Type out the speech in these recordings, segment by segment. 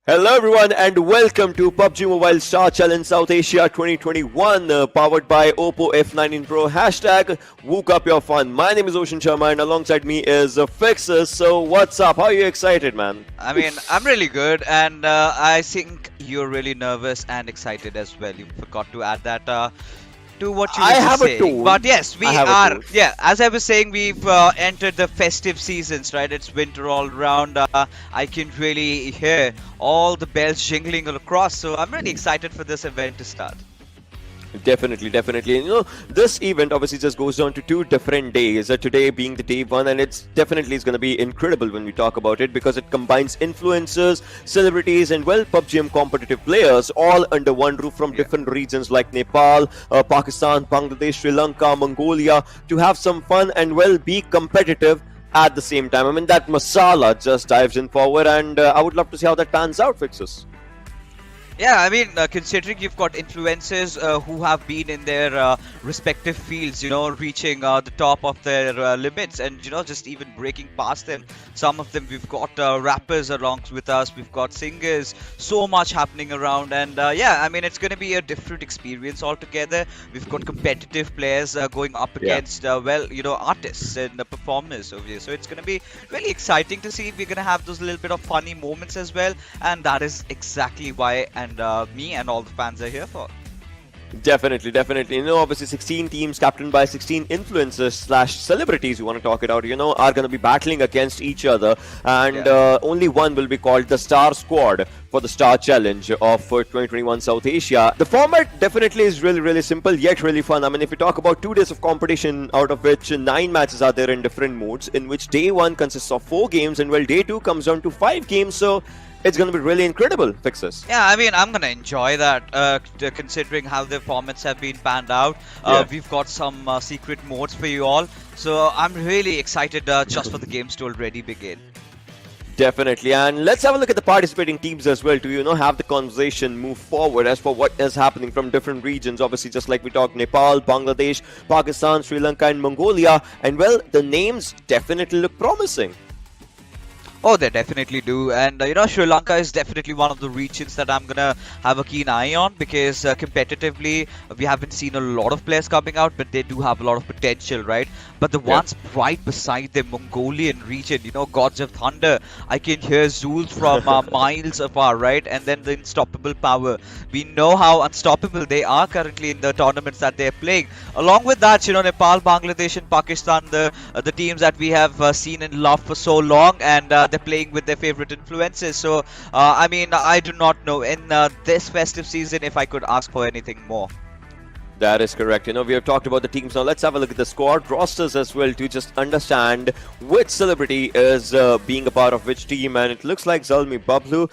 Hello everyone and welcome to PUBG Mobile Star Challenge South Asia 2021 powered by Oppo F19 Pro hashtag Woke Up Your Fun. My name is Ocean Sharma and alongside me is Fixes. So what's up? How are you excited, man? I'm really good, and I think you're really nervous and excited as well. You forgot to add that to what you I were have just a saying. tone. But yes, we I have a are. tone. Yeah, as I was saying, we've entered the festive seasons, right? It's winter all around. I can really hear all the bells jingling all across. So I'm really excited for this event to start. Definitely. And, this event obviously just goes on to two different days. Today being the day one, and it's definitely is going to be incredible when we talk about it because it combines influencers, celebrities, and PUBG competitive players all under one roof from different regions like Nepal, Pakistan, Bangladesh, Sri Lanka, Mongolia to have some fun and be competitive at the same time. I mean, that masala just dives in forward, and I would love to see how that pans out, Fixes. Yeah, considering you've got influencers who have been in their respective fields, reaching the top of their limits and, just even breaking past them. Some of them, we've got rappers along with us, we've got singers, so much happening around. And it's going to be a different experience altogether. We've got competitive players going up against, artists and performers over here. So it's going to be really exciting to see. We're going to have those little bit of funny moments as well. And that is exactly why me and all the fans are here for. Definitely. Obviously 16 teams captained by 16 influencers slash celebrities, you want to talk it out, are going to be battling against each other. And only one will be called the Star Squad for the Star Challenge of 2021 South Asia. The format definitely is really simple yet really fun. I mean, if you talk about 2 days of competition, out of which 9 matches are there in different modes, in which day 1 consists of 4 games and day 2 comes down to 5 games. So it's going to be really incredible, Fixes. Yeah, I'm going to enjoy that considering how the formats have been panned out. We've got some secret modes for you all. So I'm really excited just for the games to already begin. Definitely, and let's have a look at the participating teams as well to have the conversation move forward as for what is happening from different regions. Obviously, just like we talked, Nepal, Bangladesh, Pakistan, Sri Lanka and Mongolia, and the names definitely look promising. Oh, they definitely do. And, Sri Lanka is definitely one of the regions that I'm going to have a keen eye on because competitively, we haven't seen a lot of players coming out, but they do have a lot of potential, right? But the ones right beside the Mongolian region, Gods of Thunder, I can hear Zools from miles afar, right? And then the unstoppable power. We know how unstoppable they are currently in the tournaments that they're playing. Along with that, Nepal, Bangladesh and Pakistan, the teams that we have seen and loved for so long, and they're playing with their favorite influences. So, I do not know in this festive season if I could ask for anything more. That is correct. We have talked about the teams. Now let's have a look at the squad rosters as well to just understand which celebrity is being a part of which team. And it looks like Zalmi Bablu,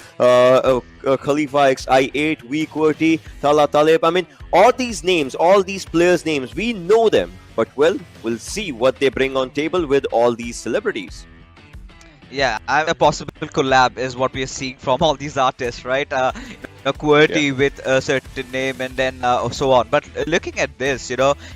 Khalifa XI8, Viquerty, Tala Taleb. I mean, all these names, all these players' names, we know them. But we'll see what they bring on table with all these celebrities. Yeah, a possible collab is what we are seeing from all these artists, right? A QWERTY with a certain name and then so on. But looking at this,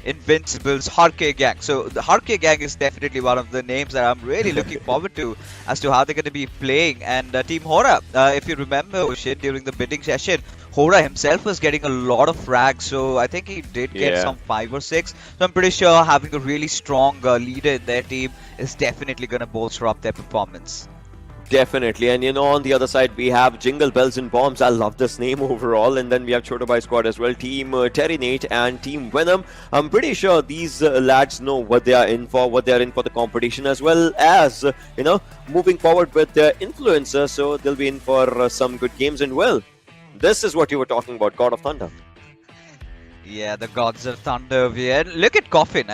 Invincible's Harke Gang. So the Harke Gang is definitely one of the names that I'm really looking forward to as to how they're going to be playing. And Team Hora, if you remember, Ocean, during the bidding session, Hora himself was getting a lot of frags, so I think he did get some 5 or 6. So I'm pretty sure having a really strong leader in their team is definitely going to bolster up their performance. Definitely, and on the other side we have Jingle Bells and Bombs. I love this name overall. And then we have Chotabai Squad as well, Team Terrinate and Team Venom. I'm pretty sure these lads know what they are in for, the competition, as well as moving forward with their influencers. So they'll be in for some good games. And this is what you were talking about, God of Thunder. Yeah, the Gods of Thunder over here. Look at Coffin.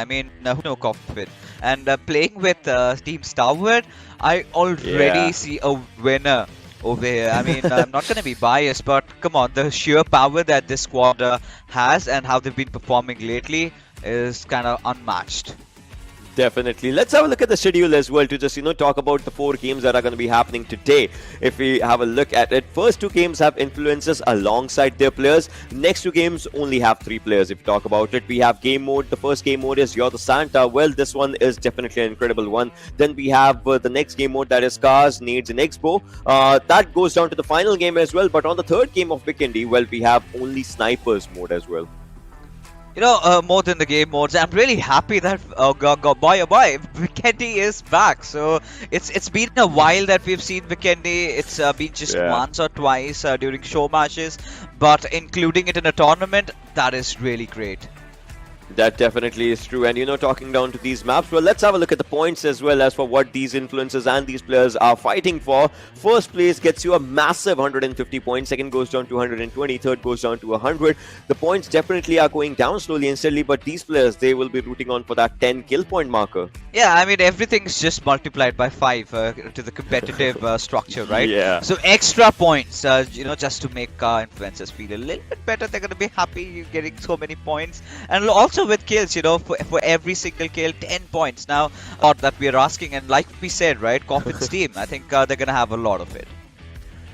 No Coffin. And playing with Team Starward, I already see a winner over here. I'm not going to be biased, but come on, the sheer power that this squad has and how they've been performing lately is kind of unmatched. Definitely. Let's have a look at the schedule as well to just, talk about the 4 games that are going to be happening today. If we have a look at it, first 2 games have influencers alongside their players. Next 2 games only have 3 players. If you talk about it, we have game mode. The first game mode is You're the Santa. Well, this one is definitely an incredible one. Then we have the next game mode, that is Cars, Nades and Expo. That goes down to the final game as well. But on the third game of Vikendi, well, we have only Snipers mode as well. More than the game modes, I'm really happy that boy, Vikendi is back. So it's been a while that we've seen Vikendi. It's been just once or twice during show matches, but including it in a tournament, that is really great. That definitely is true. And talking down to these maps, well, let's have a look at the points as well as for what these influencers and these players are fighting for. First place gets you a massive 150 points. Second goes down to 120. Third goes down to 100. The points definitely are going down slowly and steadily, but these players, they will be rooting on for that 10 kill point marker. Yeah, I mean, everything's just multiplied by 5 to the competitive structure, right? Yeah. So extra points, just to make influencers feel a little bit better. They're going to be happy you're getting so many points. And also with kills, for every single kill, 10 points. Now, that we're asking, and like we said, right, Coffin's team, I think they're going to have a lot of it.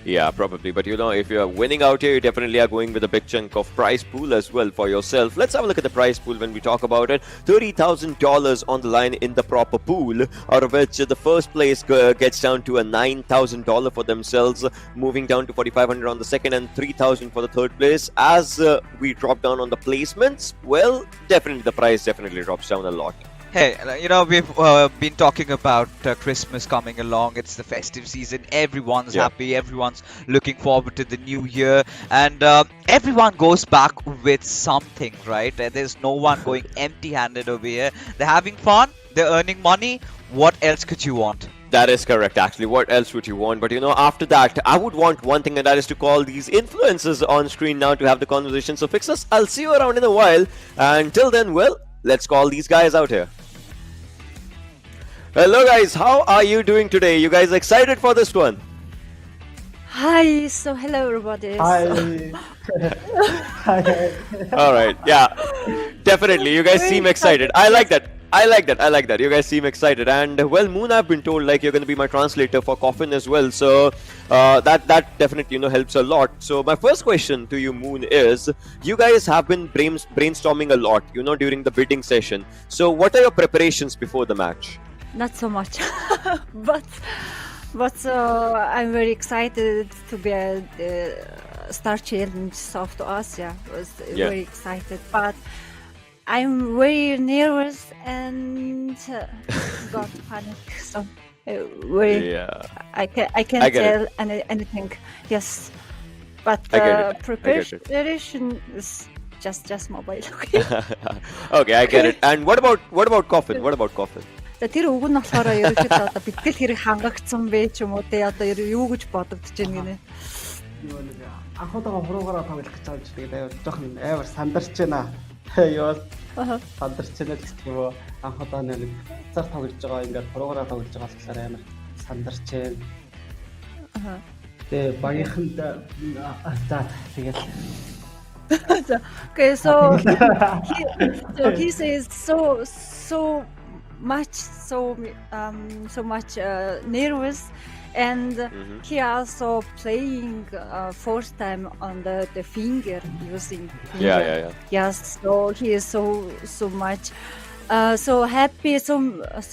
Yeah, probably. But if you're winning out here, you definitely are going with a big chunk of prize pool as well for yourself. Let's have a look at the prize pool when we talk about it. $30,000 on the line in the proper pool, out of which the first place gets down to a $9,000 for themselves, moving down to $4,500 on the second and $3,000 for the third place. As we drop down on the placements, well, definitely the price definitely drops down a lot. Hey, we've been talking about Christmas coming along. It's the festive season. Everyone's happy. Everyone's looking forward to the new year. And everyone goes back with something, right? There's no one going empty-handed over here. They're having fun. They're earning money. What else could you want? That is correct, actually. What else would you want? But after that, I would want one thing, and that is to call these influencers on screen now to have the conversation. So, Fixers, I'll see you around in a while. And till then, well, let's call these guys out here. Hello guys, how are you doing today? You guys excited for this one? Hi, so hello everybody. Hi. Hi. Alright, yeah, definitely. You guys seem excited. I like that. You guys seem excited. And well, Moon, I've been told like you're going to be my translator for Coffin as well. So that definitely helps a lot. So my first question to you, Moon, is you guys have been brainstorming a lot, during the bidding session. So what are your preparations before the match? Not so much, but I'm very excited to be Star Challenge of to Asia. Was very excited, but I'm very nervous and got panic. So I can't tell anything. Yes, but preparation is just mobile. Okay. Okay, I get it. And what about Coffin? What about Coffin? Тэр үг нь болохоор ерөөхдөө одоо битгэл хэрэг хангагдсан бэ ч юм уу те одоо юу гэж бодогдож байна гинэ. Анхудаага хуруугаараа тоглох гэж байгаа ч тэгээд жоохон амар сандарч байна. Юу сандарч байна гэх юм уу? Анхудаа нэг цар тоглож байгаа ингээд хуруугаараа тоглож байгаа болохоор амар сандарч байна. Тэгээ багийнханд за тэгэл. Okay, so he says so much nervous, and he also playing first time on the finger using finger. Yes, so he is so much so happy, so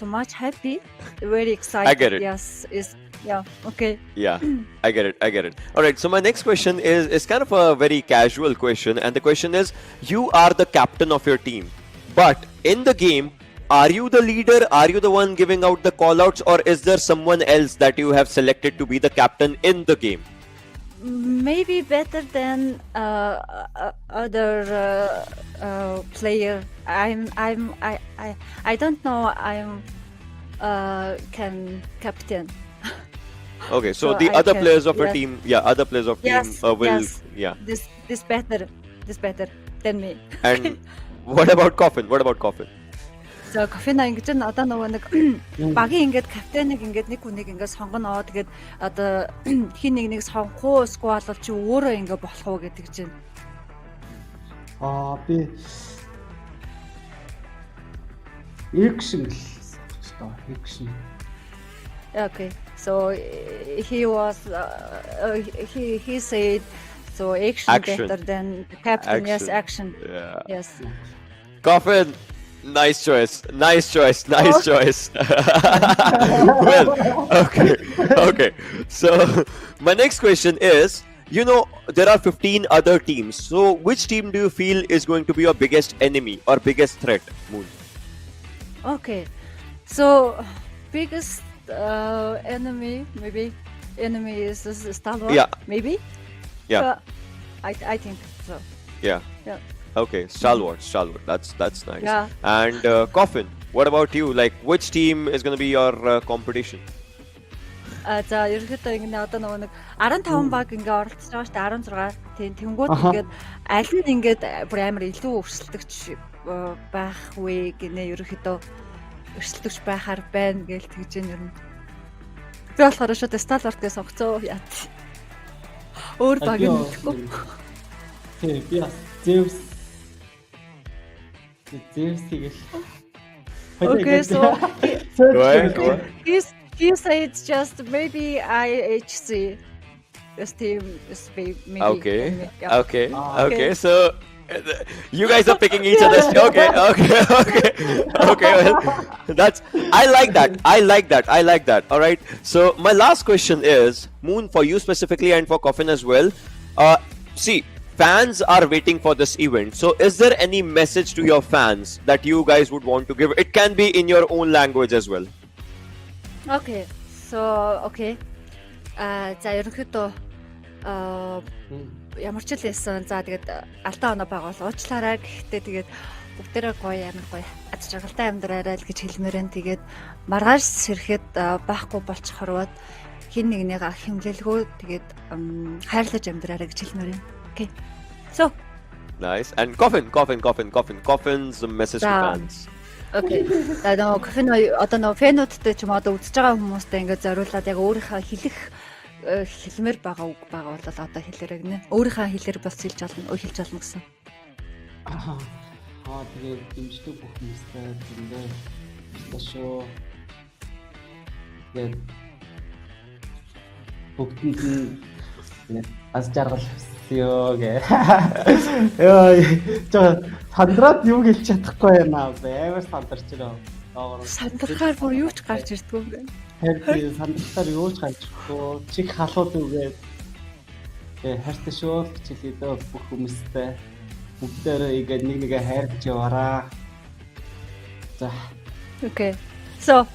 much happy, very excited. I get it. Yes, okay. Yeah, I get it. All right, so my next question is kind of a very casual question, and the question is, you are the captain of your team, but in the game, are you the leader? Are you the one giving out the call-outs, or is there someone else that you have selected to be the captain in the game? Maybe better than other player. I don't know. Can captain. Okay, so the other players of your team, other players of team will, This better than me. And what about Coffin? So Coffin ингэж н одоо нөгөө нэг багийн ингэж капитаныг ингэж нэг хүнийг ингэж сонгоно. Тэгээд одоо хин нэг сонгох уу, эсвэл чи өөрөө ингэ болох уу гэдэг чинь. Би Эрангел доо. Action. Okay, so he was he said so action better than the captain. Yes, action. Yeah. Yes. Coffin, nice choice. Nice choice. Nice choice. Well, okay. So, my next question is, you know, there are 15 other teams. So, which team do you feel is going to be your biggest enemy or biggest threat, Moon? Okay, so biggest enemy is Star-Lord. Yeah. Maybe. Yeah. So, I think so. Yeah. Yeah. Okay, Stalwart. That's nice. Yeah. And Coffin, what about you? Like, which team is going to be your competition? За ерөнхийдөө ингэ одоо нөгөө нэг 15 баг ингээ оролцож байгаа шүү дээ 16 тийм тэнгууд ингээд аль нь ингээд бүр амар илүү өрсөлдөгч байх вэ гинэ ерөнхийдөө өрсөлдөгч байхаар байна гэж тэгж юм ер нь би болохоор шууд Star-Lord-гээ сонгоцоо яа. Өөр баг юм гэхгүй. Тийм би бас Zeus-ийг л. Okay, so Go ahead. he said just maybe IHC. This team is maybe. Okay. Yeah. Okay. So you guys are picking each other's. Okay. Well, that's. I like that. All right. So my last question is, Moon, for you specifically and for Coffin as well. See, fans are waiting for this event. So is there any message to your fans that you guys would want to give? It can be in your own language as well. Okay. So okay. За ерөнхийдөө ямар ч л байсан. За тэгээд алдаа оноо байгаа бол уучлаарай. Гэхдээ тэгээд бүгдээрээ гоё амар гоё аз жаргалтай амьдраарай л гэж хэлмээр энэ. Тэгээд маргааш сэрэхэд байхгүй болчих хорвоод хин нэгнийгээ хэмлэлгүй тэгээд хайрлаж амьдраарай гэж хэлмээр юм. Okay. So Nice. And Coffin's message to fans. Okay. Одоо Coffin одоо нөгөө фэнүүдтэй ч юм одоо үзэж байгаа хүмүүстэй ингээд зориулаад яг өөрийнхөө хэлмээр байгаа үг байгаа бол одоо хэлээрэй гинэ. Өөрийнхөө хэлээр бас хэлж болно гэсэн. Тэгээд дэмждэг бүх хүмүүстэй зөндөө шүү. Тэгээд бүгдэнд нь аз жаргал ёо гэ. Яа, сандраад юу хэлж чадахгүй байна. Амар сандарч байна. Сандрахаар бүр юу ч гарч ирдгүй юм байна. Харин сандрахаар юу ч гарч ирэхгүй. Чиг халууд үгээд. Хайртай шүү гэж хэлээ бүх хүмүүстэй. Бүгдээрээ ингээд нэгээ хайрлаж яваараа. За. Okay. So.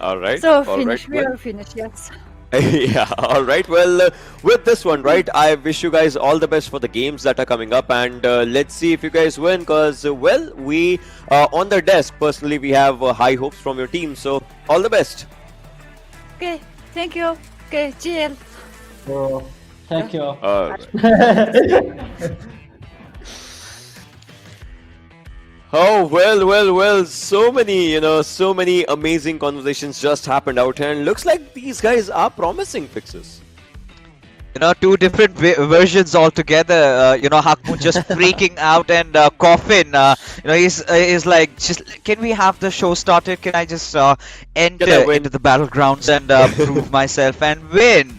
All right. So finish. We are finished. Yes. Yeah, all right. Well, with this one, right, I wish you guys all the best for the games that are coming up, and let's see if you guys win, because, well, we, on the desk, personally, we have high hopes from your team, so all the best. Okay, thank you. Okay, GL. So, thank you. All right. Oh, well, so many amazing conversations just happened out here, and looks like these guys are promising fixes. You know, two different versions altogether. Hakmu just freaking out, and Coffin, he's like, just can we have the show started? Can I just enter into the battlegrounds and prove myself and win?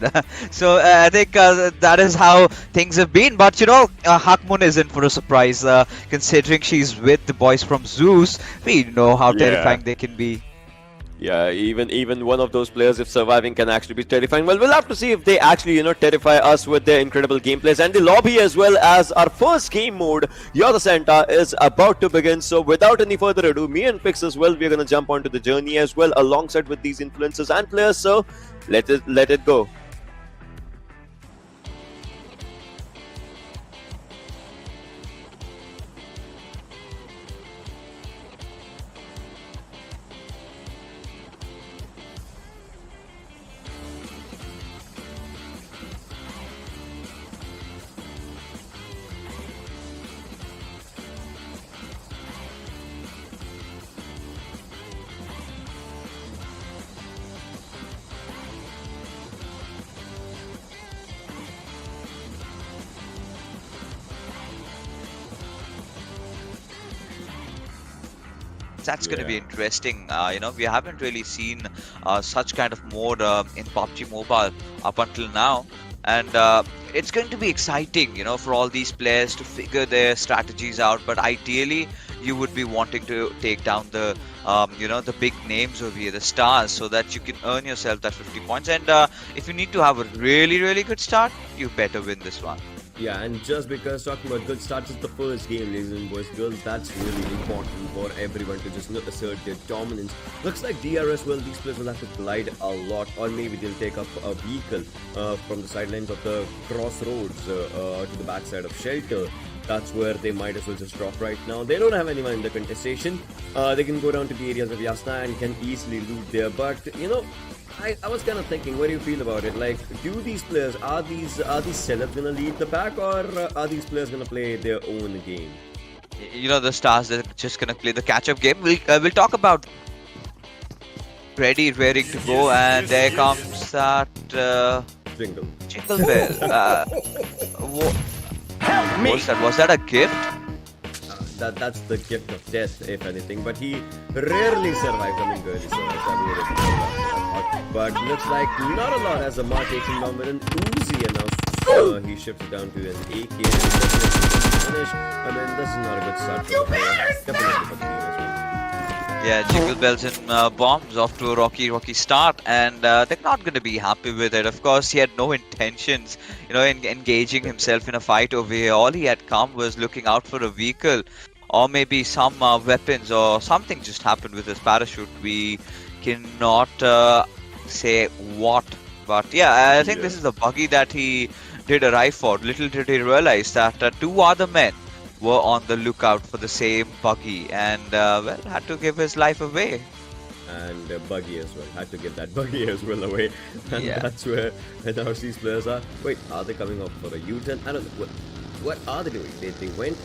So I think that is how things have been. But Hakmun is in for a surprise, considering she's with the boys from Zeus. We know how terrifying they can be. Yeah, even one of those players, if surviving, can actually be terrifying. Well, we'll have to see if they actually, terrify us with their incredible gameplays. And the lobby, as well as our first game mode, You're the Santa, is about to begin. So without any further ado, me and Fix as well, we're going to jump onto the journey as well, alongside with these influencers and players. So let it go. That's going to be interesting. We haven't really seen such kind of mode in PUBG Mobile up until now. And it's going to be exciting, for all these players to figure their strategies out. But ideally, you would be wanting to take down the, the big names over here, the stars, so that you can earn yourself that 50 points. And if you need to have a really, really good start, you better win this one. Yeah, and just because talking about good starts is the first game, ladies and boys, girls, that's really important for everyone to just assert their dominance. Looks like DRS, well, these players will have to glide a lot, or maybe they'll take up a vehicle from the sidelines of the crossroads to the backside of shelter. That's where they might as well just drop right now. They don't have anyone in the contestation. They can go down to the areas of Yasna and can easily loot there, but I was kind of thinking, what do you feel about it? Like, do these players, are these celebs gonna lead the pack, or are these players gonna play their own game? The stars, they're just gonna play the catch-up game. We'll talk about ready, raring to go, and there comes that Jingle bell. Was that a gift? That's the gift of death, if anything. But he rarely survives. I mean, barely survives. But looks like not a lot as the Mark takes him down with an Uzi, and now he shifts it down to an AK. Finish. I mean, this is not a good start for the player. Definitely for the team as well. Yeah, jingle bells and bombs off to a rocky start, and they're not going to be happy with it. Of course, he had no intentions, in engaging himself in a fight over here. All he had come was looking out for a vehicle, or maybe some weapons, or something just happened with his parachute. We cannot say what, but yeah, I think this is the buggy that he did arrive for. Little did he realize that two other men were on the lookout for the same buggy, and had to give his life away. And buggy as well, had to give that buggy as well away. And that's where now these players are. Wait, are they coming up for a U-turn? I don't know. What are they doing? They went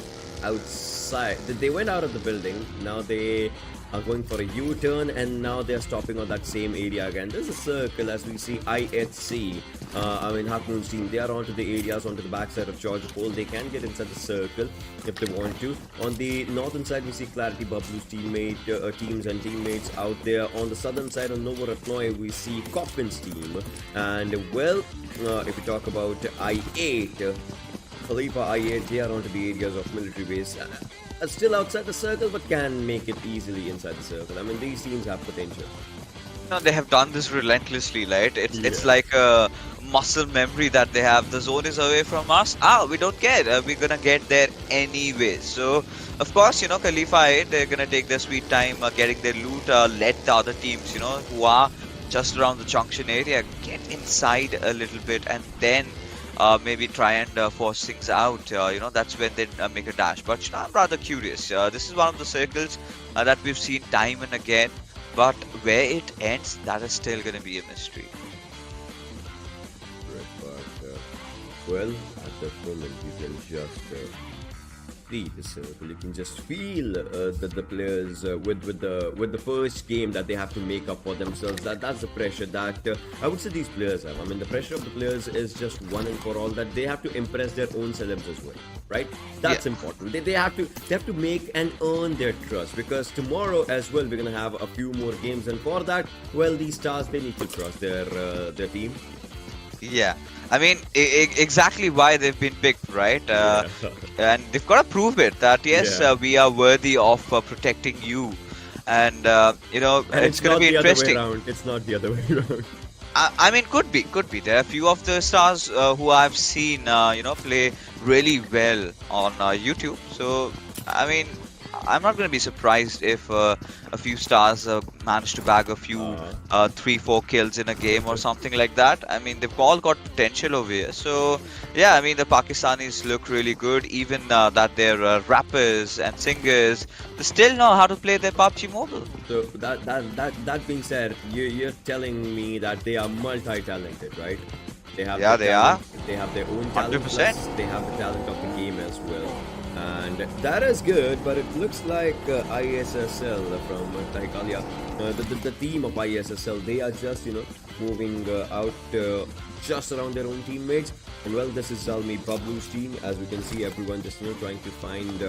outside. They went out of the building. Now they are going for a U-turn, and now they're stopping on that same area again. There's a circle as we see IHC. Half Moon's team, they are onto the areas, onto the backside of Georgia Pole. They can get inside the circle if they want to. On the northern side, we see Clarity Bablu's teams and teammates out there. On the southern side, on Nova Ratnoy, we see Coffin's team. And well, if we talk about I8, Khalifa I8, they are onto the areas of military base. Still outside the circle, but can make it easily inside the circle. I mean, these teams have potential. They have done this relentlessly, right? It's like a muscle memory that they have. The zone is away from us. We don't care. We're gonna get there anyway. So, of course, Khalifa 8, they're gonna take their sweet time getting their loot. Let the other teams, who are just around the junction area, get inside a little bit, and then maybe try and force things out. That's when they make a dash. But I'm rather curious. This is one of the circles that we've seen time and again. But where it ends, that is still going to be a mystery. Well, at the moment, you can just see the circle. You can just feel that the players with the first game that they have to make up for themselves. That's the pressure that I would say these players have. I mean, the pressure of the players is just one and for all that they have to impress their own celebs as well, right? That's important. They have to make and earn their trust, because tomorrow as well we're gonna have a few more games, and for that, well, these stars, they need to trust their team. Yeah, I mean, exactly why they've been picked, right? And they've got to prove it that yes, we are worthy of protecting you, and it's going to be interesting. It's not the other way around. I mean, could be. There are a few of the stars who I've seen, play really well on YouTube. So, I mean, I'm not going to be surprised if a few stars manage to bag a few 3-4 kills in a game or something like that. I mean, they've all got potential over here. So, yeah, I mean, the Pakistanis look really good. Even that they're rappers and singers, they still know how to play their PUBG Mobile. So, that being said, you're telling me that they are multi-talented, right? They have they are. They have their own talent. 100%. Plus they have the talent of the game as well. And that is good, but it looks like ISSL from Taikalia, the team of ISSL, they are just, moving out just around their own teammates. And well, this is Zalmi Bablu's team. As we can see, everyone just, trying to find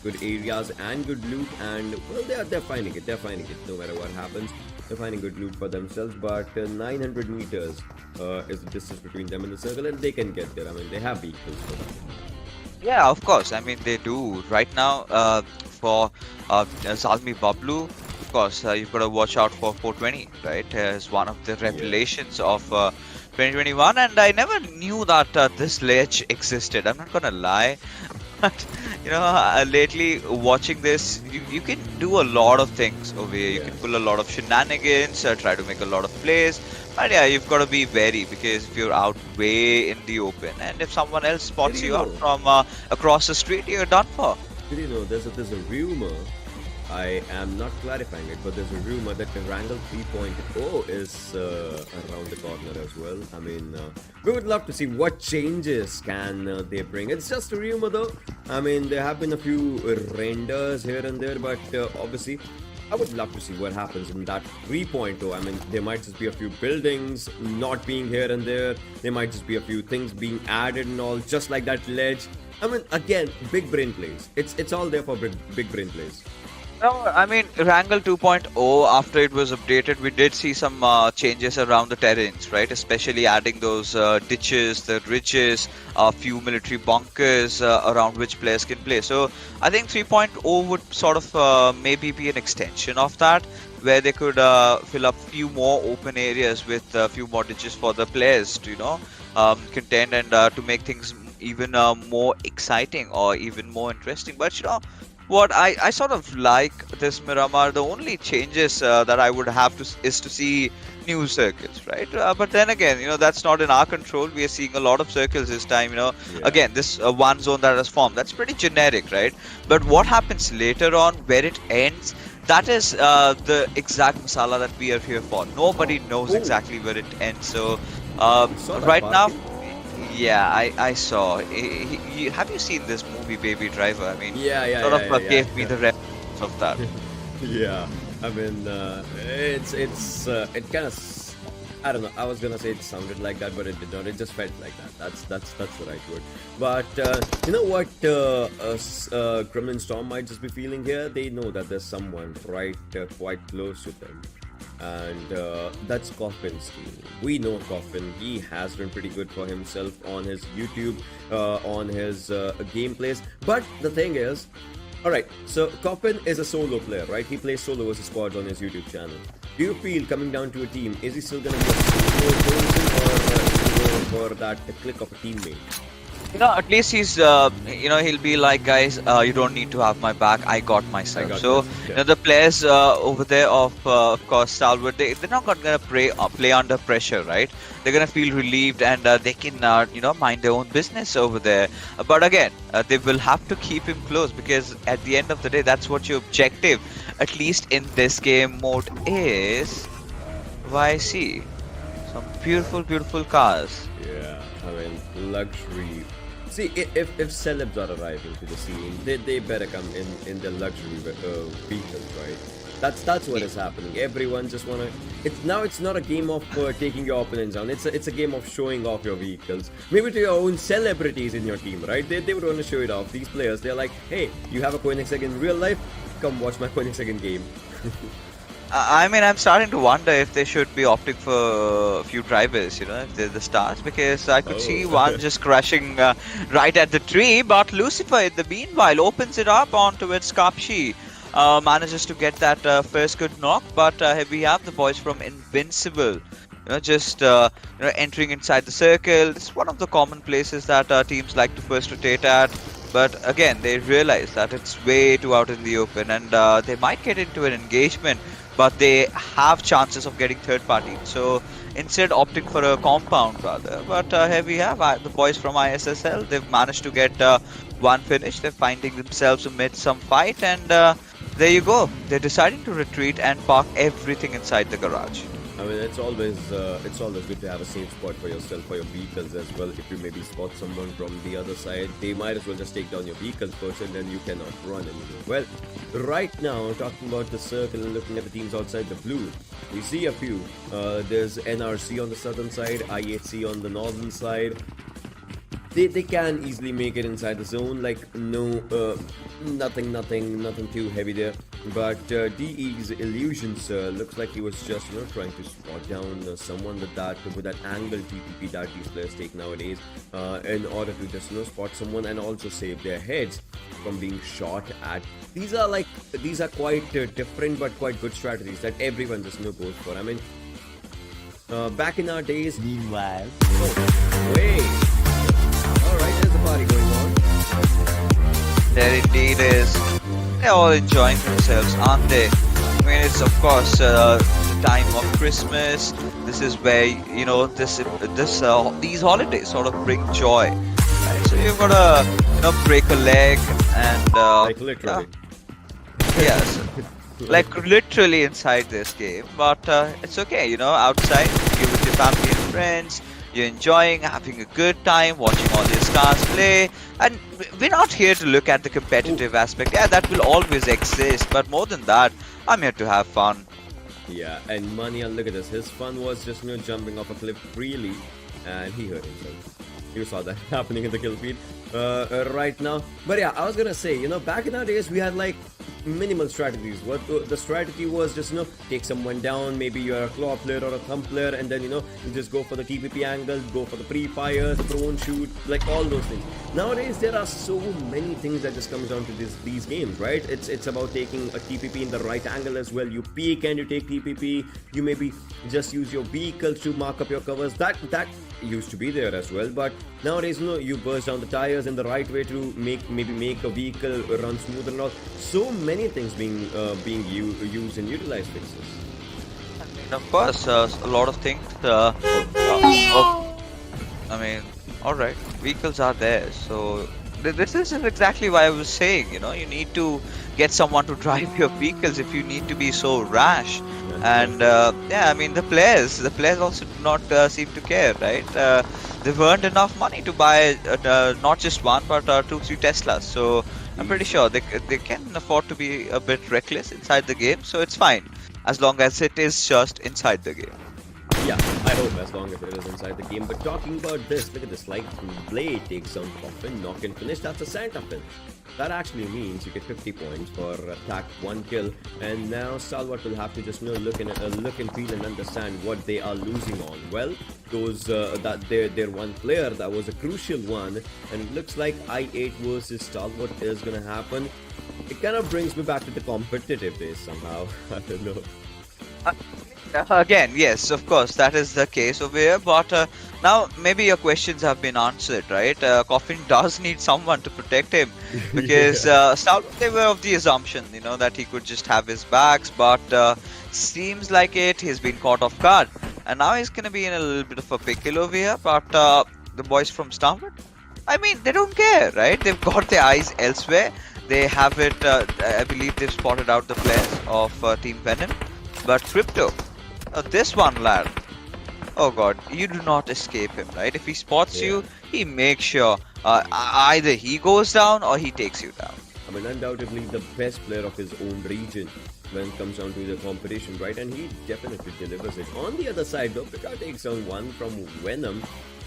good areas and good loot, and well, they're finding it. They're finding it no matter what happens. They're finding good loot for themselves, but 900 meters is the distance between them and the circle, and they can get there. I mean, they have vehicles for that. Yeah, of course. I mean, they do. Right now, for Zalmi Bablu, of course, you've got to watch out for 420, right? It's one of the revelations of 2021, and I never knew that this ledge existed. I'm not gonna lie. But, lately watching this, you can do a lot of things over here. You can pull a lot of shenanigans, try to make a lot of plays. But yeah, you've got to be wary, because if you're out way in the open, and if someone else spots you out from across the street, you're done for. Did you know there's a rumor? I am not clarifying it, but there's a rumor that Erangel 3.0 is around the corner as well. I mean, we would love to see what changes can they bring. It's just a rumor though. I mean, there have been a few renders here and there, but obviously I would love to see what happens in that 3.0. I mean, there might just be a few buildings not being here and there. There might just be a few things being added and all, just like that ledge. I mean, again, big brain plays. It's all there for big brain plays. No, I mean, Erangle 2.0, after it was updated, we did see some changes around the terrains, right? Especially adding those ditches, the ridges, a few military bunkers around which players can play. So I think 3.0 would sort of maybe be an extension of that, where they could fill up few more open areas with a few more ditches for the players to, contend and to make things even more exciting or even more interesting. But what I sort of like this Miramar, the only changes that I would have is to see new circles, right? But then again, that's not in our control. We are seeing a lot of circles this time, Again, this one zone that has formed, that's pretty generic, right? But what happens later on, where it ends, that is the exact masala that we are here for. Nobody knows exactly where it ends. So right now, yeah, I saw. Have you seen this movie, Baby Driver? I mean, gave me the reference of that. Yeah, I mean, it kind of, I don't know. I was gonna say it sounded like that, but it did not. It just felt like that. That's the right word. But you know what? Gremlin Storm might just be feeling here. They know that there's someone right quite close to them. And that's Coffin's team. We know Coffin. He has done pretty good for himself on his YouTube, on his gameplays. But the thing is, alright, so Coffin is a solo player, right? He plays solo versus squads on his YouTube channel. Do you feel coming down to a team, is he still going to be a solo person, or for that click of a teammate? At least he's, he'll be like, guys, you don't need to have my back. I got myself. The players over there of course, Stalwart, they're not gonna play under pressure, right? They're gonna feel relieved, and they can, mind their own business over there. But again, they will have to keep him close, because at the end of the day, that's what your objective, at least in this game mode, is. YC, some beautiful cars. Yeah, I mean, luxury. See, if celebs are arriving to the scene, they better come in the luxury vehicles, right? That's what is happening. Everyone just wanna. It's not a game of taking your opponents down. It's a game of showing off your vehicles. Maybe to your own celebrities in your team, right? They would want to show it off. These players, they're like, hey, you have a Koenigsegg in real life? Come watch my Koenigsegg game. I mean, I'm starting to wonder if they should be opting for a few drivers, if they're the stars, because I could see one just crashing right at the tree, but Lucifer, in the meanwhile, opens it up onto its Kapshi, manages to get that first good knock, but we have the boys from Invincible, just entering inside the circle. It's one of the common places that teams like to first rotate at. But again, they realize that it's way too out in the open, and they might get into an engagement, but they have chances of getting third party. So instead opting for a compound rather. But here we have the boys from ISSL. They've managed to get one finish. They're finding themselves amid some fight, and there you go. They're deciding to retreat and park everything inside the garage. I mean, it's always good to have a safe spot for yourself, for your vehicles as well. If you maybe spot someone from the other side, they might as well just take down your vehicles first, and then you cannot run anymore. Well, right now, talking about the circle and looking at the teams outside the blue, we see a few. There's NRC on the southern side, IHC on the northern side. they can easily make it inside the zone. Like no, nothing too heavy there. But DE's illusions looks like he was just trying to spot down someone with that angle TPP that these players take nowadays in order to just spot someone and also save their heads from being shot at. These are quite different but quite good strategies that everyone just goes for. I mean, back in our days. Meanwhile. Oh, wait. Alright, there's a party going on. There indeed is. They're all enjoying themselves, aren't they? I mean, it's of course the time of Christmas. This is where these holidays sort of bring joy. Right? So you've got to break a leg and Like literally. yes, like literally inside this game. But it's okay, outside you're with your family and friends. You're enjoying, having a good time, watching all your stars play. And we're not here to look at the competitive aspect. Yeah, that will always exist. But more than that, I'm here to have fun. Yeah, and Mania, look at this. His fun was just jumping off a cliff freely, and he hurt himself. You saw that happening in the kill feed right now. But yeah, I was gonna say, back in our days, we had like minimal strategies. What the strategy was just take someone down. Maybe you're a claw player or a thumb player, and then you just go for the TPP angle, go for the pre-fire, prone shoot, like all those things. Nowadays there are so many things that just comes down to these games, right? It's about taking a TPP in the right angle as well. You peek and you take TPP. You maybe just use your vehicles to mark up your covers. That used to be there as well, but nowadays you burst down the tires in the right way to make a vehicle run smoother and all. So many things being used and utilized fixes. I mean, of course, a lot of things. I mean, alright, vehicles are there. So this is exactly why I was saying, you need to get someone to drive your vehicles if you need to be so rash. And yeah, I mean, the players also do not seem to care, right? They've earned enough money to buy not just one but 2-3 Teslas. So I'm pretty sure they can afford to be a bit reckless inside the game. So it's fine as long as it is just inside the game. Yeah, I hope as long as it is inside the game. But talking about this, look at this, like Blade takes down Coffin, knock and finish. That's a Santa pin. That actually means you get 50 points for attack 1 kill. And now Salvat will have to just look and feel and understand what they are losing on. Well, those their one player that was a crucial one, and it looks like I8 versus Stalwart is gonna happen. It kind of brings me back to the competitive days somehow. I don't know. Again, yes, of course, that is the case over here. But now maybe your questions have been answered, right? Coffin does need someone to protect him because they were of the assumption, that he could just have his backs. But seems like he's been caught off guard, and now he's gonna be in a little bit of a pickle over here. But the boys from Starwood, I mean, they don't care, right? They've got their eyes elsewhere. They have it. I believe they've spotted out the players of Team Venom. But Crypto, this one lad, oh god, you do not escape him, right? If he spots you, he makes sure either he goes down or he takes you down. I mean, undoubtedly the best player of his own region when it comes down to the competition, right? And he definitely delivers it. On the other side though, Pika takes on one from Venom,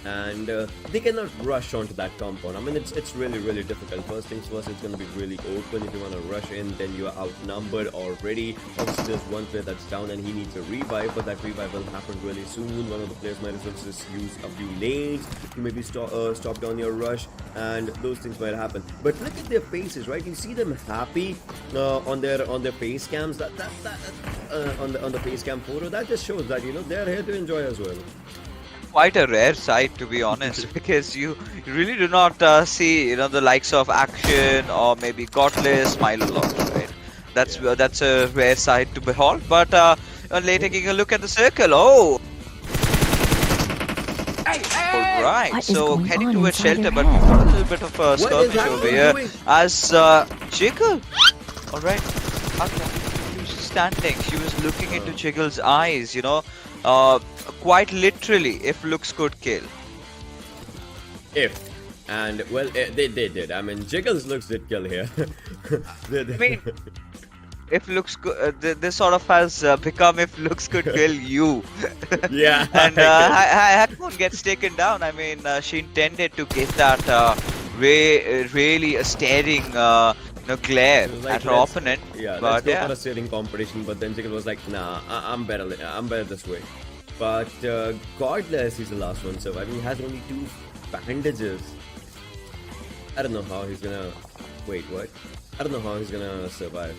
and they cannot rush onto that compound. I mean, it's really difficult. First things first, it's going to be really open. If you want to rush in, then you are outnumbered already. Obviously, there's one player that's down and he needs a revive, but that revive will happen really soon. One of the players might as well just use a few nades to maybe stop down your rush, and those things might happen. But look at their faces, right? You see them happy on their face cams. That on the face cam photo, that just shows that they're here to enjoy as well. Quite a rare sight, to be honest, because you really do not see the likes of Action or maybe Godless smile a lot, right? That's a rare sight to behold. But later taking a look at the circle, alright, so heading towards shelter, but we've got a little bit of a skirmish over here as Jiggle. Alright, she was standing, she was looking into Jiggle's eyes, quite literally, if looks could kill. And well, they did. I mean, Jiggles looks did kill here. I mean, if looks good, this sort of has become if looks could kill you. Yeah. And Hackmoon gets taken down. I mean, she intended to give that really a staring glare Like, at her opponent. Yeah, but let's go yeah. for a staring competition. But then Jingle was like, nah, I'm better. I'm better this way. But Godless is the last one surviving. He has only 2 bandages. I don't know how he's gonna. Wait, what? I don't know how he's gonna survive.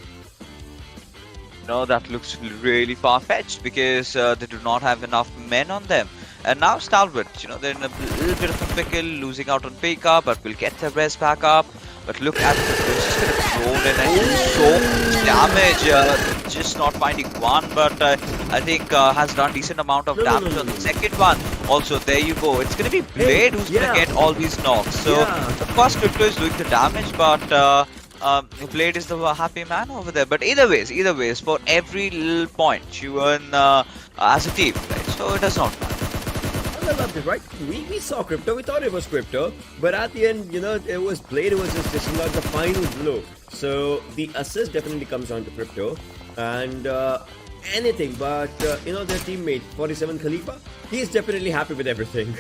No, that looks really far-fetched because they do not have enough men on them. And now Stalwart, they're in a little bit of a pickle, losing out on Pekka, but will get their res back up. But look at this, just gonna throw in and do so much damage. Just not finding one, but I think has done decent amount of damage on the second one. Also, there you go. It's gonna be Blade who's gonna get all these knocks. So of course, Crypto is doing the damage, but Blade is the happy man over there. But either ways, for every little point you earn as a team, right? So it does not matter. I loved it, right? We saw Crypto, we thought it was Crypto, but at the end, it was Blade who was just dishing out the final blow. So the assist definitely comes down to Crypto, and anything but, their teammate, 47 Khalifa, he's definitely happy with everything.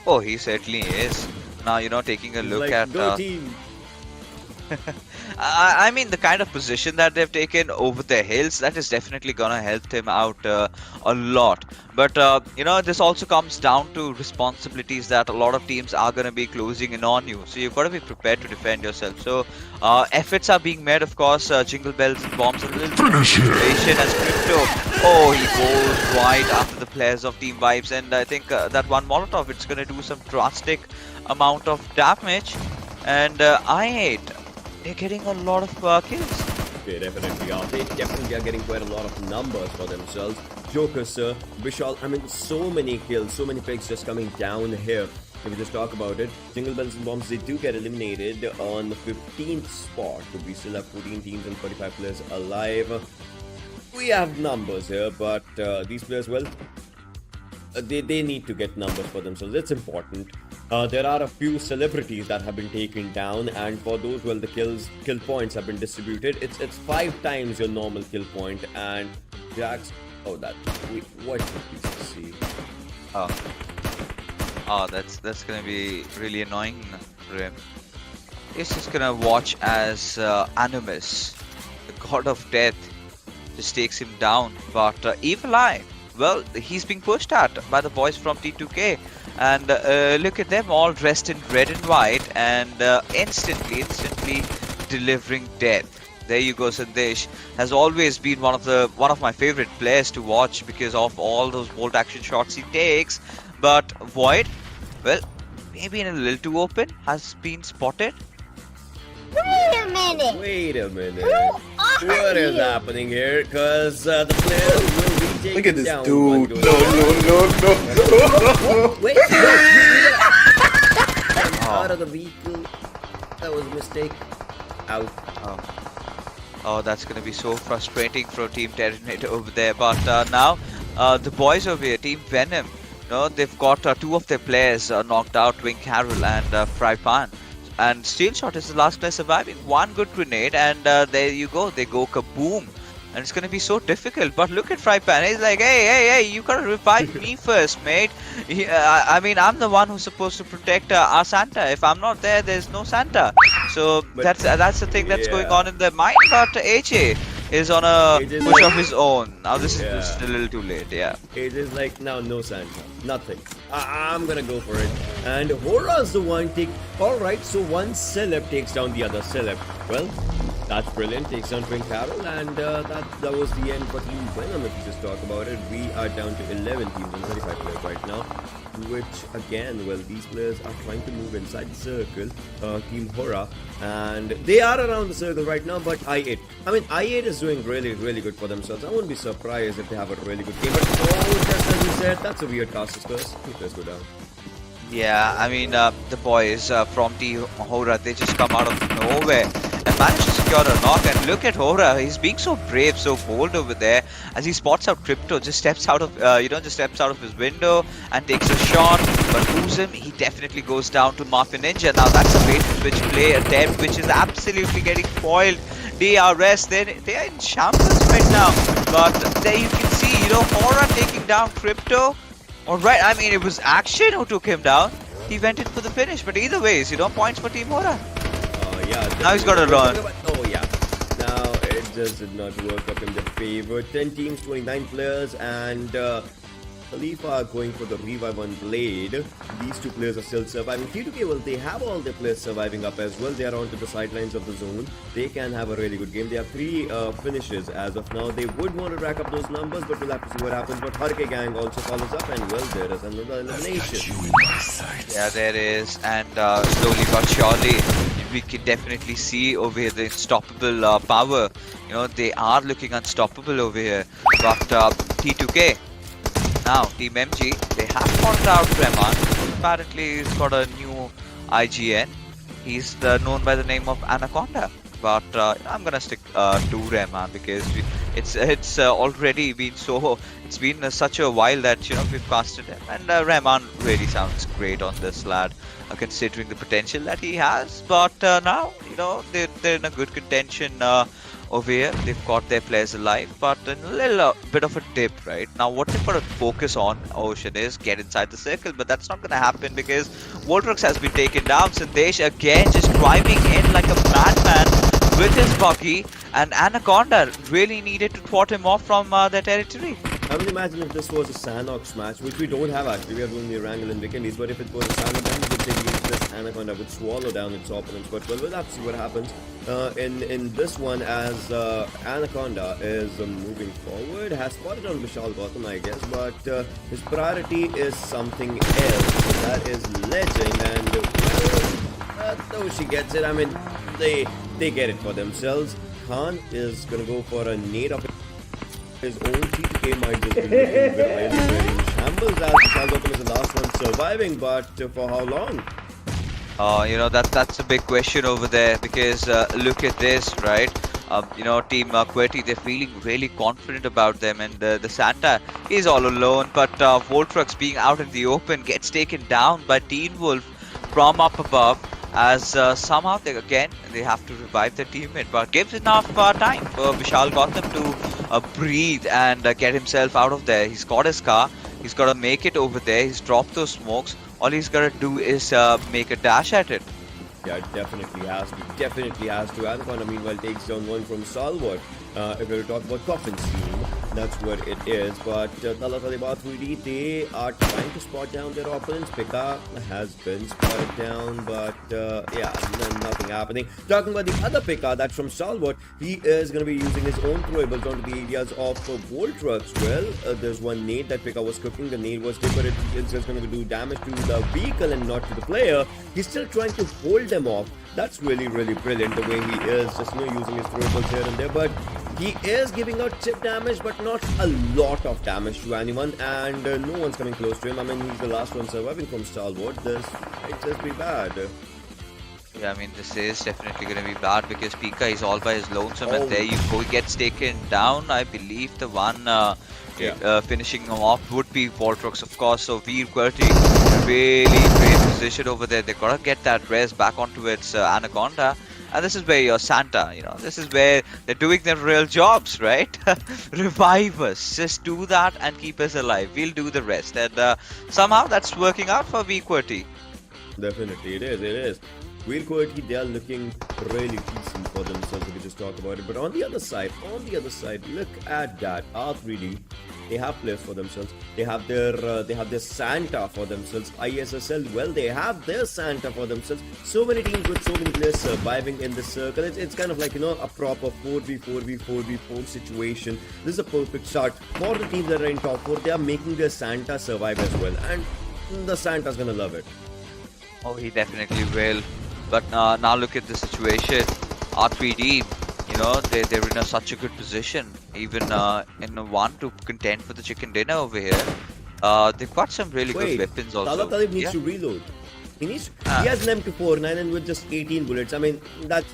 Oh, he certainly is. Now, taking a look Like, at... go team. I mean, the kind of position that they've taken over the hills, that is definitely gonna help him out a lot. But this also comes down to responsibilities that a lot of teams are gonna be closing in on you. So you've got to be prepared to defend yourself. So efforts are being made, of course. Jingle bells and bombs, a little situation as Crypto. Oh, he goes wide after the players of Team Vibes, and I think that one Molotov, it's gonna do some drastic amount of damage. And I8, they're getting a lot of kills. They definitely are. They definitely are getting quite a lot of numbers for themselves. Joker, sir, Vishal, I mean, so many kills, so many picks just coming down here. If we just talk about it, Jingle Bells and Bombs, they do get eliminated on the 15th spot. But we still have 14 teams and 45 players alive. We have numbers here, but these players, well, they need to get numbers for themselves. It's important. There are a few celebrities that have been taken down, and for those, well, the kill points have been distributed. It's 5 times your normal kill point, and Jax. Oh, that. What did we see? Oh, that's gonna be really annoying for him. He's just gonna watch as Animus, the god of death, just takes him down. But Evil Eye, well, he's being pushed at by the boys from T2K. And look at them all dressed in red and white, and instantly delivering death. There you go. Sandesh has always been one of my favorite players to watch because of all those bolt action shots he takes. But Void, well, maybe in a little too open, has been spotted. Wait a minute. What is happening here? Because the players will be taken Look at this down. dude. No. Wait, out of the vehicle. That was a mistake. Out. Oh, that's gonna be so frustrating for Team Terminator over there. But now, the boys over here, Team Venom, they've got 2 of their players knocked out, Twin Carol and Fry Pan. And Steel Shot is the last player surviving. One good grenade, and there you go. They go kaboom. And it's going to be so difficult. But look at Fry Pan. He's like, hey, you gotta revive me first, mate. I mean, I'm the one who's supposed to protect our Santa. If I'm not there, there's no Santa. So that's the thing that's going on in their mind. But AJ is on a push of his own. Now this is just a little too late, yeah. It is like, now no Santa. Nothing. I'm gonna go for it. And Hora's the one take. Alright, so one celeb takes down the other celeb. Well, that's brilliant. Takes down Twin Carol, and that was the end for Team Venom. If you just talk about it, we are down to 11 teams and 35 players right now. Which again, well, these players are trying to move inside the circle. Team Hora, and they are around the circle right now. But I8, I mean, I8 is doing really, really good for themselves. I won't be surprised if they have a really good game. But just as you said, that's a weird cast discuss. Let's go down. Yeah, I mean, the boys from Team Hora, they just come out of nowhere and manage to secure a knock. And look at Hora, he's being so brave, so bold over there as he spots out Crypto, just steps out of his window and takes a shot. But who's him? He definitely goes down to Mafia Ninja. Now that's a bait and switch play attempt, which is absolutely getting foiled. DRS, they are in shambles right now. But there you can see, Hora taking down Crypto. Alright, I mean, it was Action who took him down. He went in for the finish, but either ways, points for Team Hora. Yeah. Now he's got to run. Oh, yeah. Now, it just did not work up in their favor. 10 teams, 29 players, and Khalifa are going for the revive on Blade. These two players are still surviving. T2K, well, they have all their players surviving up as well. They are onto the sidelines of the zone. They can have a really good game. They have 3 finishes as of now. They would want to rack up those numbers, but we'll have to see what happens. But Hurricane Gang also follows up, and well, there is another elimination. Yeah, there is, and slowly but surely, we can definitely see over here the unstoppable power. They are looking unstoppable over here. But T2K, now Team MG, they have found out Reman. Apparently, he's got a new IGN. He's known by the name of Anaconda. But I'm gonna stick to Reman because it's already been it's been such a while that we've casted him, and Reman really sounds great on this lad, considering the potential that he has. But now they're in a good contention over here. They've got their players alive, but in a little bit of a dip right now. What they've got to focus on, Ocean, is get inside the circle, but that's not going to happen because Voltrox has been taken down. Sandesh again just driving in like a madman with his buggy, and Anaconda really needed to thwart him off from their territory. I would imagine if this was a Sanox match, which we don't have actually, we have only Erangel and Vikendis, but if it was a Sanox, then we would think this Anaconda would swallow down its opponents. But well, we'll have to see what happens in this one as Anaconda is moving forward, has spotted on Vishal Gautam, I guess, but his priority is something else. That is Legend, and though she gets it, I mean, they get it for themselves. Khan is gonna go for a nade of his own. T2K might just be looking very in shambles as Vishal Gautam is the last one surviving, but for how long? That's a big question over there because look at this, right? Team QWERTY, they're feeling really confident about them, and the Santa is all alone, but Voltrox being out in the open gets taken down by Teen Wolf from up above, as somehow they have to revive their teammate, but gives enough time for Vishal Gautam to breathe and get himself out of there. He's got his car, he's got to make it over there, he's dropped those smokes. All he's got to do is make a dash at it. Yeah, it definitely has to. Anaconda meanwhile takes down one from Salwat. If we were to talk about Coffin Scene, that's what it is. But Talataliba 3D, they are trying to spot down their opponents. Pika has been spotted down, but yeah, nothing happening. Talking about the other Pika, that's from Salwat, he is going to be using his own throwables onto the areas of Voltrox. Well, there's one nade that Pika was cooking. The nade was good, but it's just going to do damage to the vehicle and not to the player. He's still trying to hold them off. That's really brilliant the way he is just using his throwables here and there, but he is giving out chip damage, but not a lot of damage to anyone, and no one's coming close to him. I mean, he's the last one surviving from Stalwart. This might just be bad. Yeah, I mean, this is definitely going to be bad because Pika is all by his lonesome, and there you go, he gets taken down. I believe the one finishing him off would be Voltrox, of course. So Veer QWERTY, really great position over there. They gotta get that res back onto its Anaconda. And this is where your Santa, this is where they're doing their real jobs, right? Revive us. Just do that and keep us alive. We'll do the rest. And somehow that's working out for Veer QWERTY. Definitely, it is. Veer QWERTY, they are looking really decent for themselves if we just talk about it. But on the other side, look at that. R3D, they have players for themselves. They have their Santa for themselves. ISSL, well, they have their Santa for themselves. So many teams with so many players surviving in the circle. It's kind of like, a proper 4v4 situation. This is a perfect start for the teams that are in top 4. They are making their Santa survive as well. And the Santa's gonna love it. Oh, he definitely will. But now look at the situation. R3D, they're in such a good position. Even in one to contend for the chicken dinner over here. They've got some really good weapons also. Talatalib needs to reload. He has an M249 and with just 18 bullets. I mean, that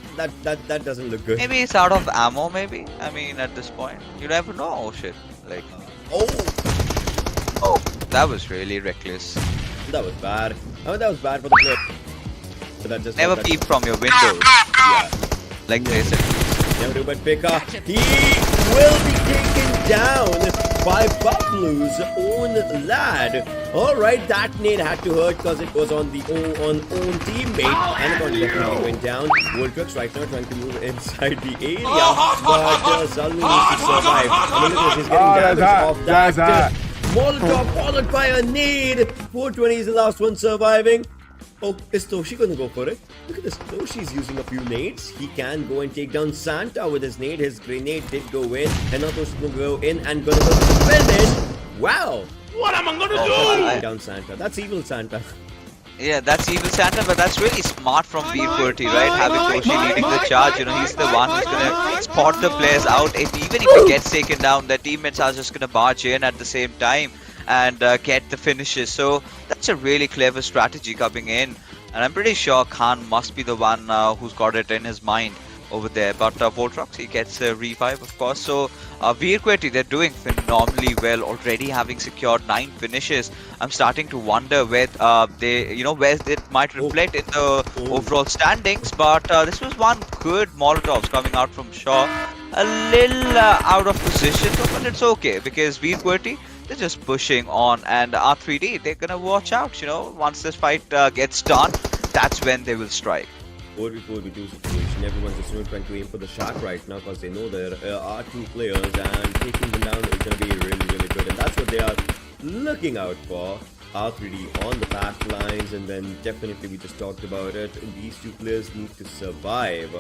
doesn't look good. Maybe it's out of ammo. Maybe. I mean, at this point, you never know. Oh shit! Like. Oh, that was really reckless. That was bad. I mean, that was bad for the player. But that just never peep from your windows. Yeah. Like they said. Never do but Pika. He will be taken down by Bablu's own lad. Alright, that nade had to hurt because it was on the own teammate. Anaconda definitely went down. Voltrux right now trying to move inside the area. But Zalmi needs to survive. I mean, look at this, he's getting damage off that. Molotov followed by a nade. 420 is the last one surviving. Oh, is Toshi gonna go for it? Look at this. Toshi's using a few nades. He can go and take down Santa with his nade. His grenade did go in. And now Toshi's gonna go in and gonna go finish. Wow. What am I gonna do? Down Santa. That's evil Santa. Yeah, that's evil Santa, but that's really smart from Vikendi, right? Having Toshi leading the charge, you know, he's the one who's gonna spot the players out. Even if he gets taken down, their teammates are just gonna barge in at the same time and get the finishes. So that's a really clever strategy coming in, and I'm pretty sure Khan must be the one who's got it in his mind over there. But Voltrox, he gets a revive, of course. So Vikendi, they're doing phenomenally well, already having secured 9 finishes. I'm starting to wonder where where it might reflect in the overall standings. But this was one good Molotovs coming out from Shaw. A little out of position, but it's okay because Vikendi, they're just pushing on, and R3D, they're gonna watch out. You know, once this fight gets done, that's when they will strike. 4v2 situation. Everyone's just trying to aim for the shark right now because they know there are 2 players, and taking them down is going to be really good. And that's what they are looking out for. R3D on the back lines, and then definitely we just talked about it. These 2 players need to survive.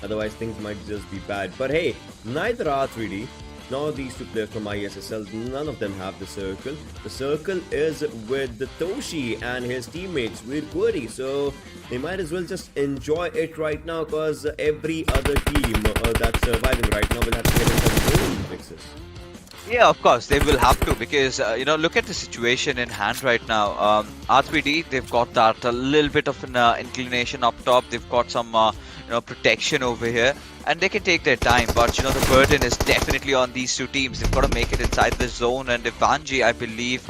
Otherwise, things might just be bad. But hey, neither R3D nor these 2 players from ISSL, none of them have the circle. The circle is with the Toshi and his teammates Vikendi, so they might as well just enjoy it right now because every other team that's surviving right now will have to get into their own fixes. Yeah, of course, they will have to because, look at the situation in hand right now. R3D, they've got that a little bit of an inclination up top. They've got some, protection over here. And they can take their time, but, the burden is definitely on these 2 teams. They've got to make it inside the zone. And Erangle, I believe,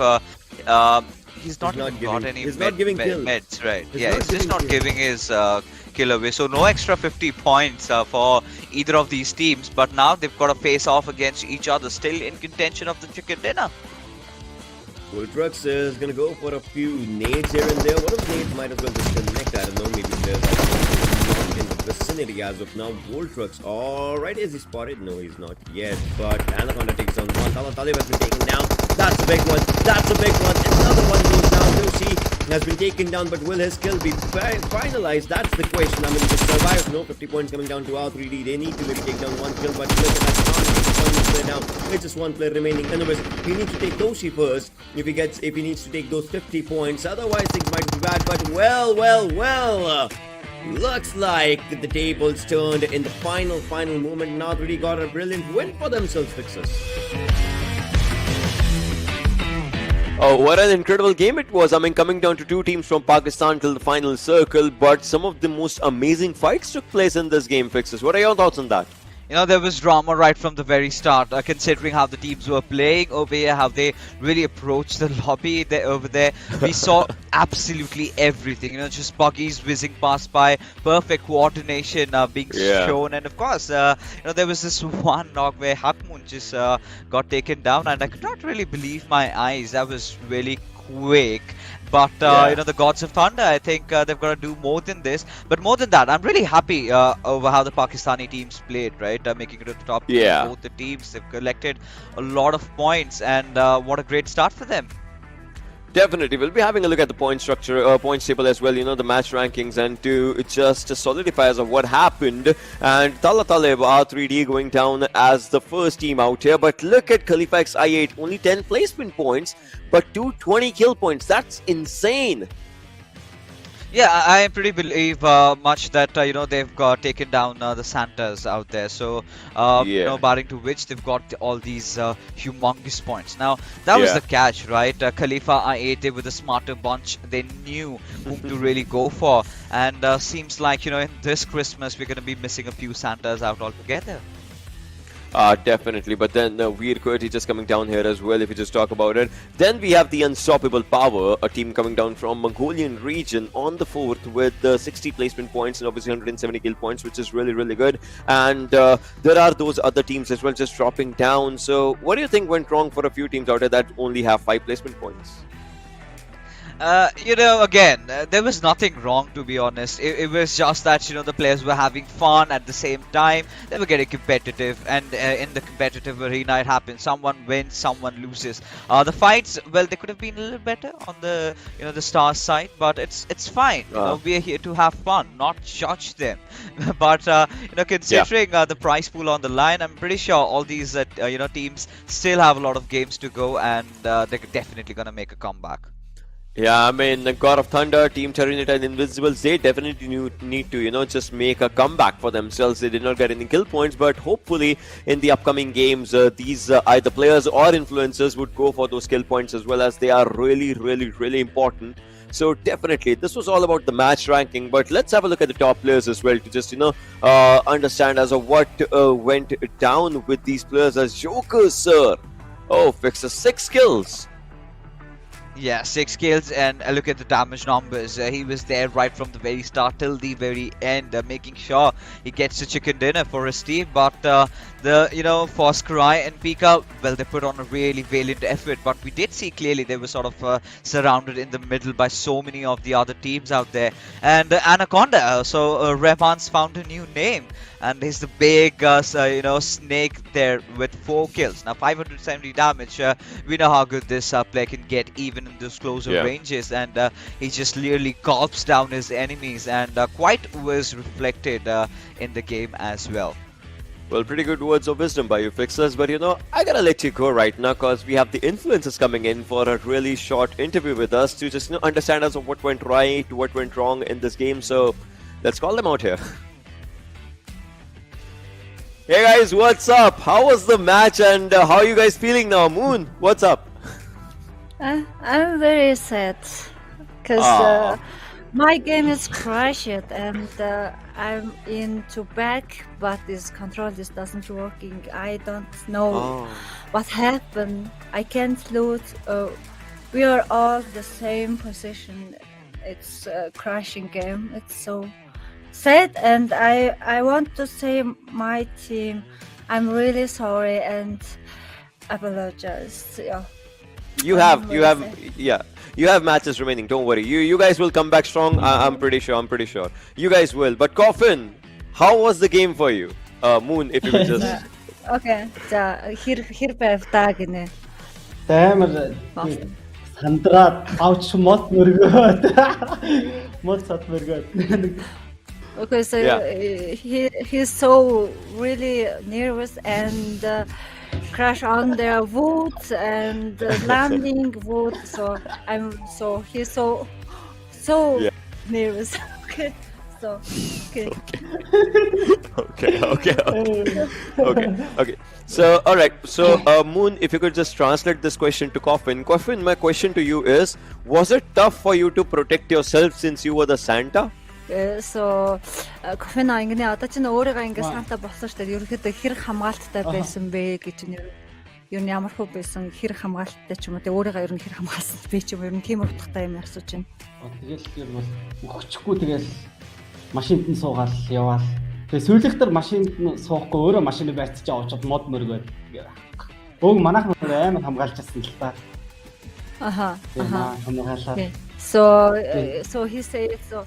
he's not got any meds, right? He's just not giving his kill away. So no extra 50 points for either of these teams. But now they've got to face off against each other, still in contention of the chicken dinner. Voltrux is going to go for a few nades here and there. One of the nades might as well just connect. I don't know, maybe there's not in the vicinity as of now. Voltrux, alright, is he spotted? No, he's not yet. But Anaconda takes on one. Talatale has been taken down. That's a big one. That's a big one. Another one goes down. Toshi has been taken down, but will his kill be finalized? That's the question. I mean, to survive, no 50 points coming down to R3D. They need to maybe take down 1 kill, but look at that. One player down. It's just 1 player remaining. Anyways, he needs to take Toshi first if he needs to take those 50 points. Otherwise, things might be bad. But well. Looks like the tables turned in the final moment. Now R3D got a brilliant win for themselves, fixers. Oh, what an incredible game it was. I mean, coming down to 2 teams from Pakistan till the final circle, but some of the most amazing fights took place in this game, fixers. What are your thoughts on that? There was drama right from the very start, considering how the teams were playing over here, how they really approached the lobby over there. We saw absolutely everything, just buggies whizzing past by, perfect coordination being shown, and of course, there was this one knock where Hakmun just got taken down, and I could not really believe my eyes. That was really quick. But, the Gods of Thunder, I think they've got to do more than this. But more than that, I'm really happy over how the Pakistani teams played, right? Making it to the top of both the teams. They've collected a lot of points, and what a great start for them. Definitely. We'll be having a look at the point structure, points table as well, the match rankings, and to just solidify as of what happened. And Talatale R3D going down as the first team out here. But look at Khalifa X I8, only 10 placement points, but 220 kill points. That's insane. Yeah, I pretty believe much that they've got taken down the Santas out there. So barring to which they've got all these humongous points. Now that was the catch, right? Khalifa I8 with a smarter bunch. They knew whom to really go for, and seems like in this Christmas we're going to be missing a few Santas out altogether. Definitely. But then Veer Kurti just coming down here as well, if you just talk about it. Then we have the Unstoppable Power, a team coming down from Mongolian region on the 4th with 60 placement points and obviously 170 kill points, which is really, really good. And there are those other teams as well just dropping down. So what do you think went wrong for a few teams out there that only have 5 placement points? Again, there was nothing wrong, to be honest. It was just that, the players were having fun at the same time. They were getting competitive, and in the competitive arena, it happens. Someone wins, someone loses. The fights, well, they could have been a little better on the, the Stars side, but it's fine. We are here to have fun, not judge them. But considering the prize pool on the line, I'm pretty sure all these teams still have a lot of games to go, and they're definitely gonna make a comeback. Yeah, I mean, the God of Thunder, Team Terminator and Invincibles, they definitely need to, just make a comeback for themselves. They did not get any kill points, but hopefully in the upcoming games, these either players or influencers would go for those kill points as well, as they are really, really, really important. So definitely, this was all about the match ranking, but let's have a look at the top players as well to just, understand as of what went down with these players as Jokers, sir. Oh, Fixer, 6 kills. Yeah, 6 kills, and look at the damage numbers. He was there right from the very start till the very end, making sure he gets the chicken dinner for his team. But for Scry and Pika, well, they put on a really valiant effort. But we did see clearly they were sort of surrounded in the middle by so many of the other teams out there. And Anaconda, so Revan's found a new name, and he's the big snake there with 4 kills. Now 570 damage. We know how good this player can get even in those closer ranges, and he just literally gulps down his enemies, and quite was reflected in the game as well. Well, pretty good words of wisdom by you, Fixers, but I gotta let you go right now because we have the influencers coming in for a really short interview with us to just understand us of what went right, what went wrong in this game. So let's call them out here. Hey guys, what's up? How was the match, and how are you guys feeling now? Moon, what's up? I'm very sad because my game is crashed, and I'm into back, but this control just doesn't working. I don't know what happened. I can't loot. We are all the same position. It's a crashing game. It's so sad, and I want to say my team, I'm really sorry and apologize. Yeah. You have matches remaining. Don't worry. You guys will come back strong. I'm pretty sure. You guys will. But Coffin, how was the game for you? Moon, if you could just. Okay. За хэр байвтаа гинэ. Амар сандраад авч мод мөргөөд. Мод сат мөргөөд. Okay, so he's so really nervous and crash on their wood and landing wood. So he's so nervous. Okay, so okay. So all right. So Moon, if you could just translate this question to Coffin. Coffin, my question to you is: was it tough for you to protect yourself since you were the Santa? So Coffin ингэ одоо чинь өөрийгөө ингэ санта болсон шүү дээ. Ерөнхийдөө хэрэг хамгаалттай байсан бэ гэж нь ер нь ямар хөө байсан хэрэг хамгаалттай ч юм уу. Тэ өөрийгөө ер нь хэрэг хамгаалсан бэ ч юм уу. Ер нь тийм утгатай юм асууж байна. Тэгэл ер нь бол өгчихгүй тэгэл машинд нь суугаад яваал. Тэгээ сүүлэгтэр машинд нь суухгүй өөрөө машины байрцаж аваад мод мөргөөд. Өг манайх нөр амар хамгаалж байсан л та. Аха. Хамгаалаа. So he said so.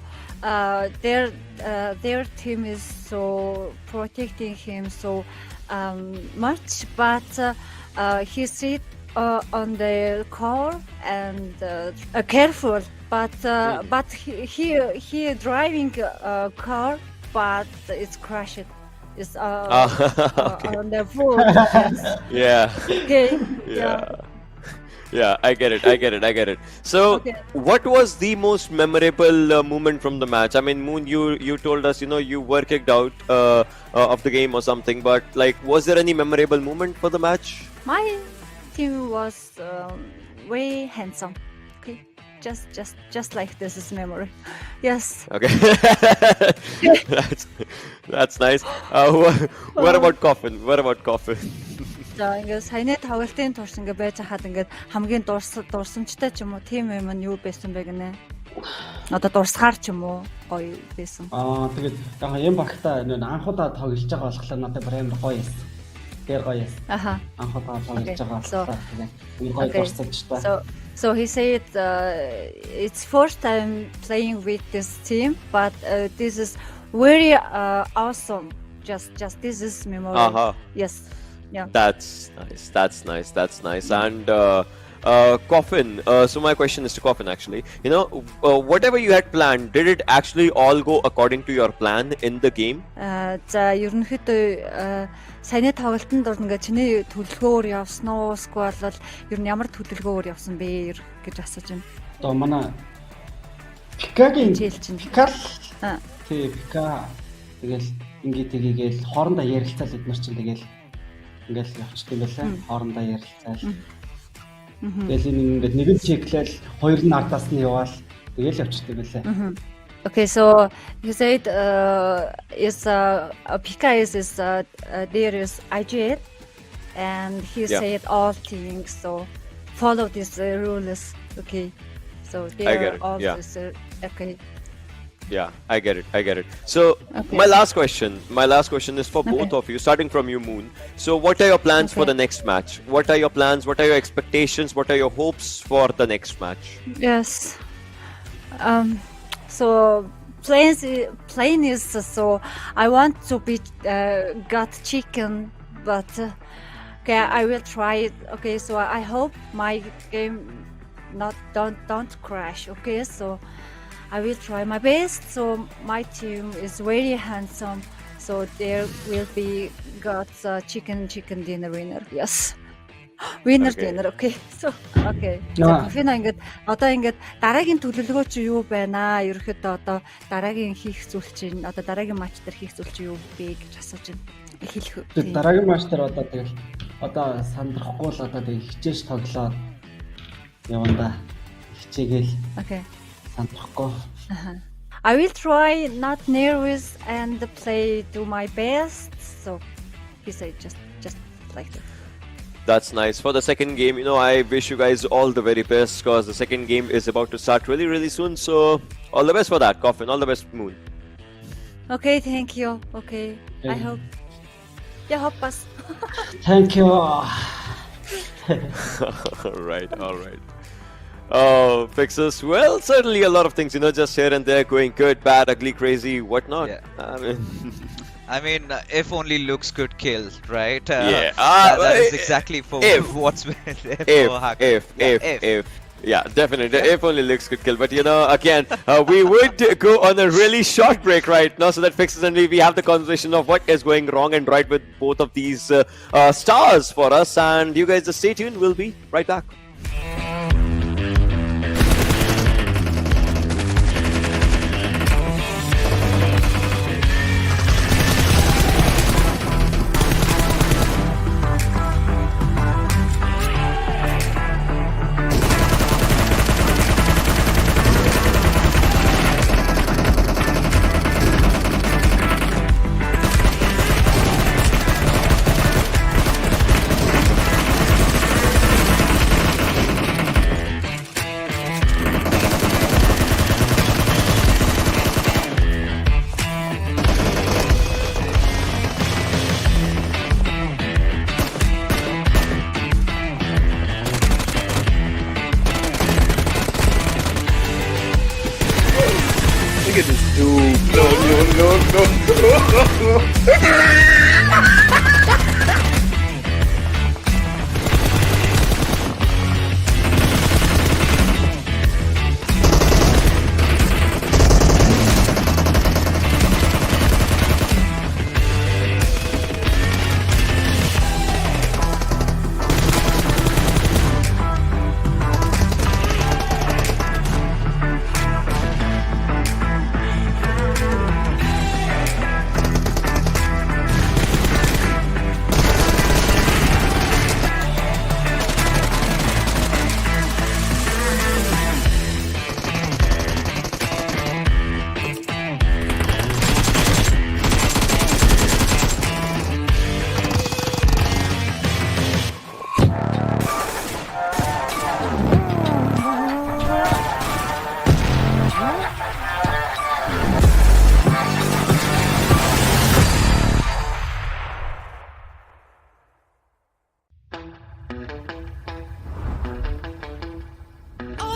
Their team is so protecting him so much, but he sit on the car and careful. But he driving a car, but it's crashed. It's okay. On the road. Yeah. Okay. Yeah, I get it. So, what was the most memorable moment from the match? I mean, Moon, you told us, you were kicked out of the game or something, but was there any memorable moment for the match? My team was way handsome. Okay. just like this is memory. Yes. Okay. That's nice. What about Coffin? What about Coffin? За ингээд саяны тоглолтын турш ингээд байж хаад ингээд хамгийн дурсамжтай ч юм уу тим юм нь юу байсан бэ гинэ. Одоо дурсахаар ч юм уу гоё байсан. Тэгээд яг юм багтаа анхудаа тоглож байгаа болохоор надад брэм гоё юм. Тэр гоё юм. Анхудаа тоглож байгаа. Тэгээд гоё дурсамжтай. So he said it's first time playing with this team, but this is very awesome. Just this is memory. Yes. Yeah. That's nice. And Coffin, so my question is to Coffin actually. You know, whatever you had planned, did it actually all go according to your plan in the game? За ерөнхийдөө саяны тоглолтод ингээд чиний төлөвлөгөөр явсан уу? Эсвэл бол ер нь ямар төлөвлөгөөр явсан бэ гэж асууж байна. Одоо манай Пикагийн Пикал Пика тэгэл ингээд тгийгээл хоорондоо ярилцаал эднэр чинь тэгэл ингээл явчихдаг юм байлаа. Хоорондоо ярилцаал. Тэгэл ингээд нэг нь чеклэл хоёр нь ардаас нь яваал тэгэл явчихдаг байлаа. Okay, so you said is Pika is there is IGL and he said all things, so follow these rules. Okay, so there are all this. Okay. Yeah, I get it. So my last question is for both of you, starting from you, Moon. So what are your plans for the next match? What are your plans? What are your expectations? What are your hopes for the next match? Yes. So plane is so I want to be got chicken, but okay, I will try it. Okay, so I hope my game don't crash. Okay, so I will try my best. So my team is very handsome. So there will be got chicken dinner winner. Yes. Winner dinner. Okay. So okay. Кофена ингээд одоо ингээд дараагийн төлөвлөгөө чи юу байна? Ерөөхдөө одоо дараагийн хийх зүйл чинь одоо дараагийн матч дээр хийх зүйл чи юу бэ гэж асууж байна. Хэлэх. Дараагийн матч дээр одоо тэгэл одоо сандрахгүй л одоо тэг хичээж тоглоод яванда. Хичээгээл. Okay. Сандрахгүй. I will try not nervous and play to my best. So he said just like that. That's nice. For the second game, you know, I wish you guys all the very best because the second game is about to start really soon. So all the best for that, Coffin. All the best, Moon. Okay, thank you. Okay, I hope. Yeah, hope us. Thank you. All right. Oh, Fixers. Well, certainly a lot of things, you know, just here and there, going good, bad, ugly, crazy, whatnot. Yeah. I mean, if only looks could kill, right? Yeah. That is exactly for what's if. Yeah, definitely. If only looks could kill. But, you know, again, we would go on a really short break right now so that Fixers and we have the conversation of what is going wrong and right with both of these stars for us. And you guys just stay tuned. We'll be right back. Look at this dude. No.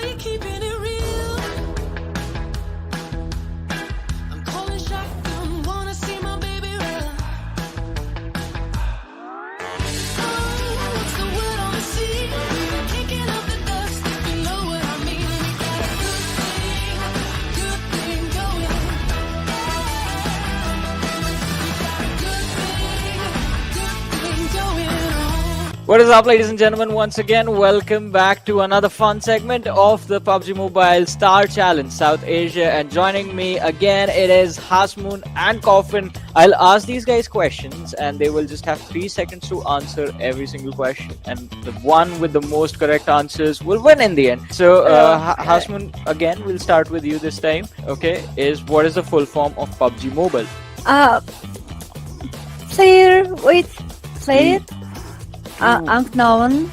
you keeping it real? I'm calling shotgun, wanna see my baby run. Oh, what's the word on the sea? Kicking up the dust, if you know what I mean. We got a good thing going. What is up, ladies and gentlemen? Once again, welcome back to another fun segment of the PUBG Mobile Star Challenge South Asia. And joining me again, it is Hasmoon and Coffin. I'll ask these guys questions and they will just have 3 seconds to answer every single question. And the one with the most correct answers will win in the end. So, Hasmoon, again, we'll start with you this time. Okay, what is the full form of PUBG Mobile? Play it. Unknown.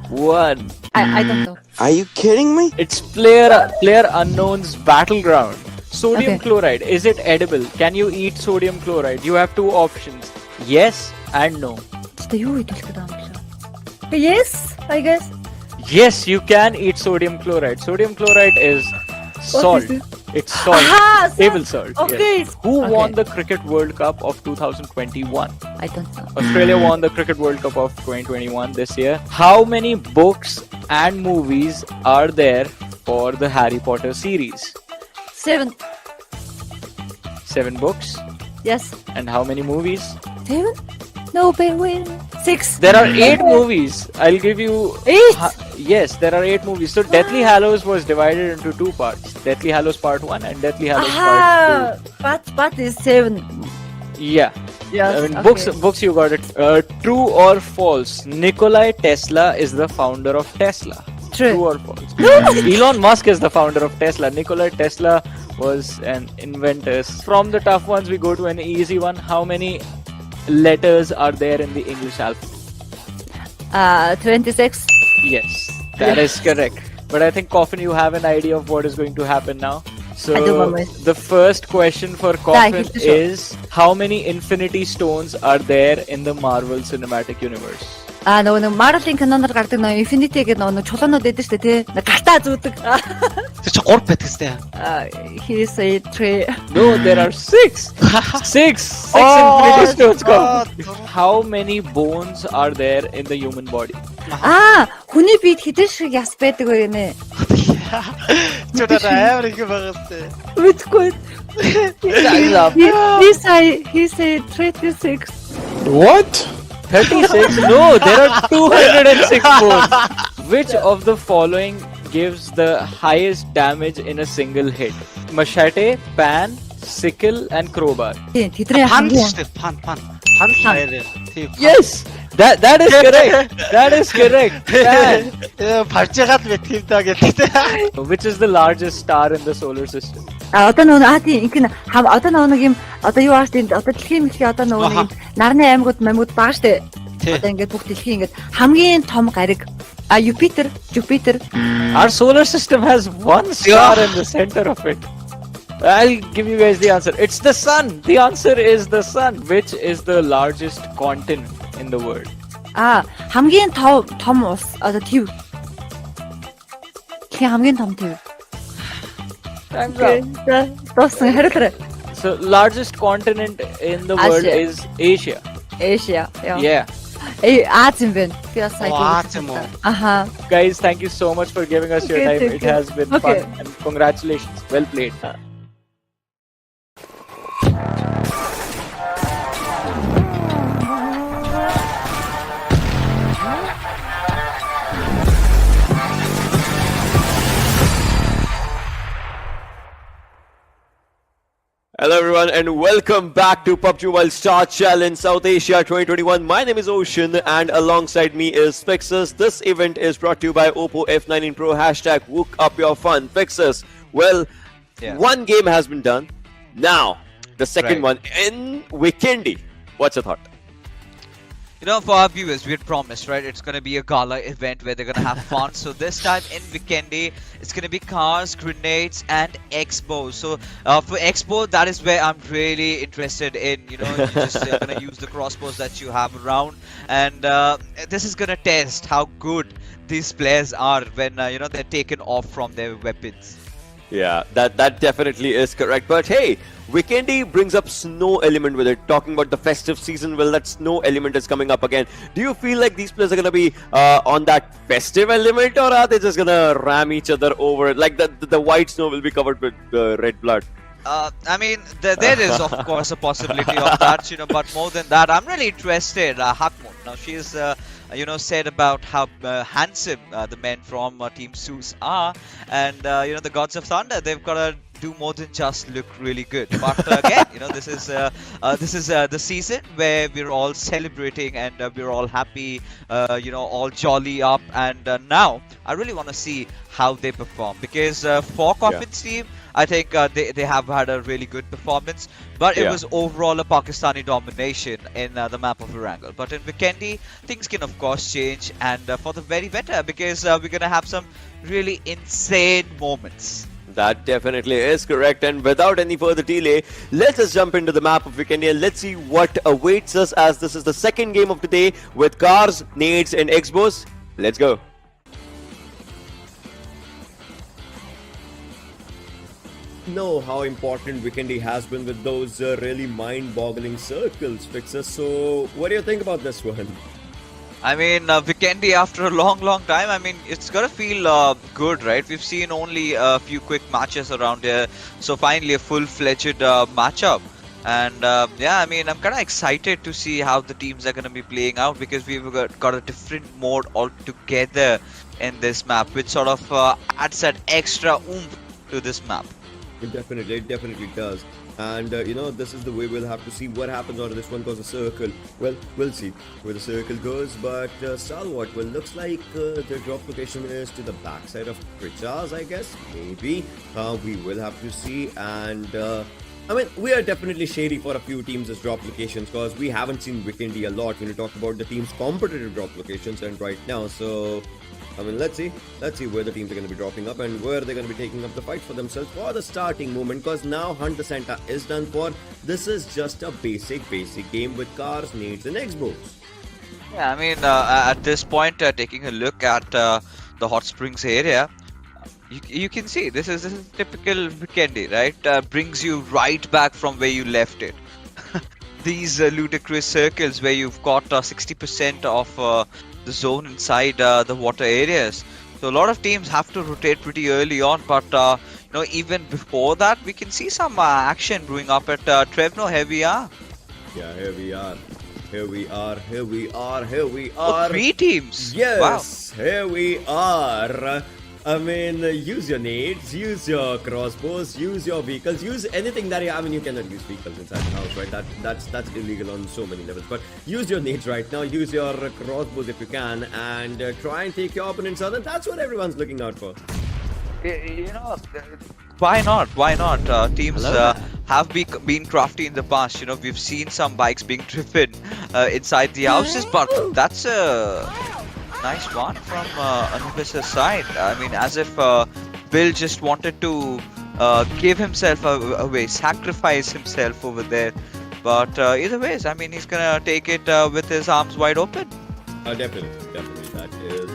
One. I don't know. Are you kidding me? It's player unknown's battleground. Sodium Okay. chloride. Is it edible? Can you eat sodium chloride? You have 2 options. Yes and no. Yes, I guess. Yes, you can eat sodium chloride. Sodium chloride is salt. is it? It's salt. Aha, Table salt. Okay. Yes. Who Okay. won the Cricket World Cup of 2021? I don't know. Australia won the Cricket World Cup of 2021 this year. How many books and movies are there for the Harry Potter series? 7. 7 books. Yes. And how many movies? 7? No, wait. 6. There are 8 movies. I'll give you 8. Yes, there are 8 movies. So Deathly Hallows was divided into 2 parts. Deathly Hallows Part 1 and Deathly Hallows Part 2. But is 7. Yeah. Yes. I mean, okay. books you got it. True or false? Nikola Tesla is the founder of Tesla. True or false? Elon Musk is the founder of Tesla. Nikola Tesla was an inventor. From the tough ones, we go to an easy one. How many letters are there in the English alphabet? 26. Yes, that is correct. But I think, Coffin, you have an idea of what is going to happen now. So, I do, Mama. the first question for Coffin he's the show. is, how many Infinity Stones are there in the Marvel Cinematic Universe? Нөгөө Marvel-ийн киноноор гардаг нөгөө Infinity гэдэг нөгөө чулуунууд байдаг шүү дээ, тий. Гартаа зүүдэг. Тэр чи 3 байдаг сте. He said 3. No, there are 6. 6 Infinity Stones. Come. How many bones are there in the human body? Хүний биед хэдэн шиг яс байдаг вэ гэнэ? Чудаа амар их байгаа сте. Мэдгүй. I love He said 36. What? 36? No, there are 206 bones. Which of the following gives the highest damage in a single hit? Machete, pan, sickle, and crowbar. Тэдний Пан хамгийн сте. Пан. Пан хайр. Тийм. Yes, that is correct. That is correct. Pan. Паржгаад би тийм даа гэдэг. Which is the largest star in the solar system? одоо нөгөө тийм ингэн одоо нөгөө юм одоо юу ааш тийм одоо дэлхийн мэлхий одоо нөгөө юм нарны аймагуд мамууд байгаа штэ. Одоо ингээд бүх дэлхийн ингээд хамгийн том гариг Jupiter. Our solar system has one star in the center of it. I'll give you guys the answer. It's the sun. The answer is the sun. Which is the largest continent in the world? хамгийн том ус одоо тийм. хамгийн том тийм. Time's up. Тоосон хариулаарай. So, largest continent in the world Asia. is Asia. Asia. Yeah. Аз юм байна. Би бас Аз юм уу? Аха. Guys, thank you so much for giving us your Okay, time. thank It you. has been Okay. fun. And congratulations. Well played. Hello everyone and welcome back to PUBG Mobile Star Challenge South Asia 2021. My name is Ocean and alongside me is Fixus. This event is brought to you by Oppo F19 Pro # Wook Up Your Fun. Fixus, well, one game has been done. Now, the second one in Vikendi. What's your thought? You know, for our viewers, we had promised, right? It's gonna be a gala event where they're gonna have fun. So this time in Vikendi, it's gonna be cars, grenades, and expos. So for expo, that is where I'm really interested in. You know, you just gonna use the crossbows that you have around, and this is gonna test how good these players are when you know, they're taken off from their weapons. Yeah, that definitely is correct. But hey, Vikendi brings up snow element with it. Talking about the festive season, well, that snow element is coming up again. Do you feel like these players are gonna be on that festive element, or are they just gonna ram each other over? Like the white snow will be covered with red blood. I mean, there is of course a possibility of that, you know, but more than that, I'm really interested. Hakmun, now she's, you know, said about how handsome the men from Team Zeus are, and you know, the Gods of Thunder, they've got to do more than just look really good. But again, you know, this is the season where we're all celebrating and we're all happy, you know, all jolly up, and now I really want to see how they perform, because for Coffin's team, I think they have had a really good performance, but it was overall a Pakistani domination in the map of Erangel. But in Vikendi, things can of course change, and for the very better, because we're gonna have some really insane moments. That definitely is correct. And without any further delay, let's just jump into the map of Vikendi and let's see what awaits us, as this is the second game of the day with cars, nades, and expos. Let's go. Know how important Vikendi has been with those really mind-boggling circles, Fixer. So, what do you think about this one? I mean, Vikendi, after a long time, I mean, it's gotta feel good, right? We've seen only a few quick matches around here, so finally a full-fledged matchup. And yeah, I mean, I'm kind of excited to see how the teams are gonna be playing out, because we've got a different mode altogether in this map, which sort of adds that extra oomph to this map. It definitely does. And you know, this is the way we'll have to see what happens out of this one, because the circle, well, we'll see where the circle goes. But Salwat, well, looks like the drop location is to the backside of Prichas, I guess. Maybe. We will have to see. And I mean, we are definitely shady for a few teams as drop locations, because we haven't seen Vikendi a lot when you talk about the team's competitive drop locations and right now. So I mean, let's see where the teams are going to be dropping up and where they're going to be taking up the fight for themselves for the starting moment, because now Hunt the Santa is done for. This is just a basic game with cars, nades, and expos. Yeah, I mean, at this point, taking a look at the Hot Springs area, you can see this is typical Vikendi, right? Brings you right back from where you left it. These ludicrous circles where you've got 60% of the zone inside the water areas. So a lot of teams have to rotate pretty early on, but you know, even before that, we can see some action brewing up at Trevno. Here we are. Yeah, here we are. Oh, 3 teams. Yes, wow. Here we are. I mean, use your nades, use your crossbows, use your vehicles, use anything that you have. I mean, you cannot use vehicles inside the house, right? That's illegal on so many levels. But use your nades right now, use your crossbows if you can, and try and take your opponents out. And that's what everyone's looking out for. You know, why not? Why not? Teams have been crafty in the past. You know, we've seen some bikes being driven inside the houses, but that's a nice one from Anubis' side. I mean, as if Bill just wanted to give himself away, sacrifice himself over there. But either ways, I mean, he's gonna take it with his arms wide open. Definitely, that is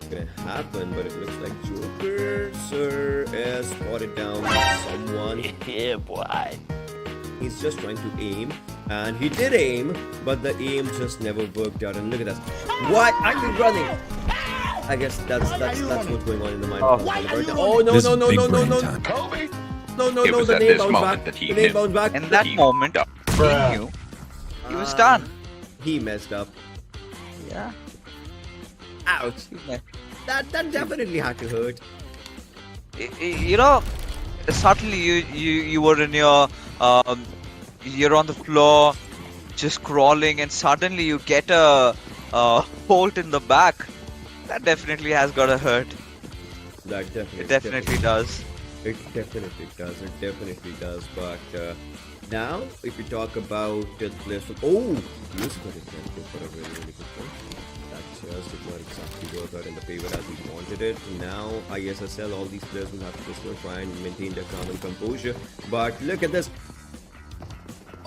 gonna happen. But it looks like Joker, sir, has spotted down someone. Yeah, boy. He's just trying to aim, and he did aim, but the aim just never worked out. And look at that! Why are you running? I guess that's what's going on in the mind of right now. Oh no! No! The name bounced back. The name bounced back. In that moment, he knew he was done. He messed up. Yeah. Ouch! That definitely had to hurt. You know, suddenly you were in your you're on the floor, just crawling, and suddenly you get a bolt in the back. That definitely has gotta hurt. That It definitely does. It definitely does. But Now, if you talk about the players from... Oh! Lucifer is going to go for a really, really good one. That just did not exactly work out in the favor as he wanted it. Now, ISSL, all these players will have to just try and maintain their calm and composure. But look at this.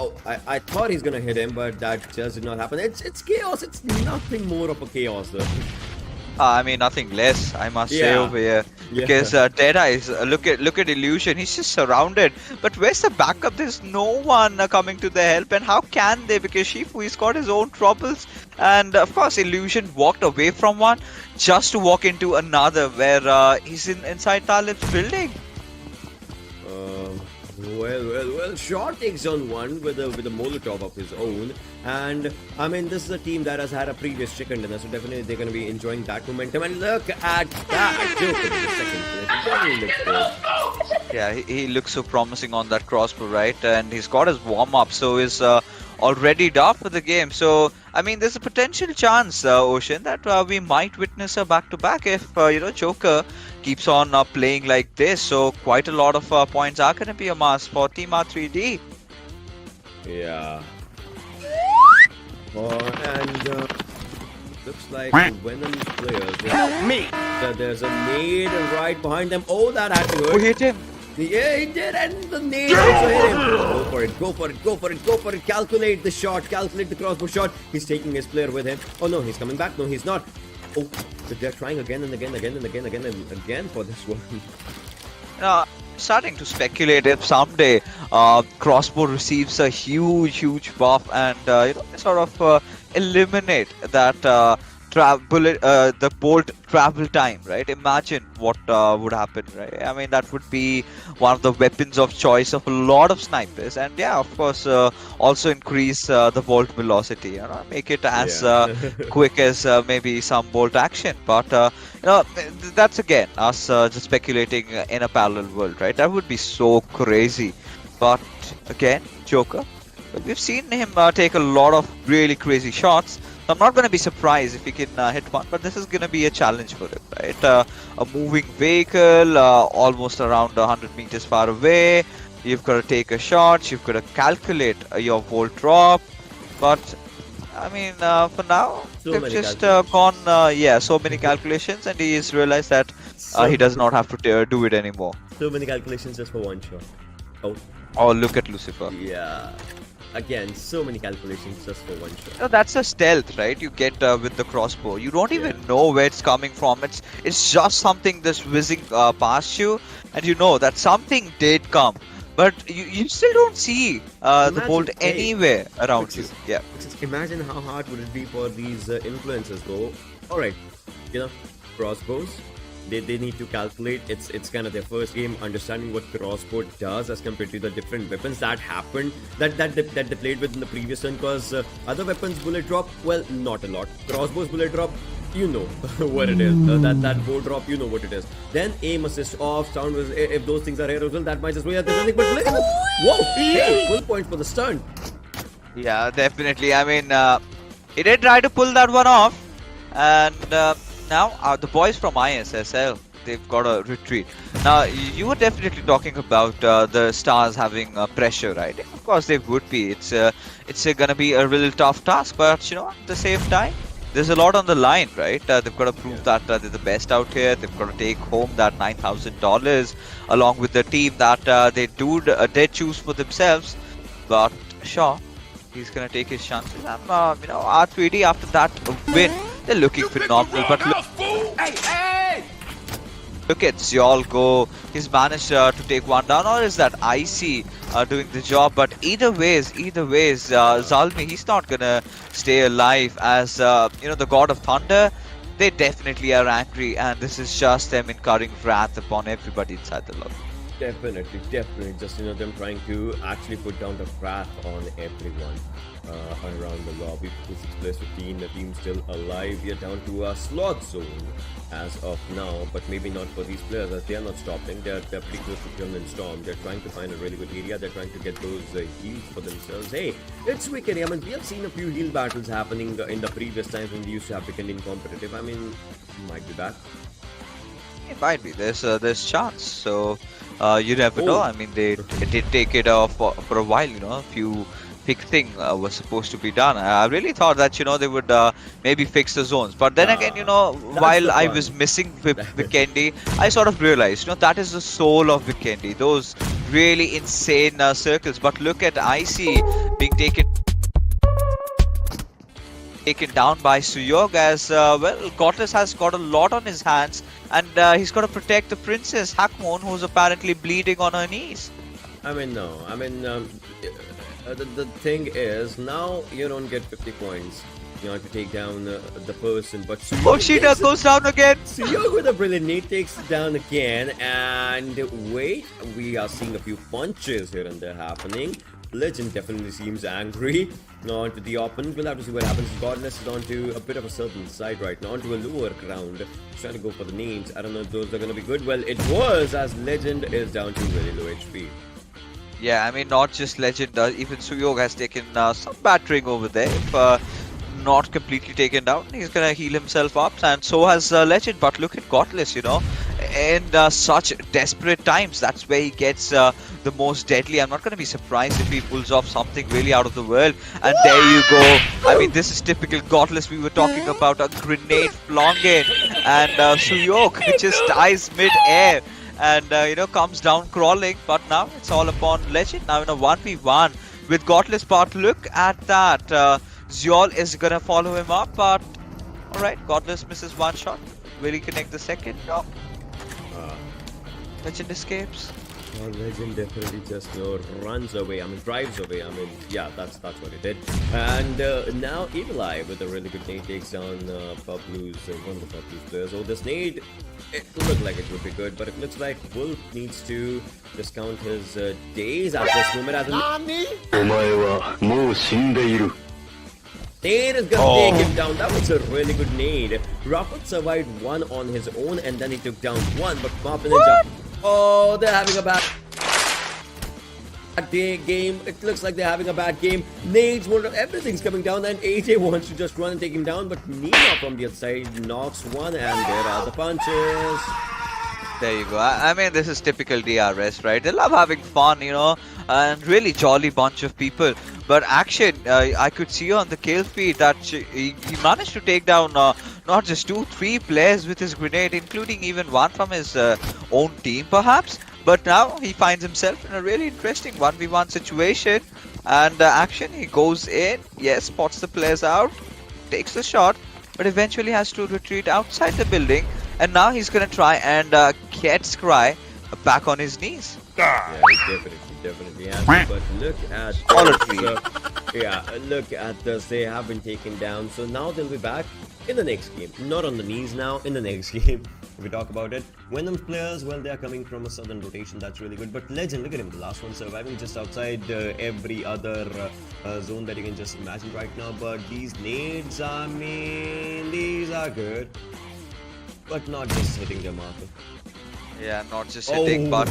Oh, I thought he's gonna hit him, but that just did not happen. It's chaos. It's nothing more of a chaos, though. I mean, nothing less, I must say over here. Yeah. Because Deadeyes, look at Illusion. He's just surrounded. But where's the backup? There's no one coming to their help. And how can they? Because Shifu, he's got his own troubles. And of course, Illusion walked away from one just to walk into another where he's inside Talib's building. Well, Shaw takes on one with a Molotov of his own, and I mean this is a team that has had a previous chicken dinner, so definitely they're going to be enjoying that momentum. And look at that Joker in the second place. Definitely looks good. Yeah, he looks so promising on that crossbow, right? And he's got his warm up, so he's already up for the game. So I mean, there's a potential chance, Ocean, that we might witness a back-to-back if Joker keeps on playing like this. So quite a lot of points are going to be amassed for Team R3D. Yeah. And looks like Venom's players. Help me! There's a nade right behind them. Oh, that had to hurt. Who hit him? Yeah, he did, and the nade also hit him. Go for it, go for it, go for it, go for it. Calculate the shot, calculate the crossbow shot. He's taking his player with him. Oh no, he's coming back. No, he's not. Oh, but they're trying again and again and again for this one. Starting to speculate if someday crossbow receives a huge buff and sort of eliminate that the bolt travel time, right? Imagine what would happen, right? I mean, that would be one of the weapons of choice of a lot of snipers, and yeah, of course, also increase the bolt velocity, make it as quick as maybe some bolt action. But that's again us just speculating in a parallel world, right? That would be so crazy. But again, Joker, we've seen him take a lot of really crazy shots. So I'm not going to be surprised if he can hit one, but this is going to be a challenge for him, right? A moving vehicle, almost around 100 meters far away. You've got to take a shot. You've got to calculate your volt drop. But I mean, for now, they've just gone, so many calculations, and he's realized that he does not have to do it anymore. So many calculations just for one shot. Oh, look at Lucifer. Yeah. Again, so many calculations just for one shot. That's a stealth, right? You get with the crossbow. You don't even know where it's coming from. It's just something that's whizzing past you, and you know that something did come, but you still don't see the bolt anywhere around you. Yeah. Imagine how hard would it be for these influencers, though. All right, crossbows. They need to calculate. It's kind of their first game understanding what crossbow does as compared to the different weapons that happened that they played with in the previous turn. Because other weapons bullet drop, well, not a lot. Crossbows bullet drop, you know what it is. That bow drop, you know what it is. Then aim assist off, sound was, if those things are here as well, that might just be there's nothing. But look at this. Whoa! Hey, full points for the stun. Yeah, definitely. I mean, he did try to pull that one off, and now the boys from ISSL, they've got a retreat. Now, you were definitely talking about the stars having pressure, right? Of course, they would be. It's gonna be a real tough task, but at the same time, there's a lot on the line, right? They've got to prove that they're the best out here. They've got to take home that $9,000 along with the team that they did choose for themselves. But sure, he's gonna take his chances. And R3D after that win, they're looking phenomenal. But look at Zyol go. He's managed to take one down, or is that Icy doing the job? But either ways, Zalmi, he's not gonna stay alive as the God of Thunder. They definitely are angry, and this is just them incurring wrath upon everybody inside the lobby. Definitely. Just them trying to actually put down the wrath on everyone around the lobby. 6+15, the team's still alive. We are down to a slot zone as of now, but maybe not for these players as they are not stopping. They're pretty close to Kill and Storm. They're trying to find a really good area. They're trying to get those heals for themselves. Hey, it's Vikendi. I mean, we have seen a few heal battles happening in the previous times when we used to have Vikendi in competitive. I mean, might be back. It might be. There's chance. So you never know. I mean, they did take it off for a while. You know, a few fixing was supposed to be done. I really thought that they would maybe fix the zones. But then again, while I was missing Vikendi, I sort of realized, that is the soul of Vikendi. Those really insane circles. But look at Icy being taken down by Suyog as Godless has got a lot on his hands, and he's got to protect the princess Hakmon, who's apparently bleeding on her knees. I mean, no. I mean, the thing is, now you don't get 50 points. You have to take down the person, but Sheena goes down again. Suyog with a brilliant nade takes down again, and wait, we are seeing a few punches here and there happening. Legend definitely seems angry. Onto the opponent, we'll have to see what happens. Godless is onto a bit of a certain side right now, onto a lower ground. He's trying to go for the nades. I don't know if those are going to be good. Well, it was, as Legend is down to very low HP. Yeah, I mean, not just Legend, even Suyog has taken some battering over there. If not completely taken down, he's gonna heal himself up, and so has Legend. But look at Godless, in such desperate times, that's where he gets the most deadly. I'm not gonna be surprised if he pulls off something really out of the world. And there you go. I mean, this is typical Godless. We were talking about a grenade flonging, and Suyog just dies mid-air. And comes down crawling, but now it's all upon Legend. Now in a 1v1 with Godless, but look at that. Zeol is gonna follow him up, but alright, Godless misses one shot. Will he connect the second? No. Legend escapes. Well, Legend definitely just runs away. I mean, drives away. I mean, yeah, that's what he did. And now Evil Eye with a really good nade takes down Pablu's one of the Pablu's players. Oh, this nade, it looked like it would be good, but it looks like Wolf needs to discount his days at this moment. As Nade is gonna take him down. That was a really good nade. Rafford survived one on his own, and then he took down one, but Marpa Ninja. Oh, they're having a bad game. It looks like they're having a bad game. Nades, everything's coming down, and AJ wants to just run and take him down, but Nina from the other side knocks one, and there are the punches. There you go. I mean, this is typical DRS, right? They love having fun, and really jolly bunch of people. But Action, I could see on the kill feed that he managed to take down not just 2-3 players with his grenade, including even one from his own team, perhaps. But now he finds himself in a really interesting 1v1 situation. And Action, he goes in, yes, spots the players out, takes the shot, but eventually has to retreat outside the building. And now he's gonna try and get Scry back on his knees. Yeah, he definitely has to, but look at this, look at this. They have been taken down, so now they'll be back in the next game. Not on the knees now, in the next game. If we talk about it, Venom's players, well, they are coming from a southern rotation. That's really good. But Legend, look at him, the last one surviving just outside every other zone that you can just imagine right now. But these nades, I mean, these are good, but not just hitting the marker. Yeah, not just hitting, but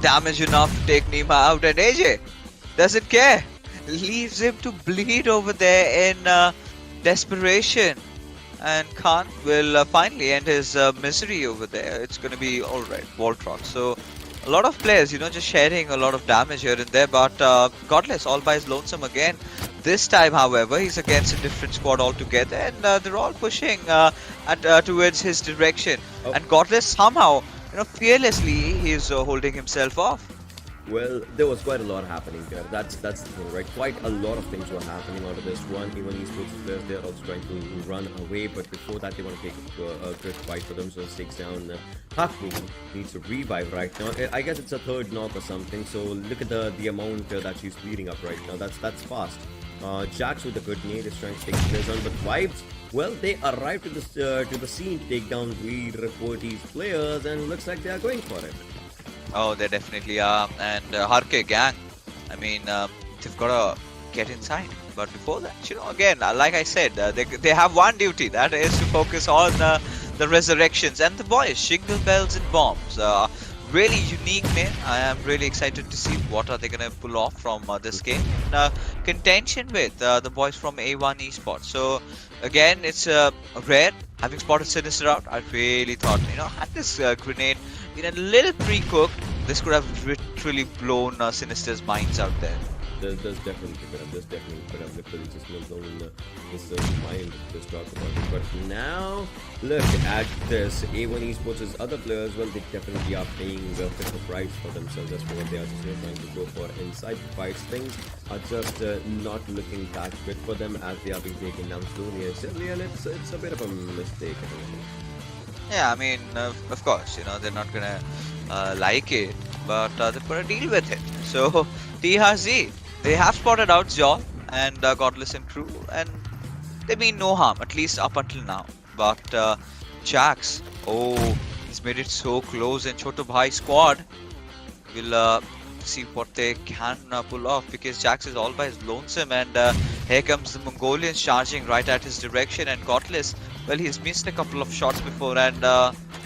damage enough to take Nima out. And AJ doesn't care, leaves him to bleed over there in desperation. And Khan will finally end his misery over there. It's going to be alright, Voltron. So a lot of players, just sharing a lot of damage here and there. But Godless all by his lonesome again. This time, however, he's against a different squad altogether, and they're all pushing towards his direction. And Godless somehow, fearlessly, he's holding himself off. Well, there was quite a lot happening there. That's the thing, right? Quite a lot of things were happening out of this one. Even Esports players, they're also trying to run away, but before that, they want to take a good fight for them. So it takes down Hakmu. Needs to revive right now. I guess it's a third knock or something. So look at the amount that she's bleeding up right now. That's fast. Jax with a good nade is trying to take players on, but Vibes, well, they arrived to the scene to take down Reportee's players, and looks like they are going for it. Oh, they definitely are. And Harke gang, I mean, they've got to get inside. But before that, again, like I said, they have one duty, that is to focus on the resurrections and the boys, Shingle Bells and Bombs. Really unique name. I am really excited to see what are they going to pull off from this game in contention with the boys from A1 Esports. So again, it's rare having spotted Sinister out, I really thought, had this grenade been a little pre-cooked, this could have literally blown Sinister's minds out there. There's definitely could have, literally just blown his mind just talk about it. But now, look at this. A1 Esports' other players, well, they definitely are paying a bit of a price for themselves. That's what they are just trying to go for. Inside fights, things are just not looking that good for them as they are being taken down slowly and steadily, and it's a bit of a mistake. I think. Yeah, I mean, of course, they're not gonna like it, but they've got to deal with it. So, THZ, they have spotted out Zol and Godless and crew, and they mean no harm, at least up until now. But Jax, oh, he's made it so close, and Choto Bhai squad will see what they can pull off, because Jax is all by his lonesome, and here comes the Mongolians charging right at his direction, and Godless, well, he's missed a couple of shots before, and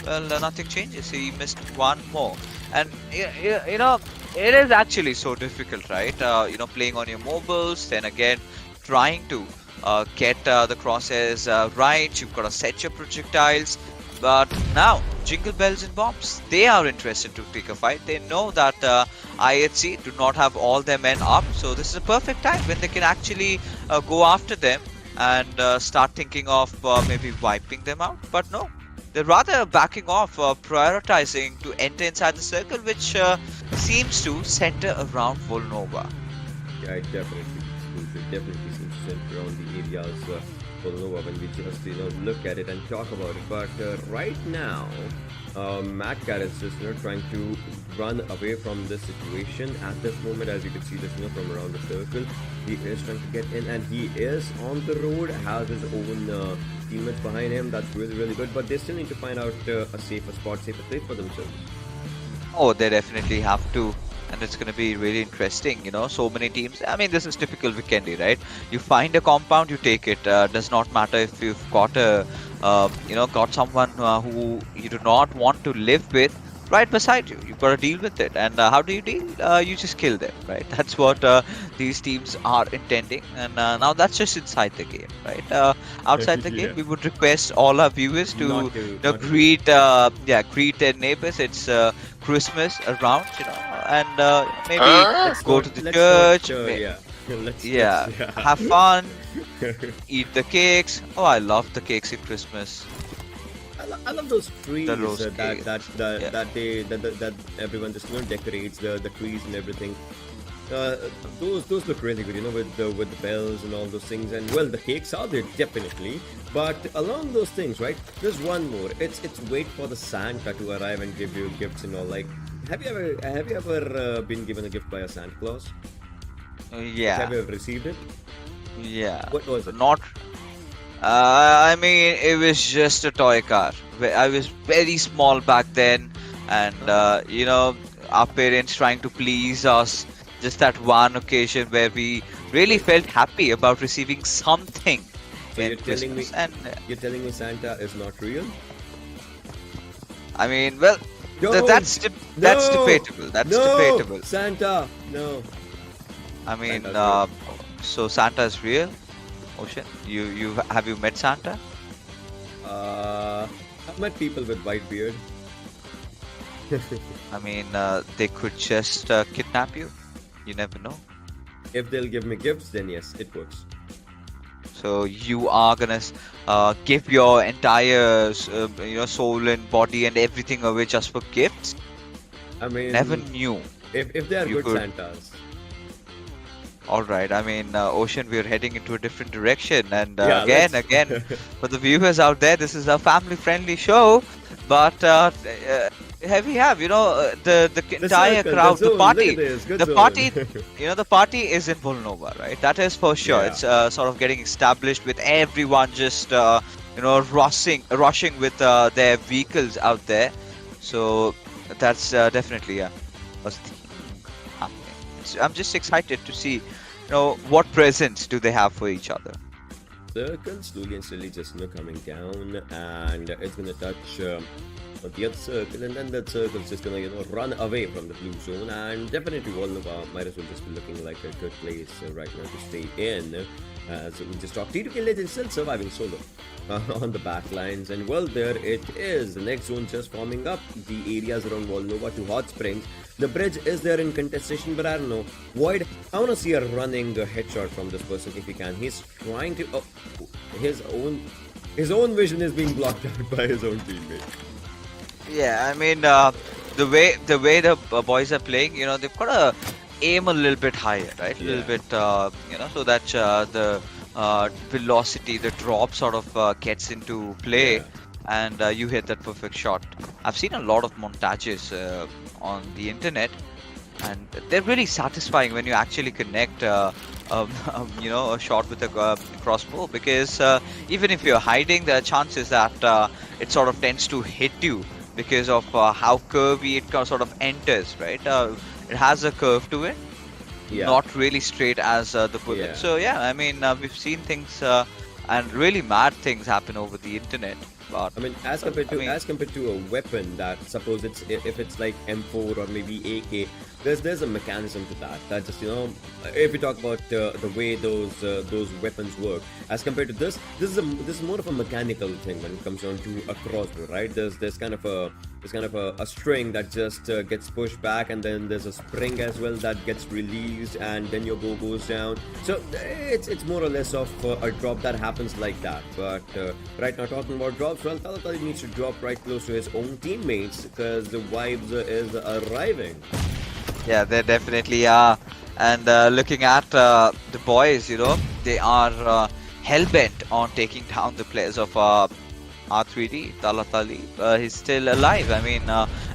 nothing changes. He missed one more, and it is actually so difficult, right? Playing on your mobiles, then again trying to get the crosshairs right. You've got to set your projectiles, but now Jingle Bells and Bombs, they are interested to take a fight. They know that IHC do not have all their men up, so this is a perfect time when they can actually go after them and start thinking of maybe wiping them out. But no, they're rather backing off, prioritizing to enter inside the circle, which seems to center around Volnova. Yeah, it definitely seems to center around the areas Volnova when we just look at it and talk about it. But right now, Matt Cat is just trying to run away from this situation at this moment. As you can see this from around the circle, he is trying to get in, and he is on the road, has his own teammates behind him. That's really good, but they still need to find out a safer spot, safer place for themselves. Oh, they definitely have to, and it's going to be really interesting. So many teams. I mean, this is typical Vikendi, right? You find a compound, you take it. Does not matter if you've got got someone who you do not want to live with right beside you. You've got to deal with it. And how do you deal? You just kill them, right? That's what these teams are intending. And now that's just inside the game, right? Outside the game, we would request all our viewers to greet their neighbors. It's Christmas around, and maybe go to the church. Have fun, eat the cakes. Oh, I love the cakes at Christmas. I love those trees The roast cake. that everyone just decorates the trees and everything. Those look really good, with the bells and all those things. And well, the cakes are there definitely, but along those things, right? There's one more. It's wait for the Santa to arrive and give you gifts and all. Like, have you ever been given a gift by a Santa Claus? Yeah. Have you ever received it? Yeah. What was it? Not. I mean, it was just a toy car. I was very small back then, and our parents trying to please us. Just that one occasion where we really felt happy about receiving something. So in you're telling me, Christmas. And you're telling me Santa is not real? I mean, well, No! that's debatable. That's debatable. Santa, no. I mean, Santa's so Santa is real? Ocean, have you met Santa? I've met people with white beard. I mean, they could just kidnap you. You never know. If they'll give me gifts, then yes, it works. So you are gonna give your entire soul and body and everything away just for gifts? I mean, Never knew. if they are You good could. Santas. Alright, I mean, Ocean, we're heading into a different direction, and Yeah, again, for the viewers out there, this is a family-friendly show, but here we have, the entire circle, crowd, the the zone, party, look at this, good the zone. party, the party is in Volnova, right? That is for sure. Yeah. It's sort of getting established with everyone just, rushing with their vehicles out there. So that's definitely what's the happening. I'm just excited to see, what presents do they have for each other. Circle slowly and steadily just coming down, and it's gonna touch the other circle, and then that circle's just gonna run away from the blue zone, and definitely Volnova might as well just be looking like a good place right now to stay in. So we just talked, T2K Legend still surviving solo on the back lines, and well, there it is. The next zone just forming up. The areas around Volnova to Hot Springs. The bridge is there in contestation, but I don't know. Void, I want to see a running headshot from this person if he can. He's trying to. Oh, his own vision is being blocked out by his own teammate. Yeah, I mean, the way the boys are playing, they've got to aim a little bit higher, right? A little bit, so that the velocity, the drop sort of gets into play, and you hit that perfect shot. I've seen a lot of montages on the internet, and they're really satisfying when you actually connect, a shot with a crossbow, because even if you're hiding, there are chances that it sort of tends to hit you because of how curvy it sort of enters, right? It has a curve to it, not really straight as the bullet. Yeah. So yeah, I mean, we've seen things and really mad things happen over the internet. But I mean, as compared to a weapon that, suppose if it's like M4 or maybe AK, there's a mechanism to that. That just if we talk about the way those weapons work, as compared to this is more of a mechanical thing when it comes down to a crossbow, right? There's kind of a string that just gets pushed back, and then there's a spring as well that gets released, and then your bow goes down. So it's more or less of a drop that happens like that. But right now, talking about drops, well, Talatali needs to drop right close to his own teammates because the vibes is arriving. yeah, they definitely are. And looking at the boys, they are hell-bent on taking down the players of R3D, Talatali. He's still alive. I mean,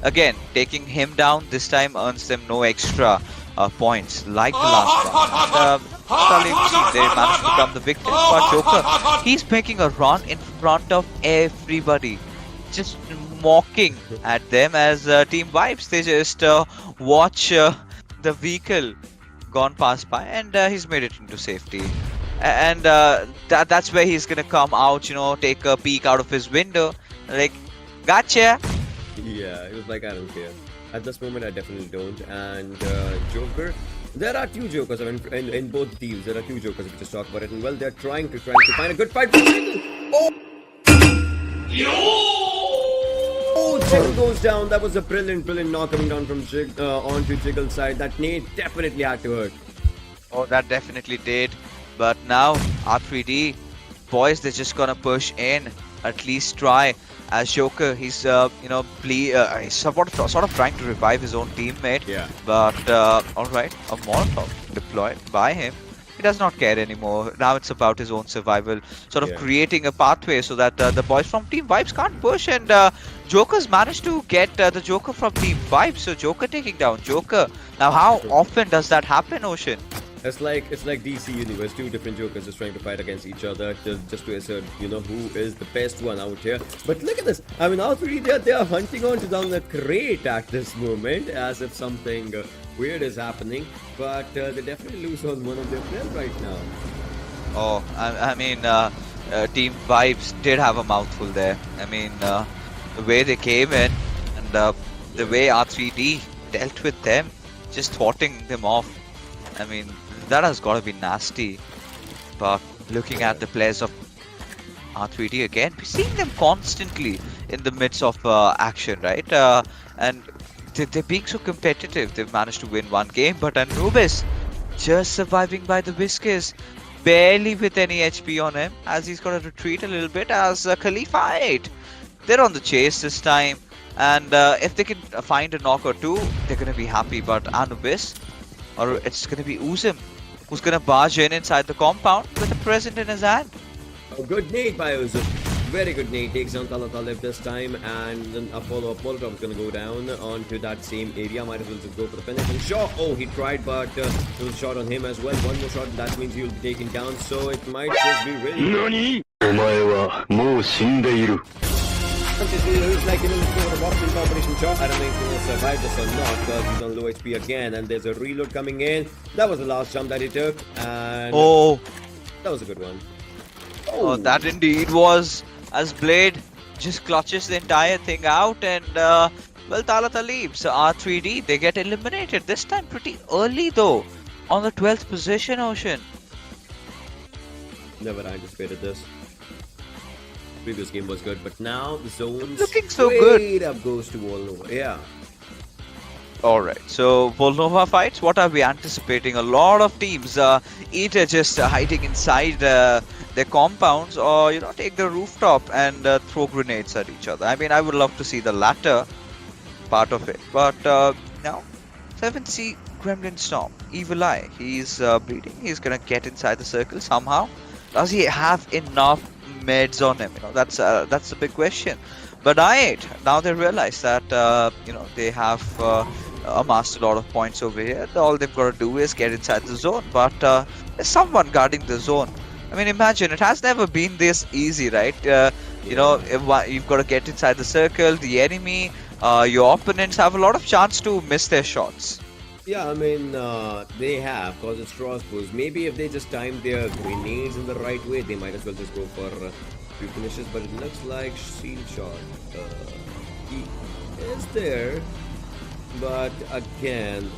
again, taking him down this time earns them no extra points like the last one. They managed to become the victim, but Joker, he's making a run in front of everybody, just mocking at them as Team Vibes. They just watch the vehicle gone past by, and he's made it into safety. And that's where he's gonna come out, take a peek out of his window, like, gotcha. Yeah, he was like, I don't care. At this moment, I definitely don't. And Joker, there are two Jokers. I mean, in both teams, there are two Jokers. If we just talk about it, and well, they're trying to find a good fight. Oh, Jiggle goes down. That was a brilliant knock coming down from onto Jiggle's side. That nade definitely had to hurt. Oh, that definitely did. But now R3D, boys, they're just gonna push in. At least try. As Joker, he's sort of trying to revive his own teammate. Yeah. But alright, a Molotov deployed by him. He does not care anymore. Now it's about his own survival, sort of creating a pathway so that the boys from Team Vibes can't push. And Joker's managed to get the Joker from Team Vibes. So Joker taking down Joker. Now, how often does that happen, Ocean? It's like DC Universe, two different Jokers just trying to fight against each other just to assert, who is the best one out here. But look at this. I mean, all three, they are hunting on to down the crate at this moment, as if something weird is happening. But they definitely lose on one of their players right now. Oh, I mean, Team Vibes did have a mouthful there. I mean, the way they came in, and the way R3D dealt with them, just thwarting them off. I mean, that has got to be nasty. But looking at the players of R3D again, we're seeing them constantly in the midst of action, right? And they're being so competitive. They've managed to win one game, but Anubis just surviving by the whiskers, barely with any HP on him, as he's got to retreat a little bit as Khalifa 8. They're on the chase this time, and if they can find a knock or two, they're going to be happy. But Anubis, or it's going to be Uzim, who's going to barge in inside the compound with a present in his hand. A good nade by Uzim. Very good nade. Takes down Talatalev this time, and then a follow-up Molotov is going to go down onto that same area. Might as well just go for the finishing shot. Oh, he tried, but there was a shot on him as well. One more shot, and that means he'll be taken down. So it might just be really... He's like, for the boxing competition shot. I don't know if he'll survive this or not, because he's on low HP again, and there's a reload coming in. That was the last jump that he took, and Oh, that was a good one. that indeed was, as Blade just clutches the entire thing out, and well, Talata leaves. R3D, they get eliminated this time pretty early though, on the 12th position. Ocean. Never anticipated this. Previous game was good, but now the zones Looking so good. straight up goes to Volnova. Yeah. Alright, so Volnova fights, what are we anticipating? A lot of teams either just hiding inside their compounds, or take the rooftop and throw grenades at each other. I mean, I would love to see the latter part of it. But now, 7C Gremlin Storm, Evil Eye, he's bleeding. He's gonna get inside the circle somehow. Does he have enough meds on him? That's the big question. But I8, now they realize that they have amassed a lot of points over here. All they've got to do is get inside the zone. But there's someone guarding the zone. I mean, imagine, it has never been this easy, right? You've got to get inside the circle. The enemy, your opponents have a lot of chance to miss their shots. Yeah, I mean, they have, cause it's crossbows. Maybe if they just time their grenades in the right way, they might as well just go for few finishes. But it looks like shield shot. He is there, but again,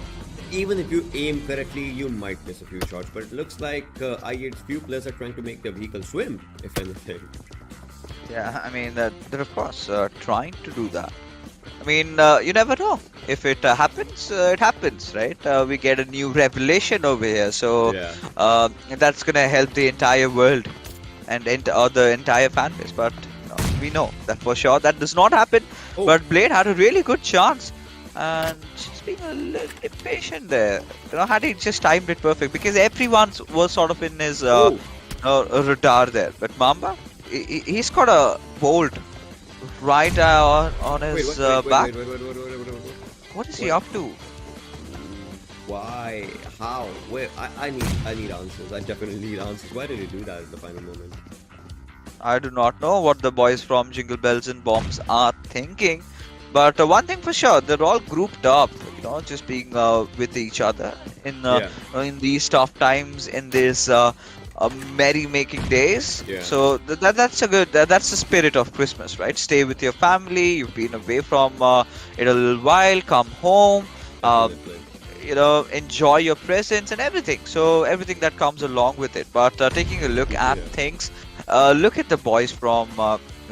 even if you aim correctly, you might miss a few shots. But it looks like I8's few players are trying to make the vehicle swim, if anything. Yeah, I mean, they're of course trying to do that. I mean, you never know. If it happens, it happens, right? We get a new revelation over here, so that's gonna help the entire world and the entire fan base. But we know that for sure that does not happen. But Blade had a really good chance, and just being a little impatient there. Had he just timed it perfect, because everyone was sort of in his radar there. But Mamba, he's got a bolt right on his back. What is he up to? Why? How? Where? I need answers. I definitely need answers. Why did he do that at the final moment? I do not know what the boys from Jingle Bells and Bombs are thinking. But one thing for sure, they're all grouped up, just being with each other in these tough times, in this merry-making days. So that's a good. That's the spirit of Christmas, right? Stay with your family. You've been away from it a little while. Come home. Enjoy your presents and everything. So everything that comes along with it. But taking a look at things, look at the boys from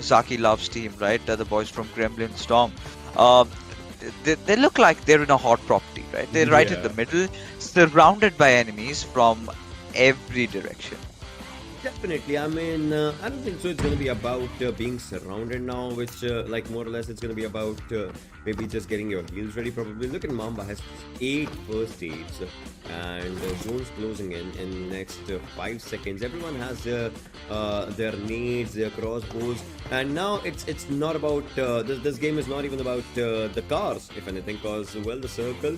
Zaki Love's team, right? The boys from Gremlin Storm. They look like they're in a hot property, right? They're right in the middle, surrounded by enemies from every direction. Definitely. I mean, I don't think so. It's going to be about being surrounded now, which, like, more or less, it's going to be about maybe just getting your heals ready. Probably. Look at Mamba has 8 first aids, and zones closing in next 5 seconds. Everyone has their nades, their crossbows, and now it's not about this game is not even about the cars, if anything, because the circle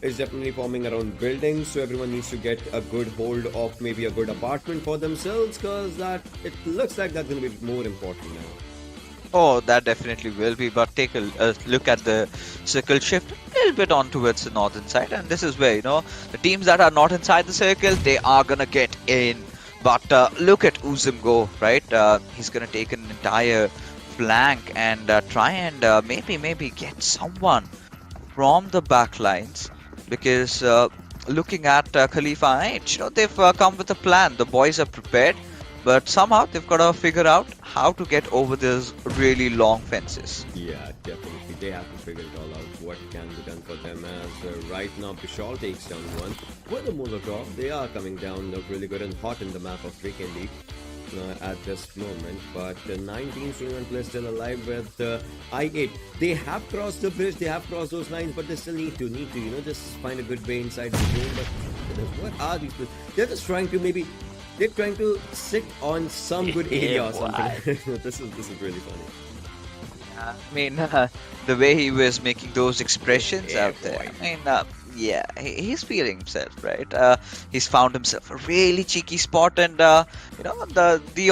is definitely forming around buildings, so everyone needs to get a good hold of maybe a good apartment for themselves, because it looks like that's going to be more important now. Oh, that definitely will be, but take a look at the circle shift a little bit on towards the northern side, and this is where, the teams that are not inside the circle, they are gonna get in. But look at Uzum go, right? He's gonna take an entire flank and try and maybe get someone from the back lines, because looking at Khalifa H, they've come with a plan. The boys are prepared, but somehow they've got to figure out how to get over these really long fences. Yeah, definitely. They have to figure it all out, what can be done for them, as right now Bishal takes down one with a Molotov. They are coming down, look really good and hot in the map of Vikendi at this moment, but 19 21 players still alive with I8. They have crossed the bridge, they have crossed those lines, but they still need to just find a good way inside the zone. But what are these players? They're just trying to sit on some good area or something. This is really funny. I mean, the way he was making those expressions out there, I mean, he's feeling himself, right? He's found himself a really cheeky spot, and the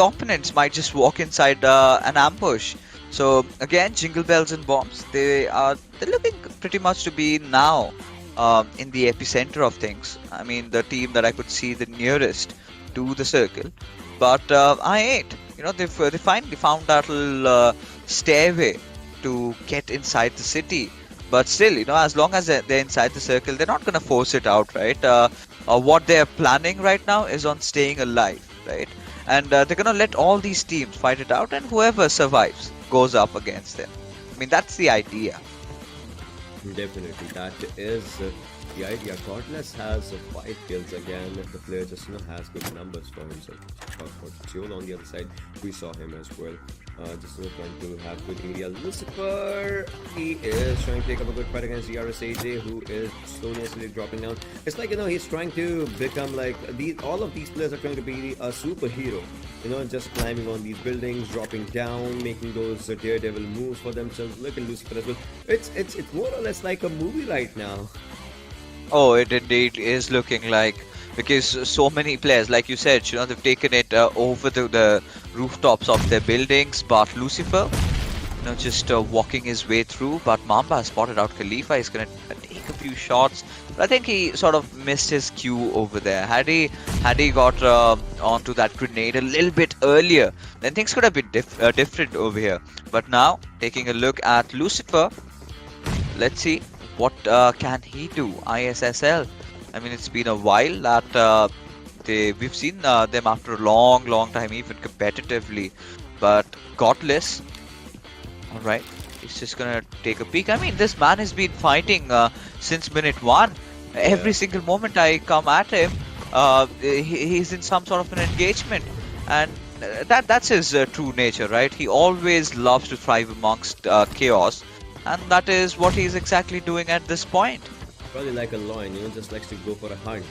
opponents might just walk inside an ambush. So again, Jingle Bells and Bombs, they're looking pretty much to be now in the epicenter of things. I mean, the team that I could see the nearest to the circle. But I8, they finally found that little stairway to get inside the city. But still, as long as they're inside the circle, they're not gonna force it out, right? What they're planning right now is on staying alive, right? And they're gonna let all these teams fight it out, and whoever survives goes up against them. I mean, that's the idea. Definitely, that is the idea. Godless has 5 kills again. The player just has good numbers for himself. For Joel on the other side, we saw him as well. Just trying to have good area. Lucifer, he is trying to take up a good fight against ERSAJ, who is slowly dropping down. It's like he's trying to become like all of these players are trying to be a superhero. Just climbing on these buildings, dropping down, making those daredevil moves for themselves. Look at Lucifer as well. It's more or less like a movie right now. Oh, it indeed is looking like, because so many players, like you said, they've taken it over the rooftops of their buildings. But Lucifer, just walking his way through. But Mamba has spotted out Khalifa. He's gonna take a few shots. But I think he sort of missed his cue over there. Had he got onto that grenade a little bit earlier, then things could have been different over here. But now, taking a look at Lucifer, let's see what can he do. ISSL. I mean, it's been a while that we've seen them after a long time, even competitively. But Godless, all right, he's just gonna take a peek. I mean, this man has been fighting since minute 1. Every single moment I come at him, he's in some sort of an engagement, and that's his true nature, right? He always loves to thrive amongst chaos, and that is what he's exactly doing at this point. Probably like a lion, just likes to go for a hunt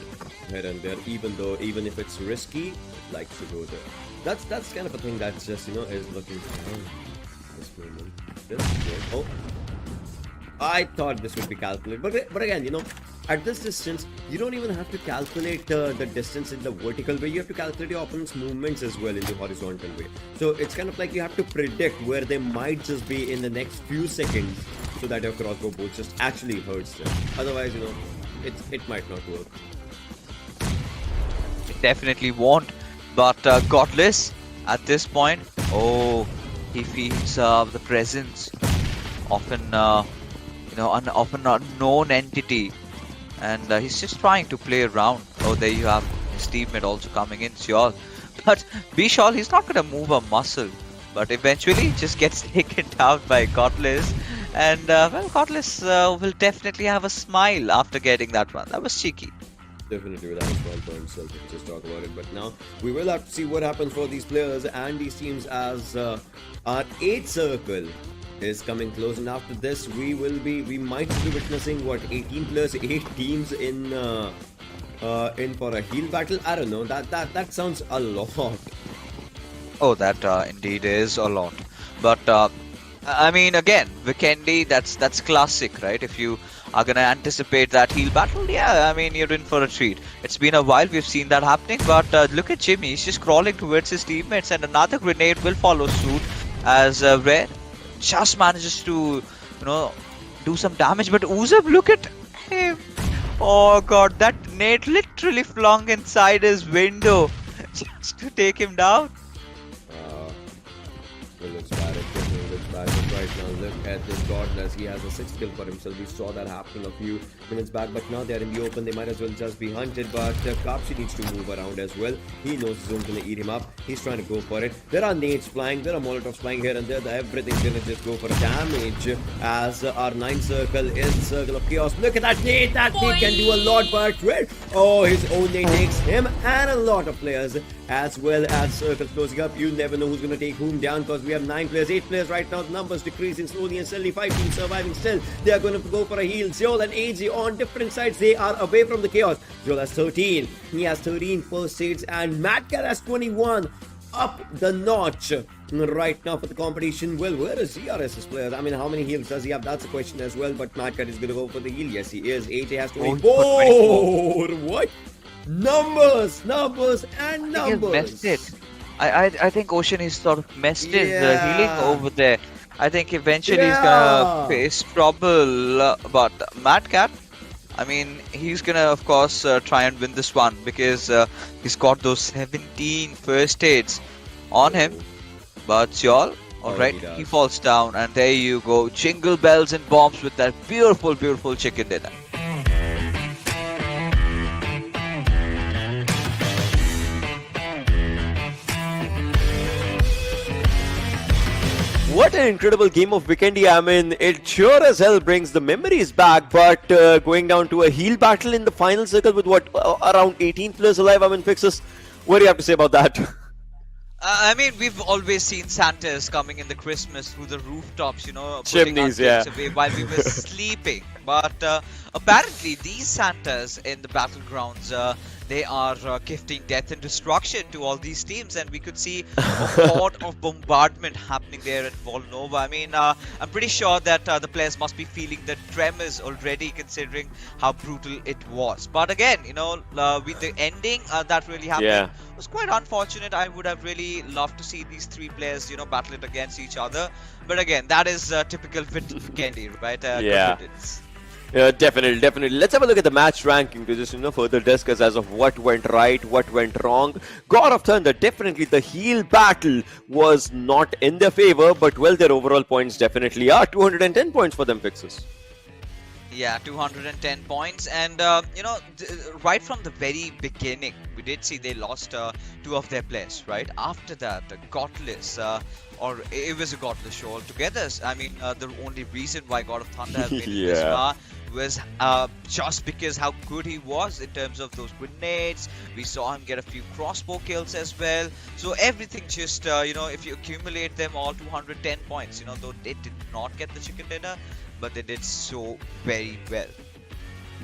here and there, even if it's risky, likes to go there. That's kind of a thing that's just is looking for this moment. This is good. Oh, I thought this would be calculated, but again, at this distance, you don't even have to calculate the distance in the vertical way. You have to calculate your opponent's movements as well in the horizontal way. So it's kind of like you have to predict where they might just be in the next few seconds, so that your crossbow bolt just actually hurts them. Otherwise, it might not work. It definitely won't. But Godless, at this point, he feels the presence of an often unknown entity. And he's just trying to play around. Oh, there you have his teammate also coming in, Shawl. But Bishal, he's not going to move a muscle. But eventually, just gets taken down by Godless. And, Godless will definitely have a smile after getting that one. That was cheeky. Definitely will have a smile for himself if we just talk about it. But now, we will have to see what happens for these players and these teams as our 8th circle is coming close, and after this we might be witnessing 18 plus 8 teams in for a heal battle. I don't know, that sounds a lot. Oh, that indeed is a lot. But I mean, again, Vikendi, that's classic, right? If you are gonna anticipate that heal battle, yeah, I mean, you're in for a treat. It's been a while we've seen that happening, but look at Jimmy, he's just crawling towards his teammates, and another grenade will follow suit as Rare just manages to, do some damage. But Uzab, look at him. Oh god, that nade literally flung inside his window just to take him down. It looks bad. It definitely looks bad. But right now, look at this Godless. He has a 6th kill for himself. We saw that happen a few minutes back. But now they're in the open. They might as well just be hunted. But Kapshi needs to move around as well. He knows his zone's going to eat him up. He's trying to go for it. There are nades flying. There are molotovs flying here and there. Everything's going to just go for damage as our 9th circle is the circle of chaos. Look at that nade. That nade can do a lot. But his own nade takes him and a lot of players as well as circles closing up. You never know who's going to take whom down, because we have 9 players, 8 players right now. The numbers decreasing slowly and steadily. 5 teams surviving still. They are going to go for a heal. Zeol and AG on different sides. They are away from the chaos. Zeol has 13. He has 13 first aids, and Madcat has 21. Up the notch right now for the competition. Well, where is ERS's players? I mean, how many heals does he have? That's a question as well. But Madcat is going to go for the heal. Yes, he is. AJ has 24. What? Numbers, and numbers. Messed it. I think Ocean is sort of messed his healing over there. I think eventually he's gonna face trouble. But Madcat, I mean, he's gonna of course try and win this one, because he's got those 17 first aids on him. But Syol, alright, he does. he falls down, and there you go. Jingle bells and bombs with that beautiful, beautiful chicken dinner. What an incredible game of Vikendi. I mean, it sure as hell brings the memories back, but going down to a heel battle in the final circle with what, around 18 players alive? I mean, Fixus, what do you have to say about that? I mean, we've always seen Santas coming in the Christmas through the rooftops, putting Chimneys, our yeah. kids away while we were sleeping. But apparently, these Santas in the battlegrounds, they are gifting death and destruction to all these teams, and we could see a horde of bombardment happening there at Volnova. I mean, I'm pretty sure that the players must be feeling the tremors already, considering how brutal it was. But again, with the ending that really happened, Yeah. it was quite unfortunate. I would have really loved to see these three players, battle it against each other. But again, that is typical Vikendi, right? Yeah. Confidence. Definitely, definitely. Let's have a look at the match ranking to just further discuss as of what went right, what went wrong. God of Thunder, definitely the heel battle was not in their favor, but well, their overall points definitely are 210 points for them, Fixes. Yeah, 210 points, and right from the very beginning, we did see they lost two of their players. Right after that, Godless, or it was a Godless show altogether. I mean, the only reason why God of Thunder has been this far was just because how good he was in terms of those grenades. We saw him get a few crossbow kills as well. So everything just, if you accumulate them all, 210 points. Though they did not get the chicken dinner, but they did so very well.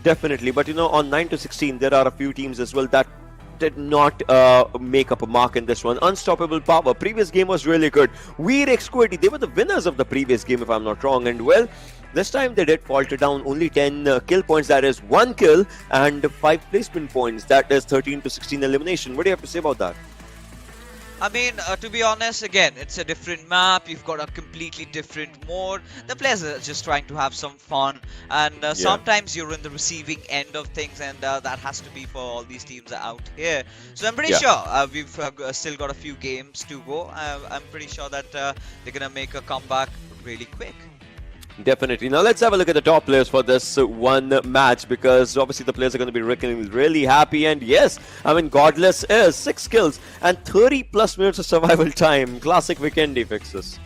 Definitely, but on 9 to 16, there are a few teams as well that did not make up a mark in this one. Unstoppable Power, previous game was really good. Veer Exquity, they were the winners of the previous game if I'm not wrong, and well, this time they did falter down, only 10 kill points, that is 1 kill, and 5 placement points, that is 13 to 16 elimination. What do you have to say about that? I mean, to be honest, again, it's a different map. You've got a completely different mode. The players are just trying to have some fun, and sometimes you're in the receiving end of things, and that has to be for all these teams out here. So I'm pretty sure we've still got a few games to go. I'm pretty sure that they're gonna make a comeback really quick. Definitely. Now let's have a look at the top players for this one match, because obviously the players are going to be really happy. And yes, I mean, Godless is 6 kills and 30 plus minutes of survival time. Classic Vikendi, Fixes.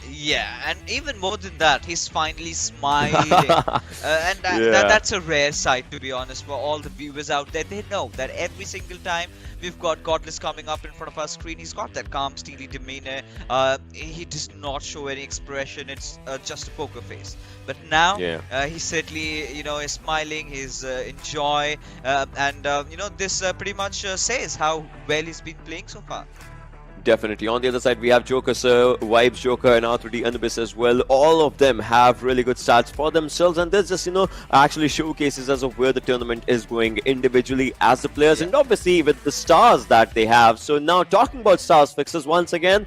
Yeah, and even more than that, he's finally smiling. That's a rare sight, to be honest, for all the viewers out there. They know that every single time we've got Godless coming up in front of our screen, he's got that calm, steely demeanor. He does not show any expression. It's just a poker face. But now, he certainly, is smiling. He's in joy. This pretty much says how well he's been playing so far. Definitely. On the other side, we have Joker Sir, Vibes Joker, and R3D Anubis as well. All of them have really good stats for themselves, and this just, actually showcases as of where the tournament is going individually as the players, and obviously with the stars that they have. So now, talking about stars, Fixes, once again,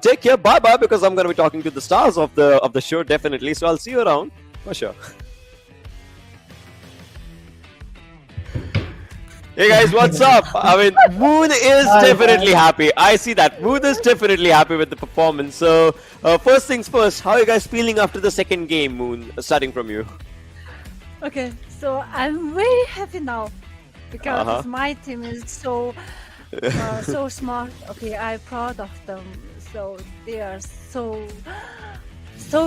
take care, bye-bye, because I'm going to be talking to the stars of the show, definitely. So I'll see you around, for sure. Hey guys, what's up? I mean, Moon is definitely happy. I see that. Moon is definitely happy with the performance. So, first things first, how are you guys feeling after the second game, Moon? Starting from you. Okay, so I'm very happy now because my team is so smart. Okay, I'm proud of them. So they are so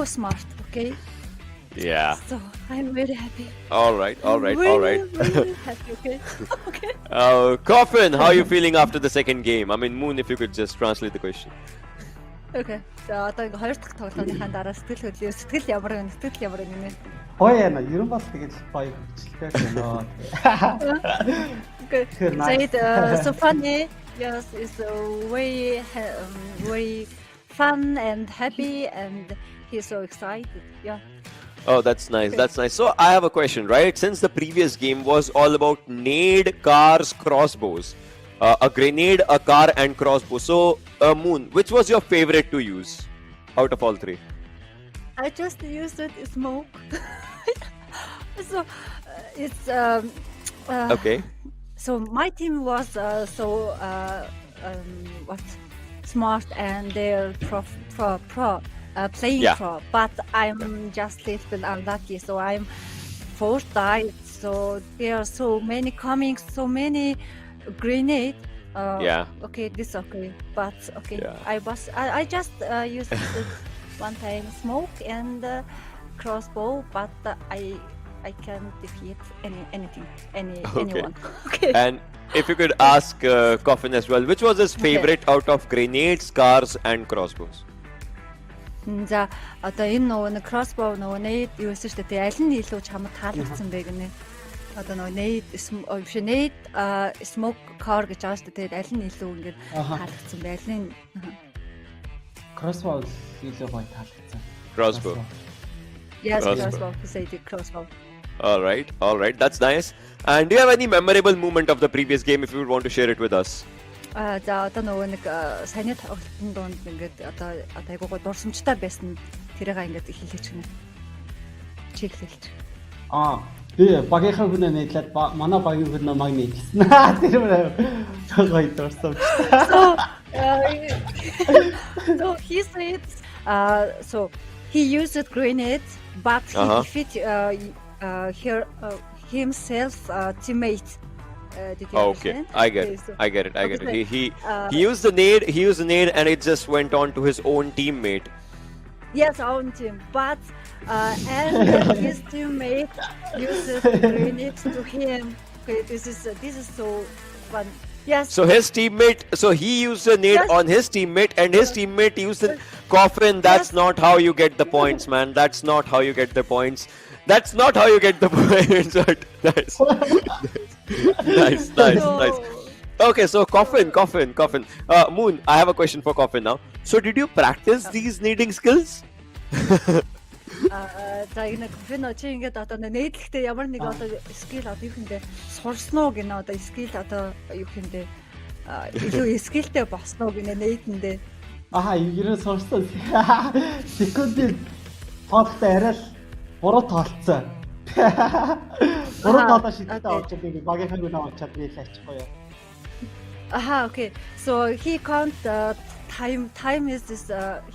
smart. Okay. Yeah. So I'm very happy. All right. Really happy. Okay. Okay. Coffin, how are you feeling after the second game? I mean, Moon, if you could just translate the question. Okay. За одоо ингээ хоёр дахь тоглооныхаа дараа сэтгэл ямар байна нэ? Гоё яана. Ерөн бас тэгэж гоё хөвчлээ байна. Okay. So funny. Yes, it's very fun and happy, and he's so excited. Yeah. Oh, that's nice. That's nice. So I have a question, right? Since the previous game was all about nade, cars, crossbows, a grenade, a car, and crossbow. So, Moon, which was your favorite to use out of all three? I just used it smoke. So it's Okay. So my team was smart and they're playing Yeah. pro. But I'm just little bit unlucky, so I'm fourth died. So there are so many coming, so many grenade. Yeah. Okay, this okay, but okay. Yeah. I just used it one time smoke and crossbow, but I can defeat anyone. Okay. And if you could ask Coffin as well, which was his favorite out of grenades, scars, and crossbows? За одоо энэ нөгөө crossbow нөгөө nade юу гэсэн шүү дээ. Аль нь илүү чамд таалагдсан бэ гэнэ. Одоо нөгөө nade smoke car гэж байгаа шүү дээ. Тэгээд аль нь илүү ингээд таалагдсан бэ? Аль нь Crossbow илүү гоё таалагдсан. Crossbow. Yes, Crossbow. crossbow. He said crossbow. All right, that's nice. And do you have any memorable moment of the previous game if you would want to share it with us? За одоо нөгөө нэг саяны тоглолтын донд ингээд одоо айгуугаа дурсамжтай байсан тэрийг ингээд хэлээч гэнэ. Чиглэлж. Би багийнхаа хүнээ нийтлээд манай багийн хүнээ маг нийтлсэн. Тэр гоё дурсамжтай. So he said, so he used grenades, but he defeated himself teammate. Did you understand? I get it. He used the nade and it just went on to his own teammate. Yes, own team, but and his teammate uses grenades to him. Okay, this is so fun. Yes. So he used a nade on his teammate, and his teammate used a coffin. That's not how you get the points, man. That's not how you get the points. That's not how you get the points. Nice. Okay, so coffin. Moon, I have a question for coffin now. So did you practice these nading skills? За энэ кофе чи ингээд одоо нээдлэхдээ ямар нэг одоо скил одоо юу хүндээ сурсан уу гэнэ одоо скил одоо юу хүндээ илүү скилтэй босноо гэнэ нээдэндээ. Ерөө сурсан. Секундын тоолтой арай л 3 тоолцсон. 3 тоолоо шидэлтэй авчаад би багийнхаа гүнээ авчаад нийлээчихгүй юу. Okay. So he count time is this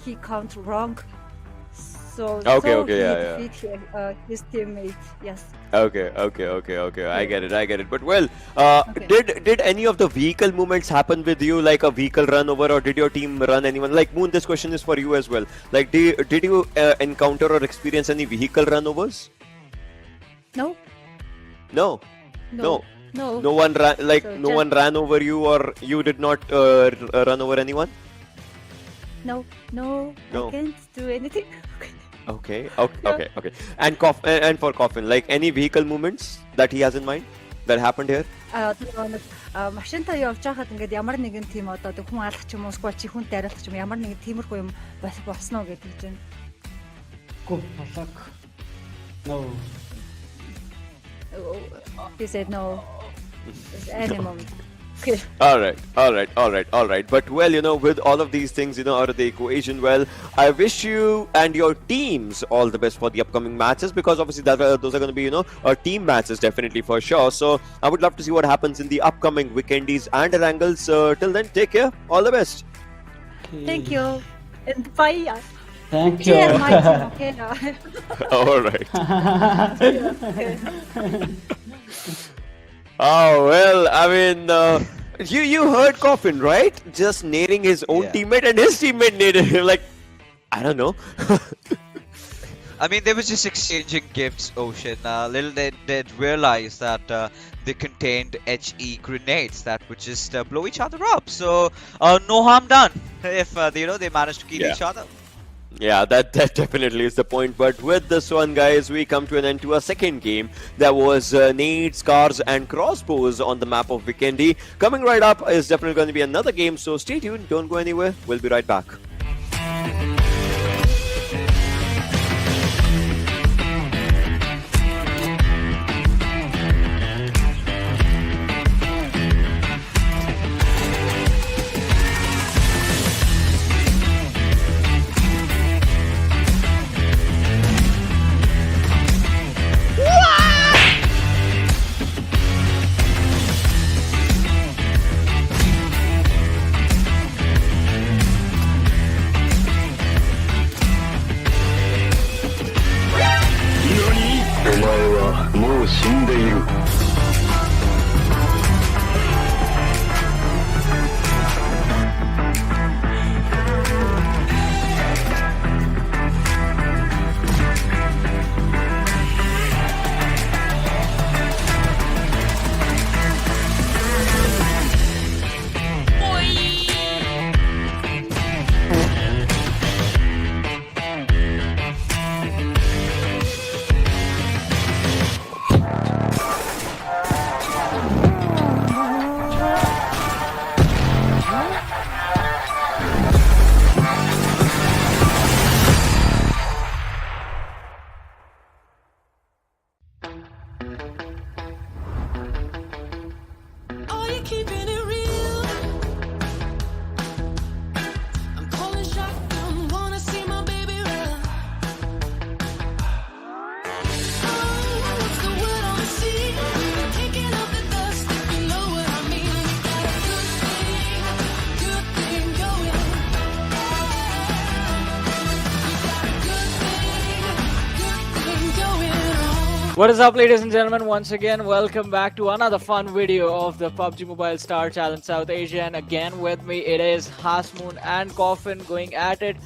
he count wrong. So he defeat his teammate. Yes. Okay. I get it. But well, did any of the vehicle movements happen with you, like a vehicle run over, or did your team run anyone? Like Moon, this question is for you as well. Like, did you encounter or experience any vehicle run overs? No. No one ran, like So no one ran over you, or you did not run over anyone? No. I can't do anything. Okay. And for Coffin, like any vehicle movements that he has in mind that happened here? Машинтай явж байхад ингээд ямар нэгэн тийм одоо хүн алах ч юм уу эсвэл чи хүнтэй арилах ч юм ямар нэгэн тиймэрхүү юм босноо гэдэг чинь. No. He said no. Any moment. Okay. All right. But well, with all of these things, out of the equation, well, I wish you and your teams all the best for the upcoming matches, because obviously those are going to be, team matches definitely for sure. So I would love to see what happens in the upcoming Vikendis and Erangles. Till then, take care. All the best. Thank you. And bye. Thank you. Yeah, my team. Okay. All right. Oh well, I mean, you heard Coffin, right? Just nading his own teammate, and his teammate naded him. Like, I don't know. I mean, they were just exchanging gifts, Ocean. Little they'd realize that they contained HE grenades that would just blow each other up. So no harm done if they managed to kill each other. Yeah, that definitely is the point. But with this one, guys, we come to an end to a second game. There was nades, scars, and crossbows on the map of Vikendi. Coming right up is definitely going to be another game, so stay tuned. Don't go anywhere. We'll be right back. はもう死んでいる。Are you keeping it real? I'm calling shotgun, wanna see my baby run. Oh, what's the word on the sea? Kicking up the dust, if you know what I mean. We got a good thing going. We got a good thing going on. What is up, ladies and gentlemen? Once again, welcome back to another fun video of the PUBG Mobile Star Challenge South Asia. And again, with me, it is Hasmoon and Coffin going at it.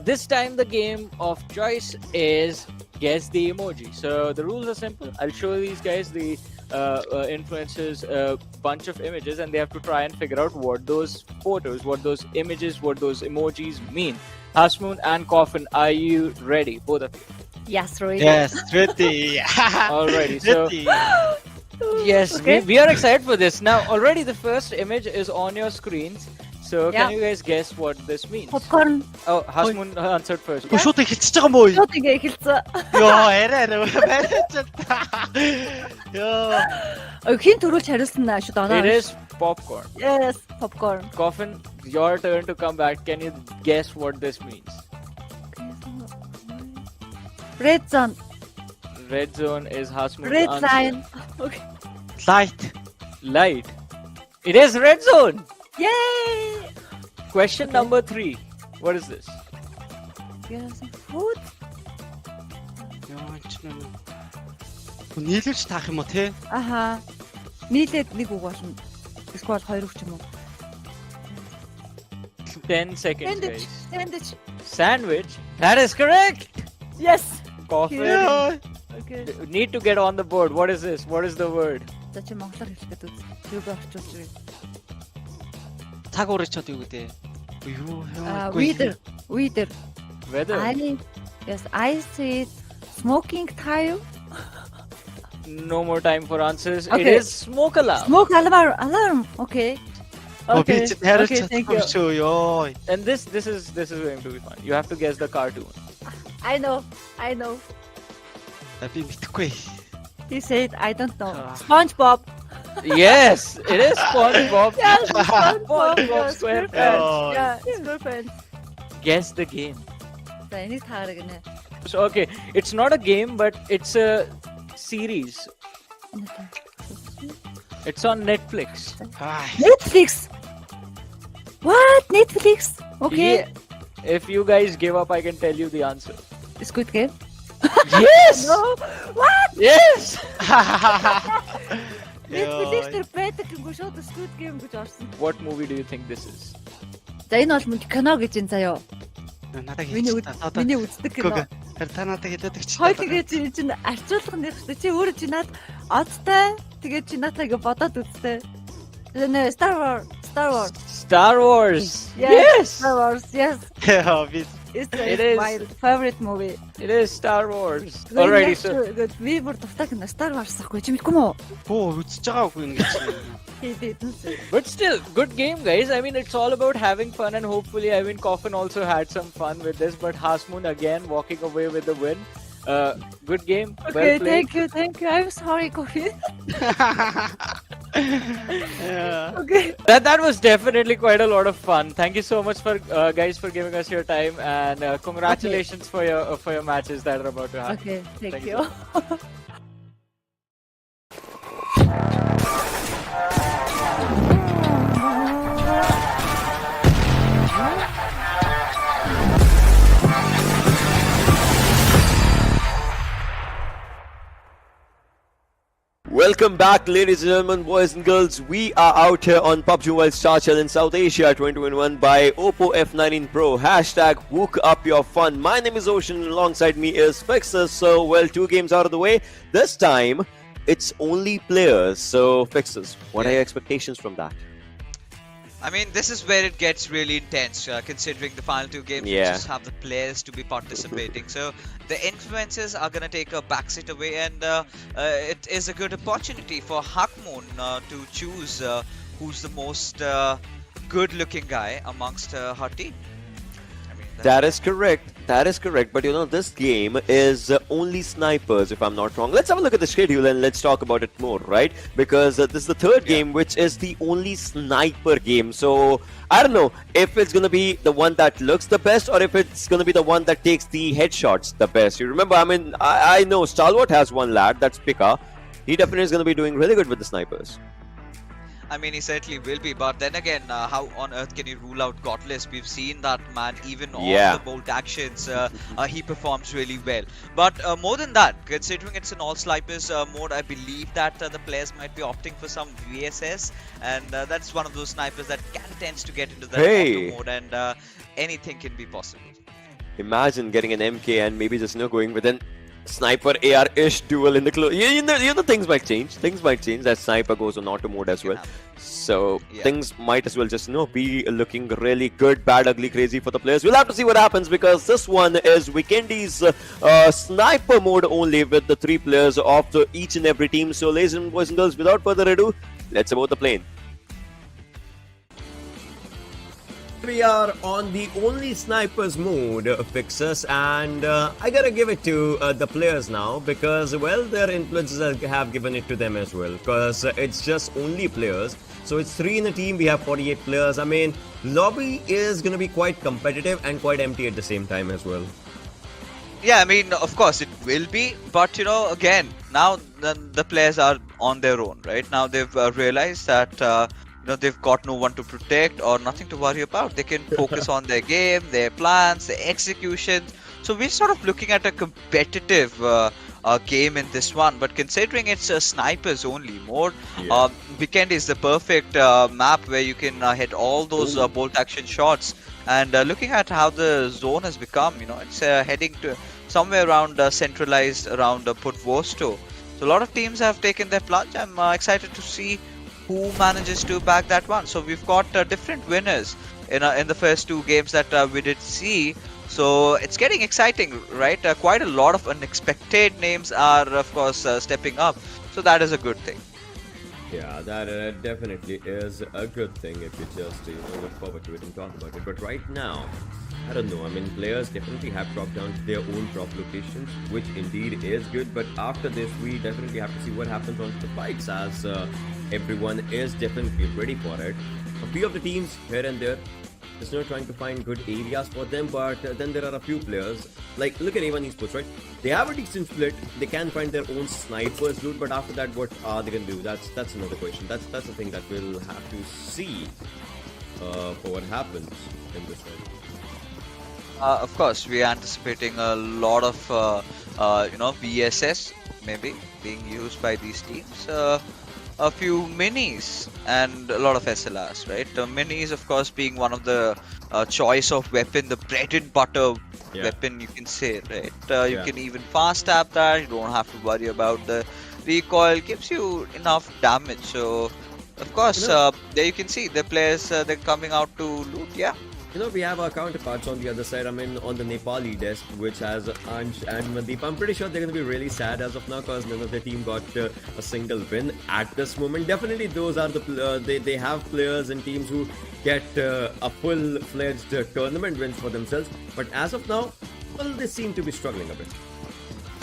This time, the game of choice is guess the emoji. So the rules are simple. I'll show these guys the influencers a bunch of images, and they have to try and figure out what those photos, what those images, what those emojis mean. Hasmoon and Coffin, are you ready? Both of you. Yes, ready. Yes, ready. Alrighty, so Ready. yes, Okay. we are excited for this. Now, already the first image is on your screens. So, Yeah. can you guys guess what this means? Popcorn. Oh, Hasmoon answered first. Шууд эхэлчихэж байгаа мó. Шууд ингээ эхэлсэн. Йоо, арай барайчаа. Йоо. Хин төрүүлж хариулсан наа шууд оноо. It is popcorn. Yes, popcorn. Coffin, your turn to come back. Can you guess what this means? Red zone. Red zone is Hasmoon's Red answer. line. Okay. Light. Light. It is red zone. Yay! Question number 3. What is this? Yes, food. Йоо, чи нэ. Нийлүүлж таах юм уу те? Аха. Нийлээд нэг үг болно. Эсвэл хоёр үг ч юм уу. 10 seconds, Sandwich. guys. Sandwich. Sandwich. That is correct. Yes. Coffin. Йоо. Okay. Need to get on the board. What is this? What is the word? За чи монголоор хэлэхэд үз. Юугаар орчуулж ирээ. Цаг уурчаад юу гэдэг. Юу Weather. Weather. Weather. I see smoking tile. No more time for answers. It Okay. is smoke alarm. Smoke alarm. Okay. Би ч Okay, хариулж thank you. чадахгүй шүү. Йоо. And this is going to be fun. You have to guess the cartoon. I know. Би мэдэхгүй. He said I don't know. Ah. SpongeBob. Yes, it is SpongeBob. Yes, SpongeBob SpongeBob. SquarePants. Oh. Yeah, SquarePants. Guess the game. За энийг таарах гинэ. So okay, it's not a game, but it's a series. It's on Netflix. Netflix. What? Netflix? Okay. Yeah. If you guys give up, I can tell you the answer. Squid Game. Yes. No. What? Yes. Netflix дээр байдаг юм шууд Squid Game гэж орсон. What movie do you think this is? За энэ бол кино гэж энэ заяо. Надад Миний үздэг кино. Та надад хэлээд чи. Хой тэгээд чи чинь арчуулах нь хэрэгтэй. Чи өөрөө чи над одтай тэгээд чи надад ингэ бодоод үзтээ. Нэ Star Wars. Star Wars. Yes. Star Wars. Yes. Яа, би It is. my favorite movie. It is Star Wars. Alrighty, so би бүр дуртай кино Star Wars ахгүй чи мэдгүй мó? бөө үзэж байгаагүй ингэж. He didn't say. but still, good game, guys. I mean, it's all about having fun, and hopefully, I mean, Coffin also had some fun with this. But Hasmoon again walking away with the win. Good game. Okay, Well played. thank you. I'm sorry, Kofi. Yeah. Okay. That was definitely quite a lot of fun. Thank you so much for guys for giving us your time, and congratulations for your matches that are about to happen. Okay, thank Thank you. Welcome back, ladies and gentlemen, boys and girls. We are out here on PUBG Mobile Star Challenge South Asia 2021 by Oppo F19 Pro. Hashtag Wook Up Your Fun. My name is Ocean, and alongside me is Fixer. So, well, 2 games out of the way. This time, it's only players. So, Fixers, what are your expectations from that? I mean, this is where it gets really intense, considering the final 2 games we just have the players to be participating. So the influences are going to take a backseat away, and it is a good opportunity for Hakmoon to choose who's the most good-looking guy amongst her team. That is correct. That is correct. But you know, this game is only snipers, if I'm not wrong. Let's have a look at the schedule and let's talk about it more, right? Because this is the 3rd game, which is the only sniper game. So I don't know if it's going to be the one that looks the best or if it's going to be the one that takes the headshots the best. You remember, I mean, I know Stalwart has one lad, that's Pika. He definitely is going to be doing really good with the snipers. I mean, he certainly will be, but then again, how on earth can you rule out Godless? We've seen that man, even on the bolt actions, he performs really well. But more than that, considering it's an all snipers mode, I believe that the players might be opting for some VSS, and that's one of those snipers that tends to get into the auto mode, and anything can be possible. Imagine getting an MK and maybe just going with an sniper AR-ish duel in the close. You know, things might change. Things might change as sniper goes on auto mode as well. So things might as well just be looking really good, bad, ugly, crazy for the players. We'll have to see what happens because this one is Vikendi's sniper mode only with the 3 players of each and every team. So, ladies and boys and girls, without further ado, let's about the plane. We are on the only snipers mode, Fixers, and I gotta give it to the players now because, well, their influences have given it to them as well because it's just only players. So it's 3 in a team, we have 48 players. I mean, lobby is gonna be quite competitive and quite empty at the same time as well. Yeah, I mean, of course it will be, but you know, again, now the players are on their own, right? Now they've realized that they've got no one to protect or nothing to worry about. They can focus on their game, their plans, their execution. So we're sort of looking at a competitive game in this one. But considering it's a snipers only mode, Vikendi is the perfect map where you can hit all those bolt action shots. And looking at how the zone has become, it's heading to somewhere around centralized around Putvosto. So a lot of teams have taken their plunge. I'm excited to see who manages to back that one. So we've got different winners in the first 2 games that we did see. So it's getting exciting, right? Quite a lot of unexpected names are, of course, stepping up. So that is a good thing. Yeah, that definitely is a good thing if you just look forward to it and talk about it. But right now, I don't know. I mean, players definitely have dropped down to their own drop locations, which indeed is good. But after this, we definitely have to see what happens on the fights as everyone is definitely ready for it. A few of the teams here and there is trying to find good areas for them, but then there are a few players, like look at A1 Esports, right? They have a decent split, they can find their own snipers loot, but after that, what are they gonna do? That's another question. That's the thing that we'll have to see for what happens in this one. Of course, we are anticipating a lot of VSS maybe being used by these teams. A few minis and a lot of SLRs, right? Minis, of course, being one of the choice of weapon, the bread and butter weapon, you can say, right? You can even fast tap that. You don't have to worry about the recoil. Gives you enough damage. So, of course, there you can see the players they're coming out to loot. Yeah. We have our counterparts on the other side. I mean, on the Nepali desk, which has Ansh and Mandeep. I'm pretty sure they're going to be really sad as of now because none of their team got a single win at this moment. Definitely, those are the they have players and teams who get a full-fledged tournament wins for themselves. But as of now, well, they seem to be struggling a bit.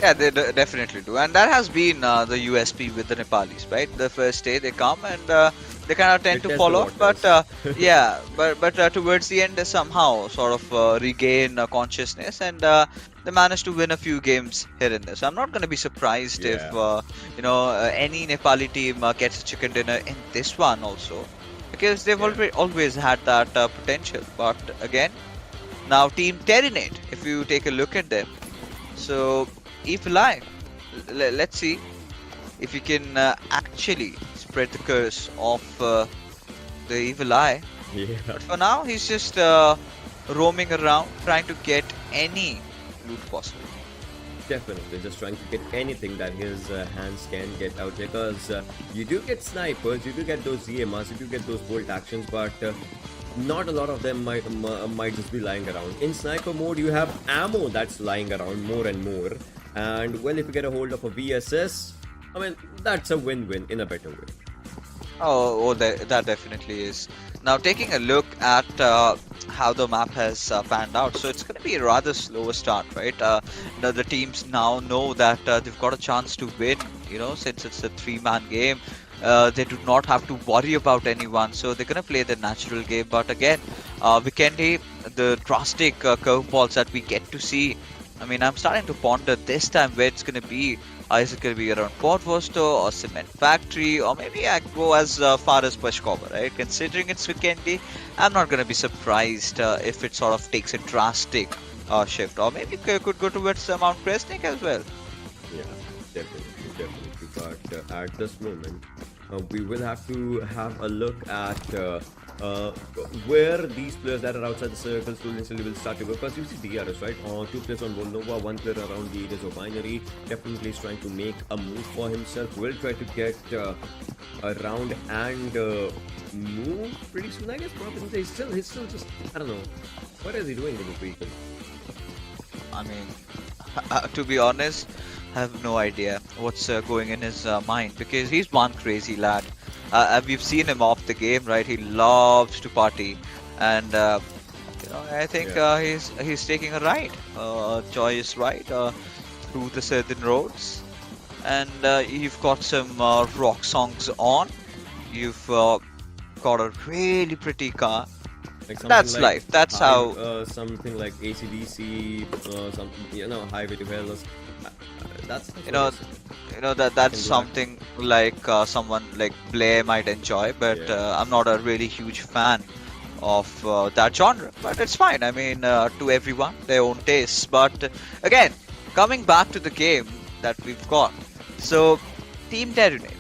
Yeah, they definitely do, and that has been the USP with the Nepalis, right? The first day they come and they kind of tend to fall off, but but towards the end they somehow sort of regain consciousness and they manage to win a few games here and there. So I'm not going to be surprised if any Nepali team gets a chicken dinner in this one also, because they've always had that potential. But again, now Team Terrinate, if you take a look at them, so Evilai, let's see. if you can actually spread the curse of the evil eye. Yeah. But for now, he's just roaming around, trying to get any loot possible. Definitely, just trying to get anything that his hands can get out there, because you do get snipers, you do get those EMRs, you do get those bolt actions, but not a lot of them might just be lying around. In sniper mode, you have ammo that's lying around more and more, and well, if you get a hold of a VSS, I mean, that's a win-win in a better way. Oh, that definitely is. Now, taking a look at how the map has panned out, so it's going to be a rather slower start, right? The teams now know that they've got a chance to win, since it's a 3-man game. They do not have to worry about anyone, so they're going to play the natural game. But again, Vikendi, the drastic curveballs that we get to see, I mean, I'm starting to ponder this time where it's going to be. Is it going to be around Port Vosto or Cement Factory, or maybe I go as far as Peshkova, right? Considering it's Vikendi, I'm not going to be surprised if it sort of takes a drastic shift, or maybe it could go towards Mount Kresnik as well. Yeah, definitely. But at this moment, we will have to have a look at where these players that are outside the circle slowly will start to go. Because you see DRS, right? 2 players on Volnova, 1 player around the areas of Binary. Definitely is trying to make a move for himself. Will try to get around and move pretty soon, I guess. Probably he's still just, I don't know. What is he doing in the vehicle? I mean, to be honest, I have no idea what's going in his mind, because he's one crazy lad. We've seen him off the game, right? He loves to party, and I think he's taking a ride, a joyous ride through the southern roads. And you've got some rock songs on. You've got a really pretty car. That's like life. That's how. Something like ACDC, something, Highway to Hell. That's that's something like someone like Blair might enjoy, but I'm not a really huge fan of that genre. But it's fine. I mean, to everyone their own tastes. But again, coming back to the game that we've got, so Team Detonate.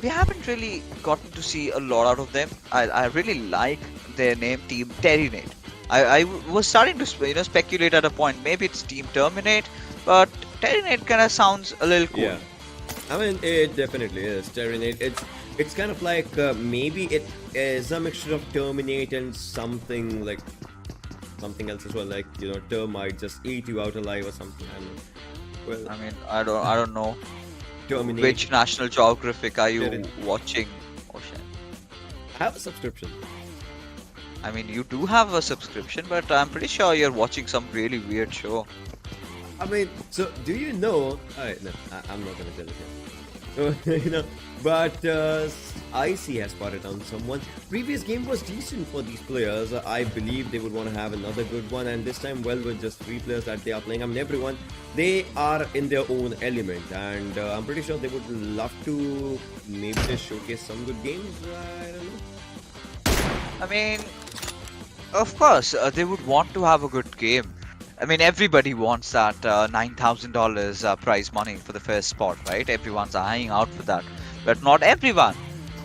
We haven't really gotten to see a lot out of them. I really like their name, Team Terminate. I was starting to speculate at a point. Maybe it's Team Terminate, but Terminate kind of sounds a little cool. Yeah, I mean, it definitely is. Terminate. It's kind of like maybe it is a mixture of Terminate and something else as well. Like termite just eat you out alive or something. I don't know. Well, I mean, I don't know. Terminate. Which National Geographic are you watching, Ocean? I have a subscription. I mean, you do have a subscription, but I'm pretty sure you're watching some really weird show. I mean, so do you know? Alright, no, I'm not gonna tell it here. But IC has spotted on someone. Previous game was decent for these players. I believe they would want to have another good one, and this time, well, with just 3 players that they are playing, I mean, everyone, they are in their own element, and I'm pretty sure they would love to maybe just showcase some good games. I don't know. I mean, of course, they would want to have a good game. I mean, everybody wants that $9,000 prize money for the first spot, right? Everyone's eyeing out for that. But not everyone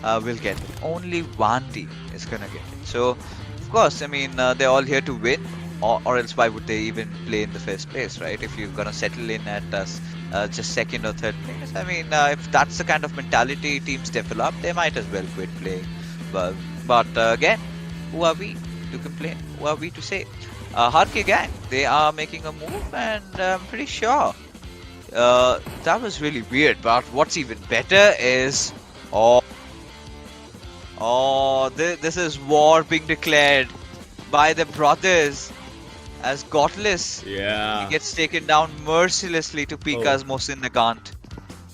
will get it. Only one team is going to get it. So, of course, I mean, they're all here to win. Or else why would they even play in the first place, right? If you're going to settle in at just second or third place. I mean, if that's the kind of mentality teams develop, they might as well quit playing. But again, who are we to complain? Who are we to say? Harke Gang, they are making a move, and I'm pretty sure that was really weird. But what's even better is, this is war being declared by the brothers as Godless. Yeah. He gets taken down mercilessly to Pika's Mohsin Nagant.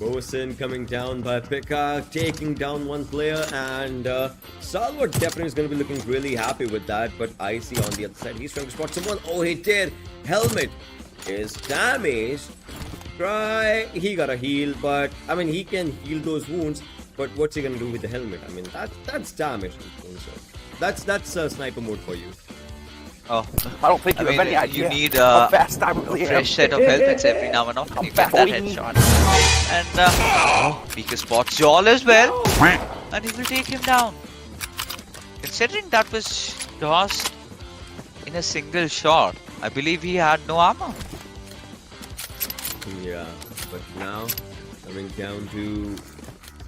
Bosin coming down by Pika, taking down one player, and Salvo definitely is going to be looking really happy with that. But IC on the other side, he's trying to spot someone. Oh, he did. Helmet is damaged. He got a heal, but I mean, he can heal those wounds. But what's he going to do with the helmet? I mean, that's damage. So that's sniper mode for you. Oh, I don't think you have any you idea need how fast I really a am. fresh set of helmets every now and then. You get that headshot. And Pika spots Joel as well. And he will take him down. Considering that was lost in a single shot, I believe he had no armor. Yeah, but now coming down to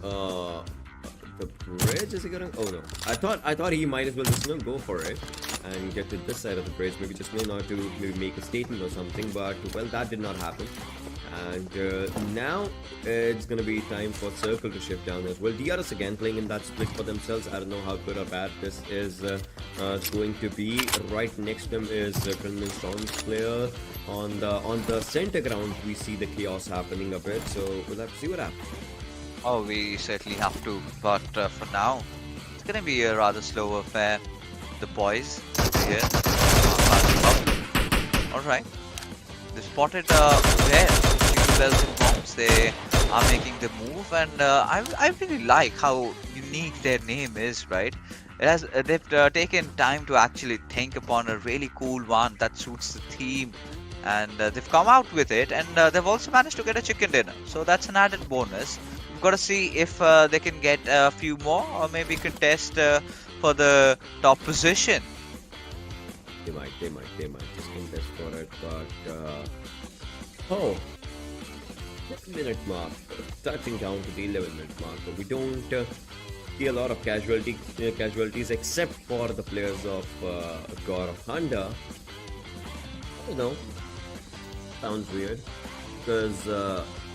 the bridge. Is he gonna? Oh no! I thought he might as well just go for it and get to this side of the bridge. Maybe just not to maybe make a statement or something. But well, that did not happen. And now it's gonna be time for Circle to shift down as well. DRS again playing in that split for themselves. I don't know how good or bad this is going to be. Right next to him is Crimson Storm's player. On the center ground, we see the chaos happening a bit. So we'll have to see what happens. Oh, we certainly have to. But for now, it's gonna be a rather slow affair. The boys here. All right. They spotted where bells and bombs. They are making the move, and I really like how unique their name is. Right? It has they've taken time to actually think upon a really cool one that suits the theme, and they've come out with it, and they've also managed to get a chicken dinner. So that's an added bonus. We've got to see if they can get a few more, or maybe contest for the top position. They might just contest for it, but oh, 10-minute mark, touching down to the 11-minute mark. But we don't see a lot of casualties except for the players of God of Thunder. You know, sounds weird because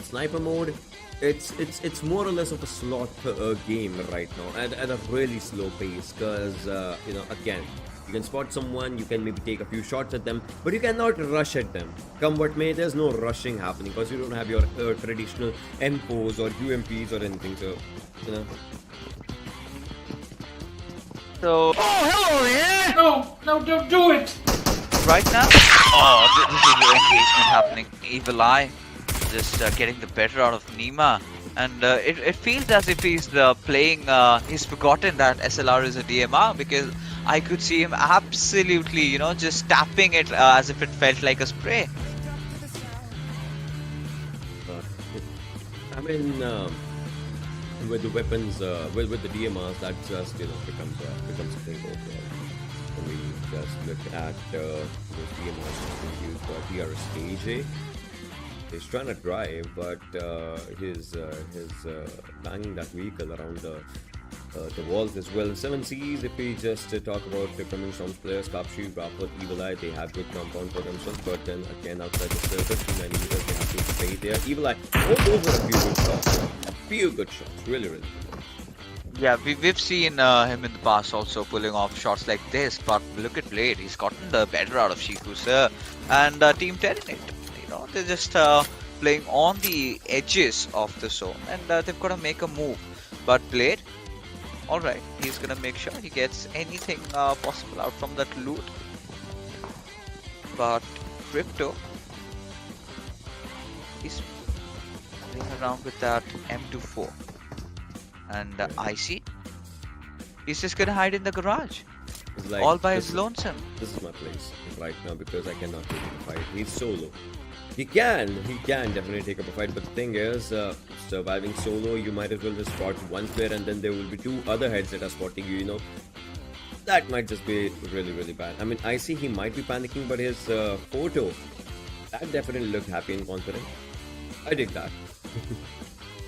sniper mode. It's more or less of a slot game right now, and at a really slow pace. Because you know, again, you can spot someone, you can maybe take a few shots at them, but you cannot rush at them. Come what may, there's no rushing happening because you don't have your traditional M4s or UMPs or anything. So, you know. So. Oh, hello there! No, don't do it! Right now, this is your engagement happening. Evil Eye just getting the better out of Nima, and it feels as if he's playing. He's forgotten that SLR is a DMR, because I could see him absolutely, you know, just tapping it as if it felt like a spray. I mean, with the weapons, with the DMRs, that just becomes a thing overall. When we just look at those DMRs being used by DRS AJ. He's trying to drive, but he's banging that vehicle around the walls as well. 7Cs, if we just talk about the coming Storms players, Kapshi, Rapport, Evil Eye, they have good compound for themselves, but then again outside the circle, 290 meters, they have to stay there. Evil Eye, those were a few good shots. A few good shots, really good. Yeah, we've seen him in the past also pulling off shots like this, but look at Blade, he's gotten the better out of Shifu, sir, and Team Terminate. You know, they're just playing on the edges of the zone, and they've got to make a move. But Blade, alright, he's gonna make sure he gets anything possible out from that loot. But Crypto, he's playing around with that M24. And Icy, he's just gonna hide in the garage, Like, all by his lonesome. This is my place right now because I cannot take up a fight. He's solo. He can definitely take up a fight, but the thing is, surviving solo, you might as well just spot one player and then there will be two other heads that are spotting you, you know. That might just be really, really bad. I mean, I see he might be panicking, but his photo, that definitely looked happy and confident. I dig that.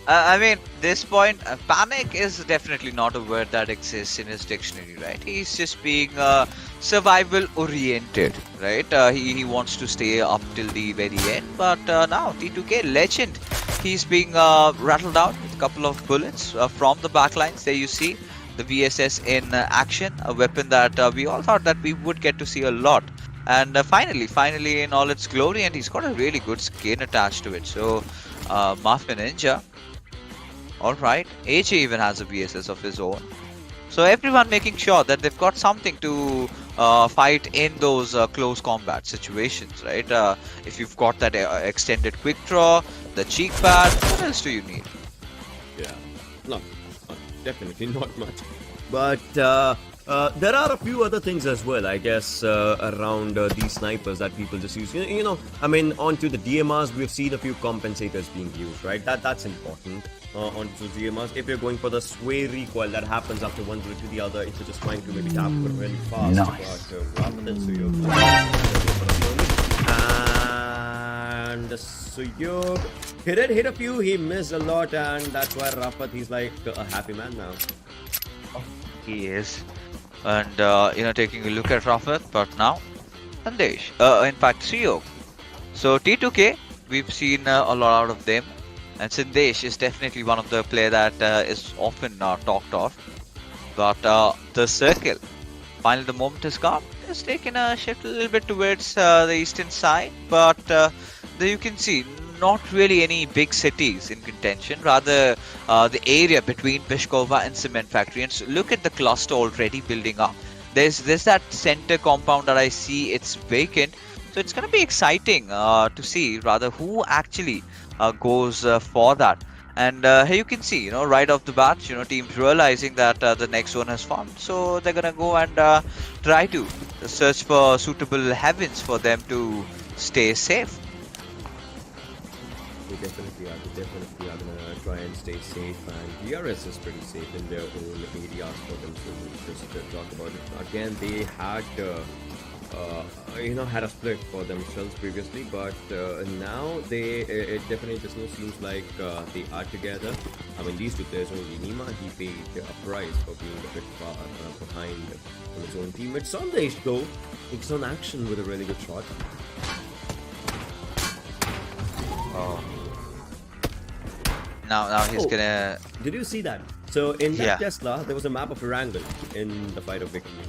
I mean, this point, panic is definitely not a word that exists in his dictionary, right? He's just being survival oriented, right? He wants to stay up till the very end, but now T2K legend, he's being rattled out with a couple of bullets from the backlines. There you see the VSS in action, a weapon that we all thought that we would get to see a lot. And finally in all its glory, and he's got a really good skin attached to it. So Mafia Ninja, alright, AJ even has a VSS of his own. So everyone making sure that they've got something to fight in those close combat situations, right? If you've got that extended quick draw, the cheek pad, what else do you need? Yeah, not definitely not much. But There are a few other things as well, I guess, around these snipers that people just use. I mean, onto the DMRs, we've seen a few compensators being used, right? That's important. Onto the DMRs, if you're going for the sway recoil that happens after one bullet to the other, if you're just trying to maybe tap it really fast. Nice. But rather than Suyog. And Suyog hit a few, he missed a lot, and that's why Rafat, he's like a happy man now. He is. And, taking a look at Rafat, but now Sandesh. In fact, Suyog. So T2K, we've seen a lot out of them. And Sandesh is definitely one of the players that is often talked of. But the circle, finally the moment has come. It's taken a shift a little bit towards the eastern side. But there you can see not really any big cities in contention. Rather the area between Peshkova and Cement Factory. And so look at the cluster already building up. There's that center compound that I see, it's vacant. So it's going to be exciting to see rather who actually goes for that. And here you can see, right off the bat, teams realizing that the next one has formed. So they're going to go and try to search for suitable heavens for them to stay safe. They definitely are gonna try and stay safe, and DRS is pretty safe in their own areas for them. So just to talk about it again, they had had a split for themselves previously, but now it definitely just seems like they are together. I mean, these two players, only Nima, he paid a price for being a bit far behind on his own teammate. Sandesh though takes on action with a really good shot. Now he's gonna. Did you see that? So in that Yeah. Tesla, there was a map of Erangel in the fight of Vikendi.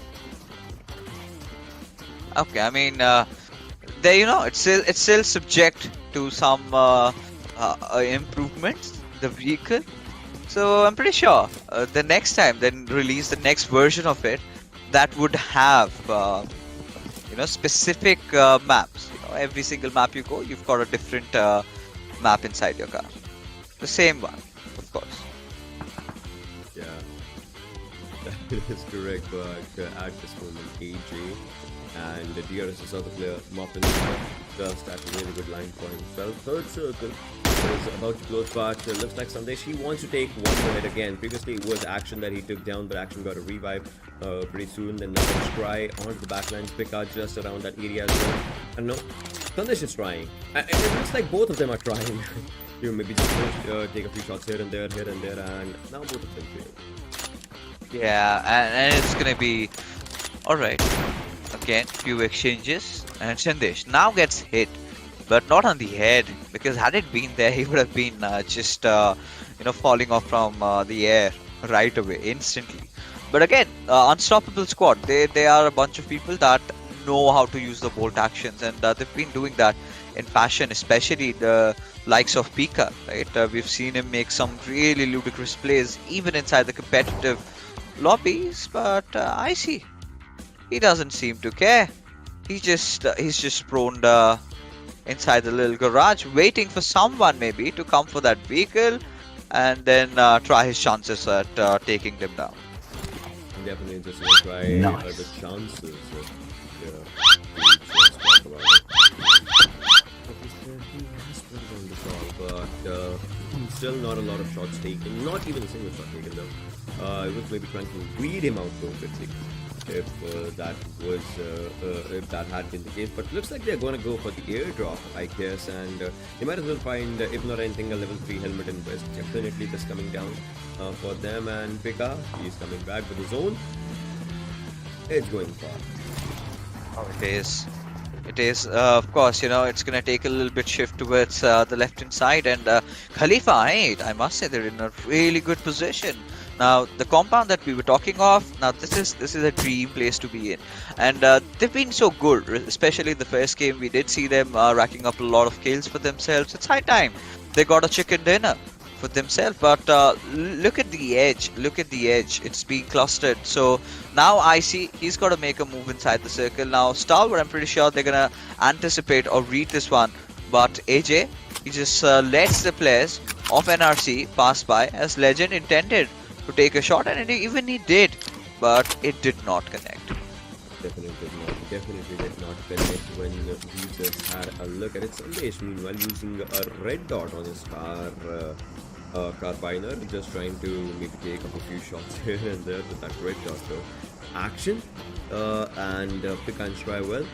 Okay, I mean, it's still subject to some improvements, the vehicle. So I'm pretty sure the next time then release the next version of it that would have specific maps. Every single map you go, you've got a different map inside your car. The same one, of course. Yeah, that is correct. But at this moment, AJ and the DRS's other player, Muffin, just at a really good line for himself. Third circle is about to close, but looks like Sandesh, he wants to take one more hit again. Previously, it was Action that he took down, but Action got a revive pretty soon. Then the next try onto the backlines, Pika just around that area as well. And no, Sandesh is trying. And it looks like both of them are trying. Maybe just take a few shots here and there, and now both of them fail. Yeah, and it's gonna be alright. Again, few exchanges, and Sandesh now gets hit, but not on the head, because had it been there, he would have been just falling off from the air right away, instantly. But again, unstoppable squad. They are a bunch of people that know how to use the bolt actions, and they've been doing that in fashion, especially the likes of Pika, right? We've seen him make some really ludicrous plays even inside the competitive lobbies, but I see he doesn't seem to care. He's just prone inside the little garage, waiting for someone maybe to come for that vehicle, and then try his chances at taking them down. Definitely just want to try the chances. Just talk about it. He has put it on the ball, but still not a lot of shots taken. Not even a single shot taken though. It was maybe trying to weed him out perfectly. If that had been the case, but looks like they're going to go for the airdrop, I guess, and they might as well find, if not anything, a level 3 helmet in West. Definitely just coming down for them, and Pika, he's coming back with his own. It's going far. Oh, it is. It is, of course, it's going to take a little bit shift towards the left-hand side, and Khalifa 8, I must say, they're in a really good position. Now, the compound that we were talking of, now this is a dream place to be in. And they've been so good, especially the first game. We did see them racking up a lot of kills for themselves. It's high time. They got a chicken dinner for themselves. But look at the edge. Look at the edge. It's being clustered. So now I see he's got to make a move inside the circle. Now, Stalwart, I'm pretty sure they're going to anticipate or read this one. But AJ, he just lets the players of NRC pass by as Legend intended to take a shot, and even he did. but it did not connect. Definitely did not connect when we just had a look at it. Sandesh, meanwhile, using a red dot on his carbiner, just trying to maybe take up a few shots here and there with that red dot though. Action and pick and try well.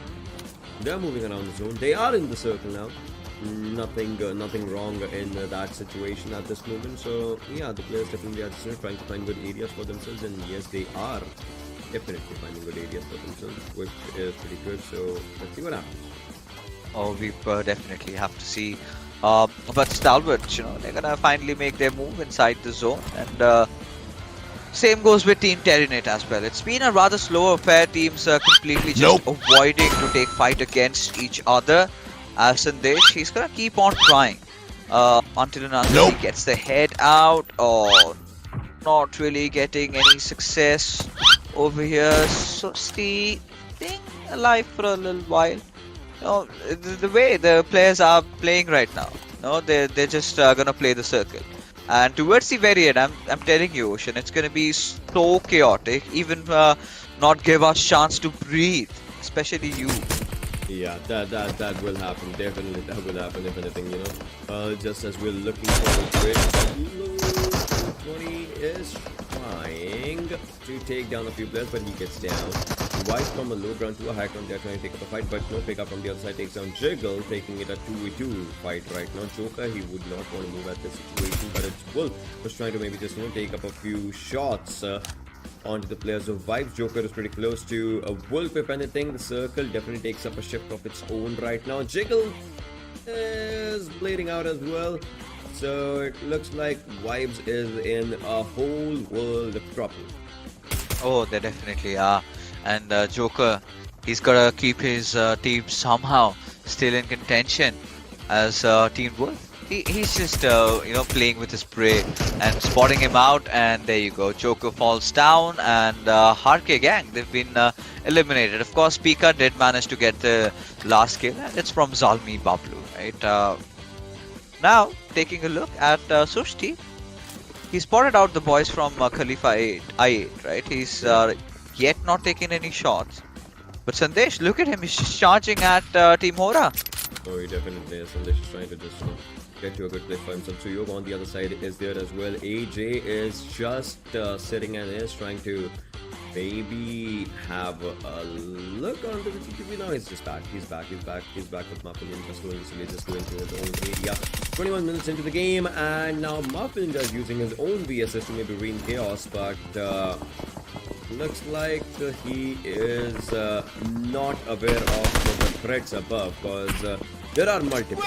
They're moving around the zone. They are in the circle now. Nothing wrong in that situation at this moment. So yeah, the players definitely are just trying to find good areas for themselves, and yes, they are definitely finding good areas for themselves, which is pretty good. So let's see what happens. Oh, we definitely have to see. But Stalwart, they're gonna finally make their move inside the zone, and same goes with Team Terrinate as well. It's been a rather slow affair. Teams completely just avoiding to take fight against each other. As Sandesh, he's gonna keep on trying until and until he gets the head out, or not really getting any success over here. So staying alive for a little while. The way the players are playing right now, they're just gonna play the circle. And towards the very end, I'm telling you, Ocean, it's gonna be so chaotic. Even not give us chance to breathe, especially you. Yeah, that will happen. Definitely, that will happen. If anything, just as we're looking forward to it. 20 is trying to take down a few players, but he gets down. White from a low ground to a high ground. They're trying to take up a fight, but no pickup from the other side. Takes down Jiggle, taking it a 2v2 fight right now. Joker, he would not want to move at this situation, but it's Wolf was trying to maybe just take up a few shots onto the players of Vibes. Joker is pretty close to a Wolf. If anything, the circle definitely takes up a shift of its own right now. Jiggle is bleeding out as well. So it looks like Vibes is in a whole world of trouble. Oh, they definitely are. And Joker, he's gotta keep his team somehow still in contention as Team Wolf. He's just playing with his prey and spotting him out, and there you go. Joker falls down, and Harke gang, they've been eliminated. Of course, Pika did manage to get the last kill, and it's from Zalmi Bablu, right? Now, taking a look at Sushti, he spotted out the boys from Khalifa I8, right? He's yet not taken any shots. But Sandesh, look at him, he's just charging at Team Hora. Oh, he definitely is. Sandesh is trying to just get to a good place for himself. So Yoga on the other side is there as well. AJ is just sitting and is trying to maybe have a look onto the GTV. Now he's just back. He's back with Muffin just going to his own area. 21 minutes into the game, and now Muffin is using his own VSS to maybe reign chaos, but looks like he is not aware of the threats above, because there are multiple.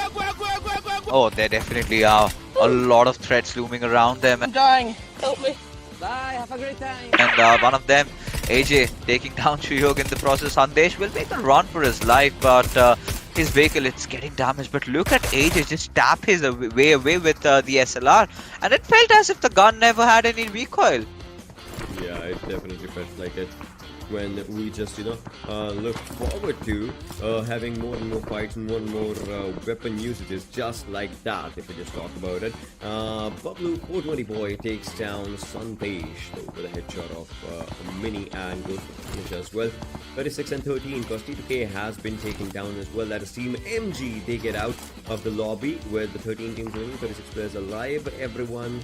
Oh, there definitely are a lot of threats looming around them. I'm dying. Help me. Bye. Have a great time. And one of them, AJ, taking down Chuyog in the process. Sandesh will make a run for his life, but his vehicle, it's getting damaged. But look at AJ just tap his way away with the SLR, and it felt as if the gun never had any recoil. Yeah, it definitely felt like it when we just look forward to having more and more fights and more and more weapon usages just like that, if we just talk about it. Pablo 420 boy takes down Sandesh with a headshot of Mini and goes for the finish as well. 36 and 13, because T2K has been taken down as well. That is Team MG. They get out of the lobby with the 13 teams winning, 36 players alive. Everyone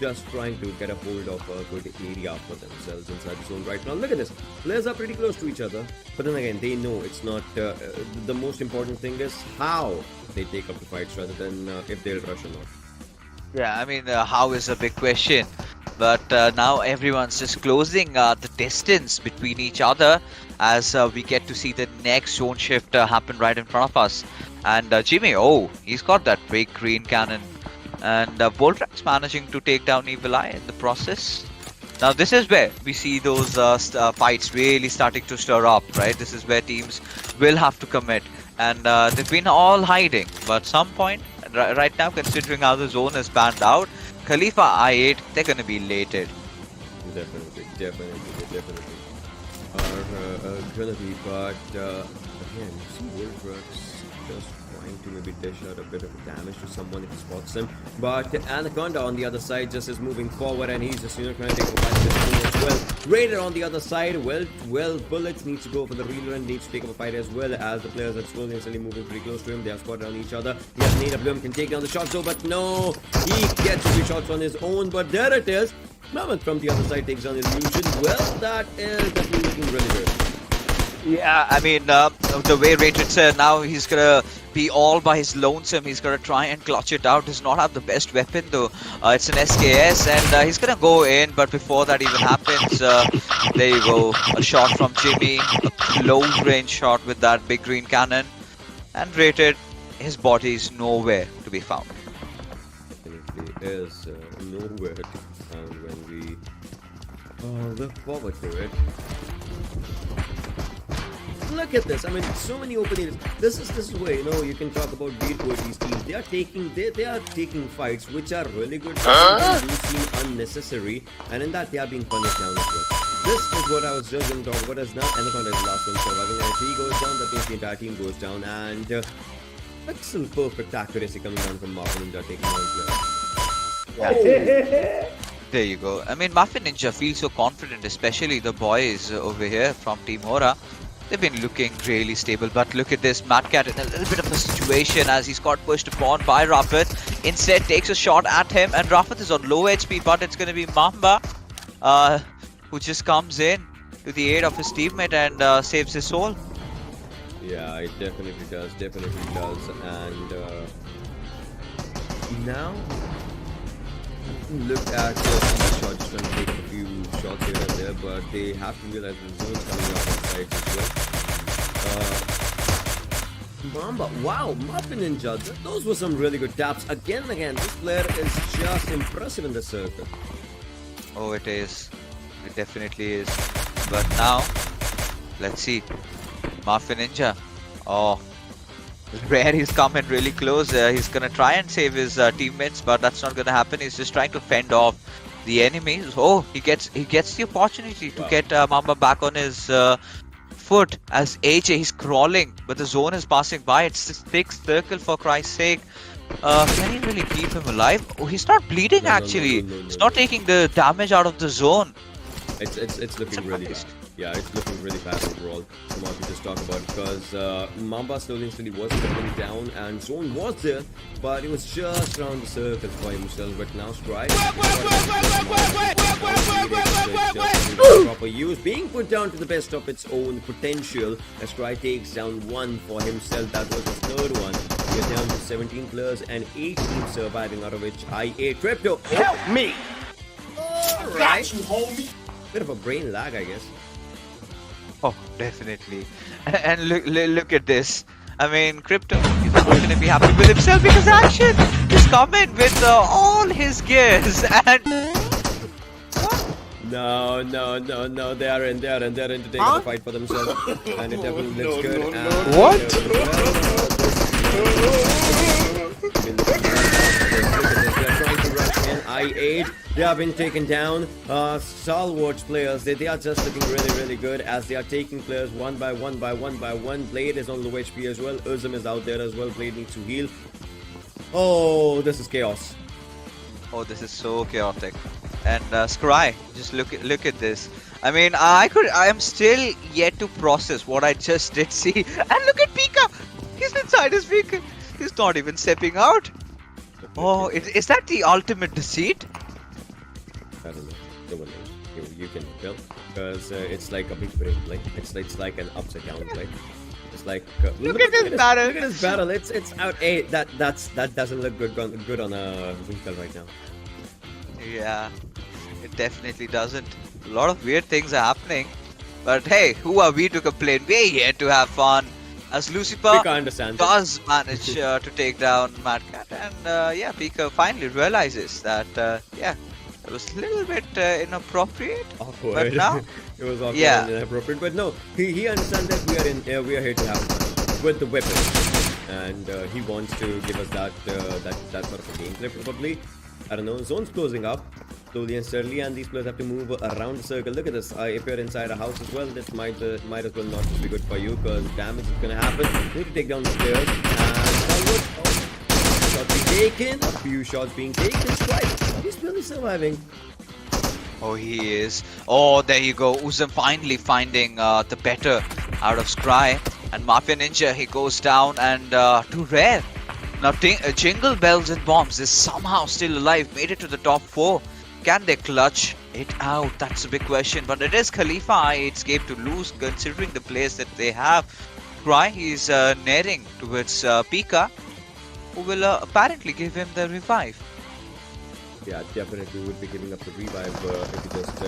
just trying to get a hold of a good area for themselves inside the zone right now. Look at this. Players are pretty close to each other, but then again, they know it's not the most important thing is how they take up the fights rather than if they'll rush or not. Yeah, I mean, how is a big question, but now everyone's just closing the distance between each other as we get to see the next zone shift happen right in front of us. And Jimmy, oh, he's got that big green cannon. And Voltrax managing to take down Evil Eye in the process. Now this is where we see those fights really starting to stir up, right? This is where teams will have to commit. And they've been all hiding. But some point, right now, considering how the zone is banned out, Khalifa I8, they're going to be elated. Definitely are gonna be, but again, you see Voltrax just trying to maybe dish out a bit of damage to someone if he spots him. But Anaconda on the other side just is moving forward, and he's just trying to take a fight with as well. Raider on the other side, well, Bullets needs to go for the reload and needs to take up a fight as well, as the players are slowly and slowly moving pretty close to him. They have spotted on each other. Yes, AWM can take down the shots though, but no, he gets a few shots on his own, but there it is. Mammoth from the other side takes down Illusion. Well, that is definitely looking really good. Yeah, I mean, the way Rated said, now he's gonna be all by his lonesome. He's gonna try and clutch it out. Does not have the best weapon though. It's an SKS, and he's gonna go in. But before that even happens, there you go. A shot from Jimmy, a close range shot with that big green cannon, and Rated, his body is nowhere to be found. Definitely is nowhere to be found when we look forward to it. Look at this. I mean, so many openings. This is where you can talk about beat with these teams. They are taking fights which are really good. Sometimes do seem unnecessary, and in that they are being punished down as well. This is what I was just going to talk about. As now Anaconda is the last one surviving, and if he goes down, that means the entire team goes down. And pixel perfect accuracy coming down from Muffin Ninja taking down players. There you go. I mean, Muffin Ninja feels so confident, especially the boys over here from Team Hora. They've been looking really stable, but look at this. Mad Cat in a little bit of a situation as he's got pushed upon by Rafat. Instead takes a shot at him, and Rafat is on low HP, but it's going to be Mamba who just comes in to the aid of his teammate and saves his soul. Yeah, it definitely does, and now look at the shot, just trying to take a few shots here and there, but they have to realize the zone's coming up on side as well. Mamba, wow, Muffin Ninja, those were some really good taps. Again, this player is just impressive in the circle. Oh, it is. It definitely is. But now, let's see. Muffin Ninja. Oh, Rare, he's coming really close. He's gonna try and save his teammates, but that's not gonna happen. He's just trying to fend off the enemies. Oh, he gets the opportunity to get Mamba back on his foot as AJ. He's crawling, but the zone is passing by. It's this big circle, for Christ's sake. Can he really keep him alive? Oh, he's not bleeding actually. He's not taking the damage out of the zone. It's looking really bad. Yeah, it's looking really bad overall from what we just talked about, because Mamba slowly was coming down and Zone was there, but it was just around the circle for himself. But now Strike proper use being put down to the best of its own potential as Strike takes down one for himself. That was his third one. We're down to 17 players and 8 teams surviving, out of which IA Crypto. Help me! Alright. Got you, homie. Bit of a brain lag, I guess. Oh, definitely. And look at this. I mean, Crypto is not going to be happy with himself because Action is coming with all his gears and... No, they are in to take the fight for themselves. And it definitely looks good. I8, they have been taken down. Stalwart players, they are just looking really good as they are taking players one by one. Blade is on low HP as well. Uzum is out there as well. Blade needs to heal. Oh, this is chaos. Oh, this is so chaotic. And Scry, just look at this. I mean, I am still yet to process what I just did see. And look at Pika! He's inside his vehicle. He's not even stepping out. Oh, is that the ultimate deceit? I don't know. No one knows. You can tell, because it's like a big brain. Like it's like an upside down play. It's like look at this battle. Look at this battle. It's out. Hey, that doesn't look good on a vehicle right now. Yeah, it definitely doesn't. A lot of weird things are happening. But hey, who are we to complain? We're here to have fun. As Lucifer does manage to take down Mad Cat, and yeah, Pika finally realizes that yeah, it was a little bit inappropriate. Awkward. But now, it was awkward and inappropriate. But no, he understands that we are here to have fun with the weapon, and he wants to give us that sort of a gameplay probably. I don't know. Zone's closing up slowly and steadily, and these players have to move around the circle. Look at this. I appear inside a house as well. This might as well not be good for you, because damage is gonna happen. You need to take down the players. And taken, a few shots being taken. He's really surviving. Oh, he is. Oh, there you go. Uzum finally finding the better out of Scry. And Mafia Ninja, he goes down and to Rare. Now, Jingle Bells and Bombs is somehow still alive. Made it to the top 4. Can they clutch it out? That's a big question. But it is Khalifa I8's game to lose considering the players that they have. Scry, he's nearing towards Pika, who will apparently give him the revive. Yeah, definitely would be giving up the revive if you just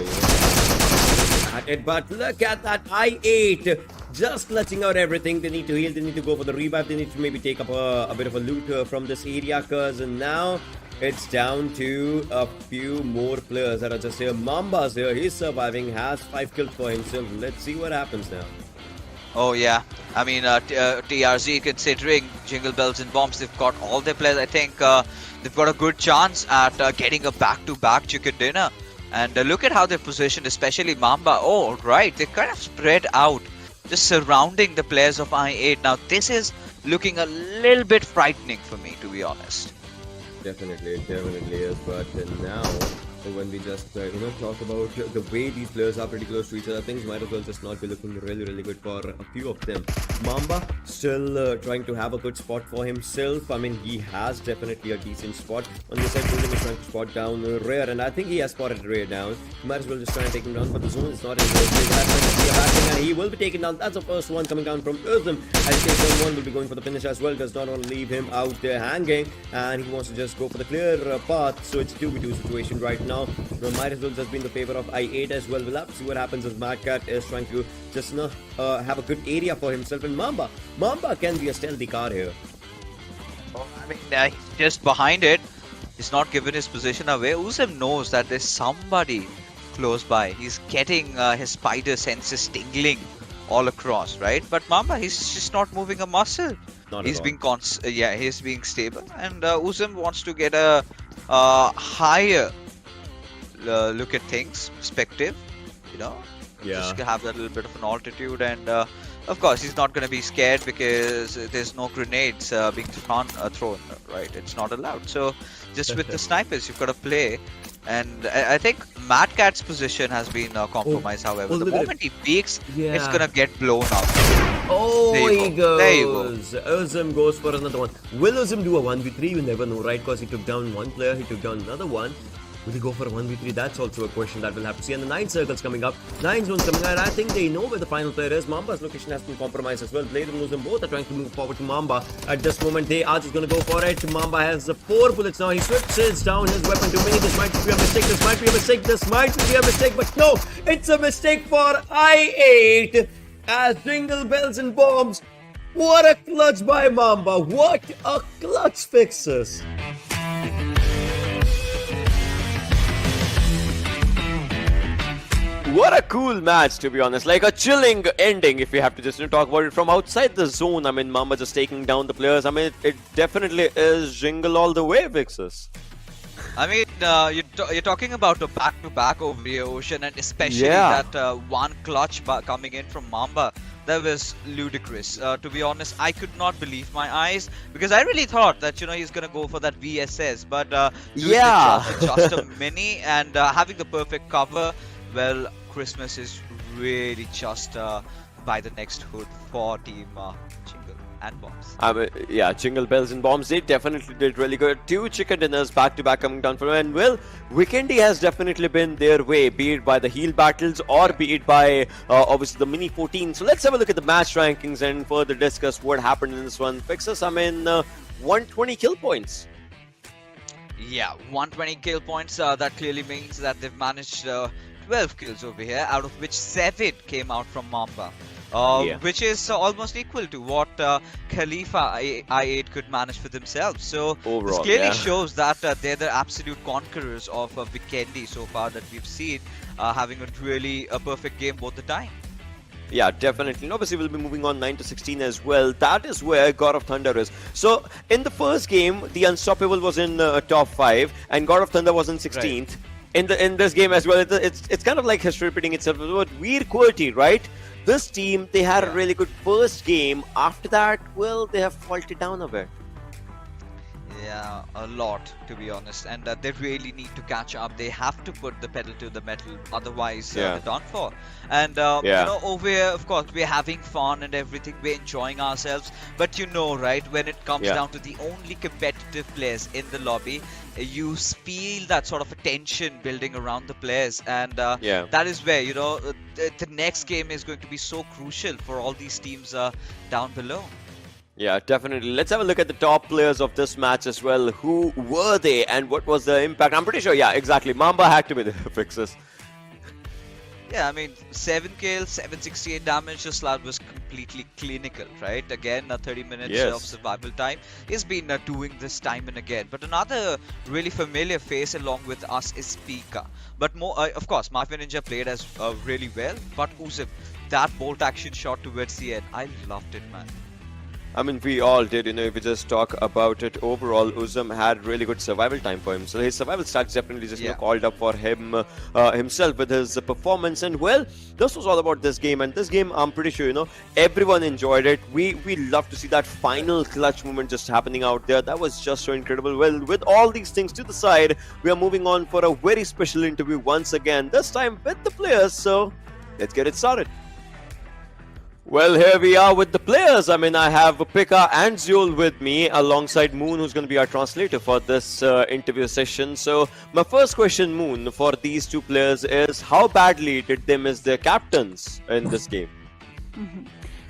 at it. But look at that I8 just clutching out everything. They need to heal, they need to go for the revive, they need to maybe take up a bit of a loot from this area, cause now it's down to a few more players that are just here. Mamba's here, he's surviving, has 5 kills for himself. Let's see what happens now. Oh yeah, I mean TRZ, considering Jingle Bells and Bombs, they've got all their players. I think they've got a good chance at getting a back-to-back chicken dinner. And look at how they're positioned, especially Mamba. Oh right, they're kind of spread out, just surrounding the players of I8. Now this is looking a little bit frightening for me, to be honest. Definitely, it definitely is. But now, when we just talk about the way these players are pretty close to each other, things might as well just not be looking really good for a few of them. Mamba still trying to have a good spot for himself. I mean, he has definitely a decent spot. On the side, William is trying to spot down Rare, and I think he has spotted Rare down. He might as well just try and take him down, but the zone is not in his way. That's going to be a bad thing, and he will be taken down. That's the first one coming down from Uzum. And takedown one will be going for the finish as well. Does not want to leave him out there hanging, and he wants to just go for the clear path. So it's a 2v2 situation right now. Might as well just be in the favor of I8 as well. We'll have to see what happens as Mad Cat is trying to just have a good area for himself. And Mamba can be a stealthy car here. Oh, I mean, he's just behind it. He's not given his position away. Uzum knows that there's somebody close by. He's getting his spider senses tingling all across, right? But Mamba, he's just not moving a muscle. He's being he's being stable, and Uzum wants to get a higher look at things, perspective, just have that little bit of an altitude, and of course he's not going to be scared because there's no grenades being thrown, right? It's not allowed. So just with the snipers, you've got to play. And I think Mad Cat's position has been compromised. However, the moment he peeks, it's gonna get blown up. Oh, there you go. There you go. Uzum goes for another one. Will Uzum do a 1v3? You never know, right? Because he took down one player, he took down another one. Will he go for a 1v3? That's also a question that we'll have to see. And the 9 circles coming up. 9 zones coming out. I think they know where the final player is. Mamba's location has been compromised as well. Blade and Uzum both are trying to move forward to Mamba. At this moment, they are just going to go for it. Mamba has 4 bullets now. He switches down his weapon to me. This might be a mistake. This might be a mistake. This might be a mistake. But no, it's a mistake for I8. As Jingle Bells and Bombs. What a clutch by Mamba. What a clutch fixes. What a cool match, to be honest. Like a chilling ending, if we have to just talk about it from outside the zone. I mean, Mamba just taking down the players. I mean, it definitely is Jingle all the way, Vixus. I mean, you're talking about a back-to-back over the Ocean, and especially that one clutch coming in from Mamba. That was ludicrous. To be honest, I could not believe my eyes, because I really thought that he's gonna go for that VSS, but just a mini and having the perfect cover. Well, Christmas is really just by the next hood for Team Jingle and Bombs. I mean, yeah, Jingle Bells and Bombs, they definitely did really good. 2 chicken dinners back to back coming down for them. And well, Vikendi has definitely been their way, be it by the heal battles or be it by obviously the mini 14. So let's have a look at the match rankings and further discuss what happened in this one. Fixes, I mean, 120 kill points. Yeah, 120 kill points. That clearly means that they've managed 12 kills over here, out of which 7 came out from Mamba. Which is almost equal to what Khalifa I8 could manage for themselves. So overall, this clearly shows that they're the absolute conquerors of Vikendi so far that we've seen, having a perfect game both the time. Yeah, definitely. And obviously, we'll be moving on 9 to 16 as well. That is where God of Thunder is. So, in the first game, the Unstoppable was in top 5 and God of Thunder was in 16th. Right. In this game as well, it's kind of like history repeating itself. But Veer QWERTY, right? This team, they had a really good first game. After that, well, they have faltered down a bit. Yeah, a lot to be honest, and they really need to catch up. They have to put the pedal to the metal, otherwise they're done for. And over here, of course, we're having fun and everything. We're enjoying ourselves, but right, when it comes down to the only competitive players in the lobby, you feel that sort of a tension building around the players, and that is where the next game is going to be so crucial for all these teams down below. Yeah, definitely. Let's have a look at the top players of this match as well. Who were they and what was the impact? I'm pretty sure, yeah, exactly. Mamba had to be the fixes. Yeah, I mean, 7 kills, 768 damage. This lad was completely clinical, right? Again, 30 minutes of survival time. He's been doing this time and again. But another really familiar face along with us is Pika. But more, of course, Mafia Ninja played as really well. But Uzim, that bolt action shot towards the end, I loved it, man. I mean, we all did, if we just talk about it overall, Uzum had really good survival time for him. So his survival stats definitely just called up for him himself with his performance. And well, this was all about this game. And this game, I'm pretty sure, everyone enjoyed it. We love to see that final clutch moment just happening out there. That was just so incredible. Well, with all these things to the side, we are moving on for a very special interview once again, this time with the players. So let's get it started. Well, here we are with the players. I mean, I have Pika and Zul with me alongside Moon, who's going to be our translator for this interview session. So, my first question, Moon, for these two players is how badly did they miss their captains in this game?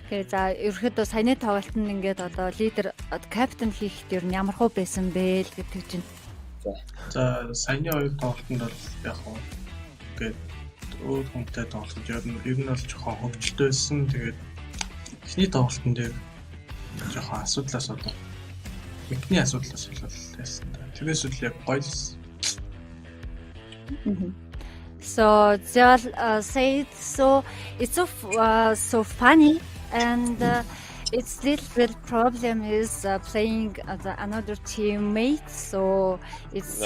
Тэгэхээр за ерөөхдөө саяны тоглолт нь ингээд одоо лидер капитан хийхэд ер нь ямар хөө байсан бэ л гэдэг чинь. За саяны хоёр тоглолтод бол яг хөө ингээд өөр хүнтэй тоглолт ер нь бол жоохон хөвчлөлтэй байсан. Тэгээд эхний тоглолтын дээр жоохон асуудлаас болов. Эхний асуудлаас байсан. Тэгээс үл яг гоё. So Zul said so it's so funny and its little problem is playing another teammate, so it's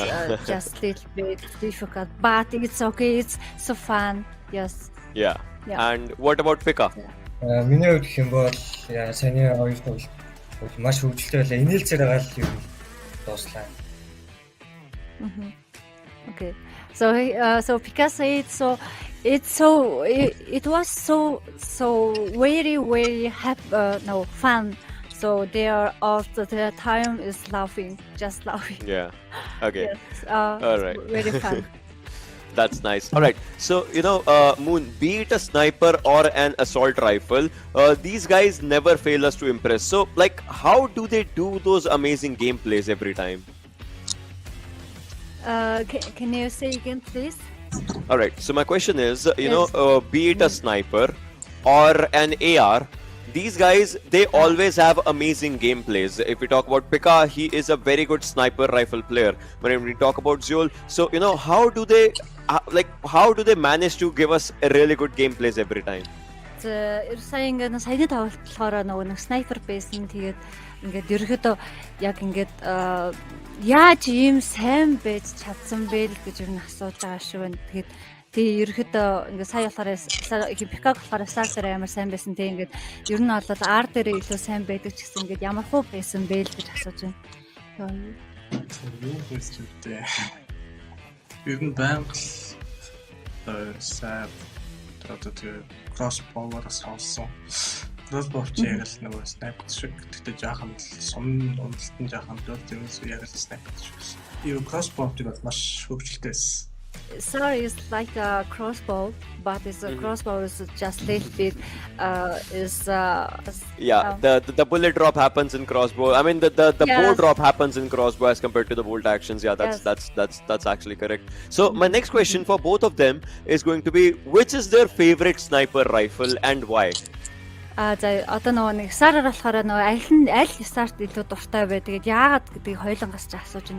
just a little bit difficult, but it's okay, it's so fun. Yes. Yeah. And what about Pika? Миний хувьд гэх юм бол саяны хоёр тоглолт маш хөвгөлтэй байлаа. Инээлцээр байгаа л юм дууслаа. Okay. So Pika said so it was so very happy, fun. So there all the time is laughing, just laughing. Yeah. Okay. Yes, all right. Very fun. That's nice. All right. So, Moon, be it a sniper or an assault rifle, these guys never fail us to impress. So, like, how do they do those amazing gameplays every time? Can you say again, please? All right. So, my question is, be it a sniper or an AR, these guys, they always have amazing gameplays. If we talk about Pika, he is a very good sniper rifle player. When we talk about Zul, so how do they manage to give us a really good gameplays every time? Сая ингээд саяны тоглолт болохоор нэг снайпер байсан. Тэгээд ингээд ерөөхдөө яг ингээд яаж ийм сайн байж чадсан бэ гэж ер нь асууж байгаа шүү байна. Тэгээд ерөөхдөө ингээд сая болохоор Пика болохоор стартер амар сайн байсан. Тэгээд ингээд ер нь бол R дээр илүү сайн байдаг ч гэсэн ингээд ямар хөө байсан бэ л гэж асууж байна. Юу байсан бэ? Ер нь байнга сайн одоо crossbows сонсон. Crossbows яг л нөгөө sniper шиг гэхдээ жаахан сум уналтан жаахан дөр тэрнээс яг л sniper шиг. Юу crossbows бол маш хөвгөлтэй байсан. Sorry, it's like a crossbow, but it's a crossbow is just little bit the bullet drop happens in crossbow. I mean the bow drop happens in crossbow as compared to the bolt actions. Yeah, that's actually correct. So my next question for both of them is going to be, which is their favorite sniper rifle and why? За одоо нэг сараар болохоор аль старт илүү дуртай бай. Тэгээд яагаад гэдгийг хоёулангаас ч асууж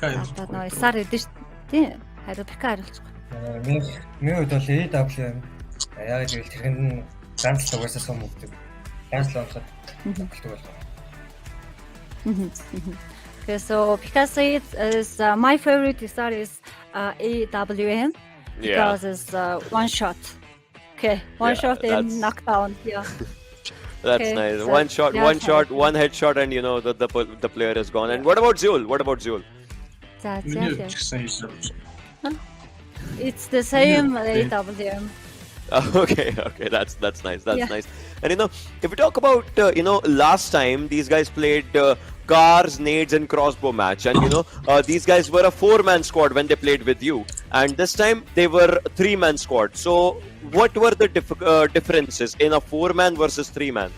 байна. Одоо сар эдэж тий. Хариу Пика хариулчих. Миний хувьд бол EW яг л тэрхэнд нь ганц л угаасаа сум өгдөг. Ганц л онцод өгдөг бол. Okay, so Pika said is my favorite star is AWM because it's one shot. Okay, one shot and knockdown. Yeah. That's Okay, nice. so One shot, yeah, one shot, okay. one headshot, and the player is gone. And what about Zul? What about Zul? За, Миний за. хувьд ч гэсэн хийж байгаа. It's the same Yeah. AWM. Okay, that's nice. That's Yeah. nice. And if we talk about last time these guys played cars, nades, and crossbow match, and these guys were a 4-man squad when they played with you, and this time they were 3-man squad. So what were the differences in a 4-man versus 3-man?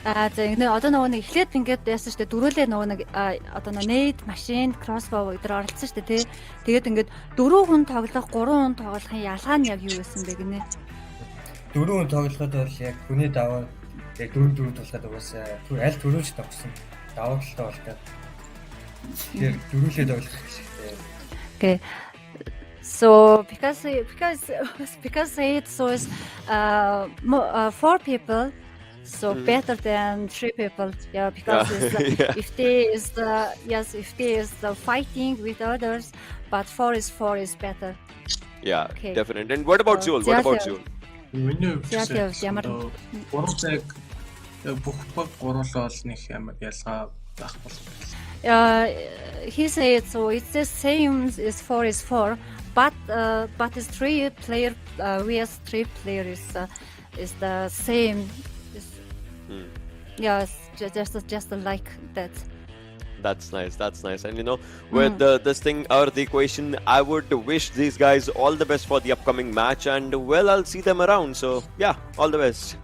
За энэ одоо нөгөө нэг эхлээд ингээд яасан шүү дээ. Дөрүүлээ нөгөө нэг одоо нөгөө nade, machine, crossbow гэдэр оролцсон шүү дээ, тий. Тэгээд ингээд 4 хүн тоглох, 3 хүн тоглохын ялгаа нь яг юу байсан бэ гинэ? 4 хүн тоглоход бол яг хүний даваа яг 4 тоглоход угаасаа аль төрөөч тогсон. Даваагалтай болтой. Тэгэхээр дөрүүлээ тоглох хэрэгтэй. Okay. So because it was 4 people, so better than 3 people. Yeah, because if they is the fighting with others, but 4 is better. Yeah, Okay. definitely. And what about Zul? What about Zul? Миний хувьд Яг гэсэн ямар гурав цаг бүх баг гуруулал нэг ямар ялгаа байхгүй. He said so. It's the same as 4 is 4, but is 3 player vs 3 player is the same. Yes, just like that. That's nice. That's nice. And with this thing out of the equation, I would wish these guys all the best for the upcoming match. And well, I'll see them around. So yeah, all the best.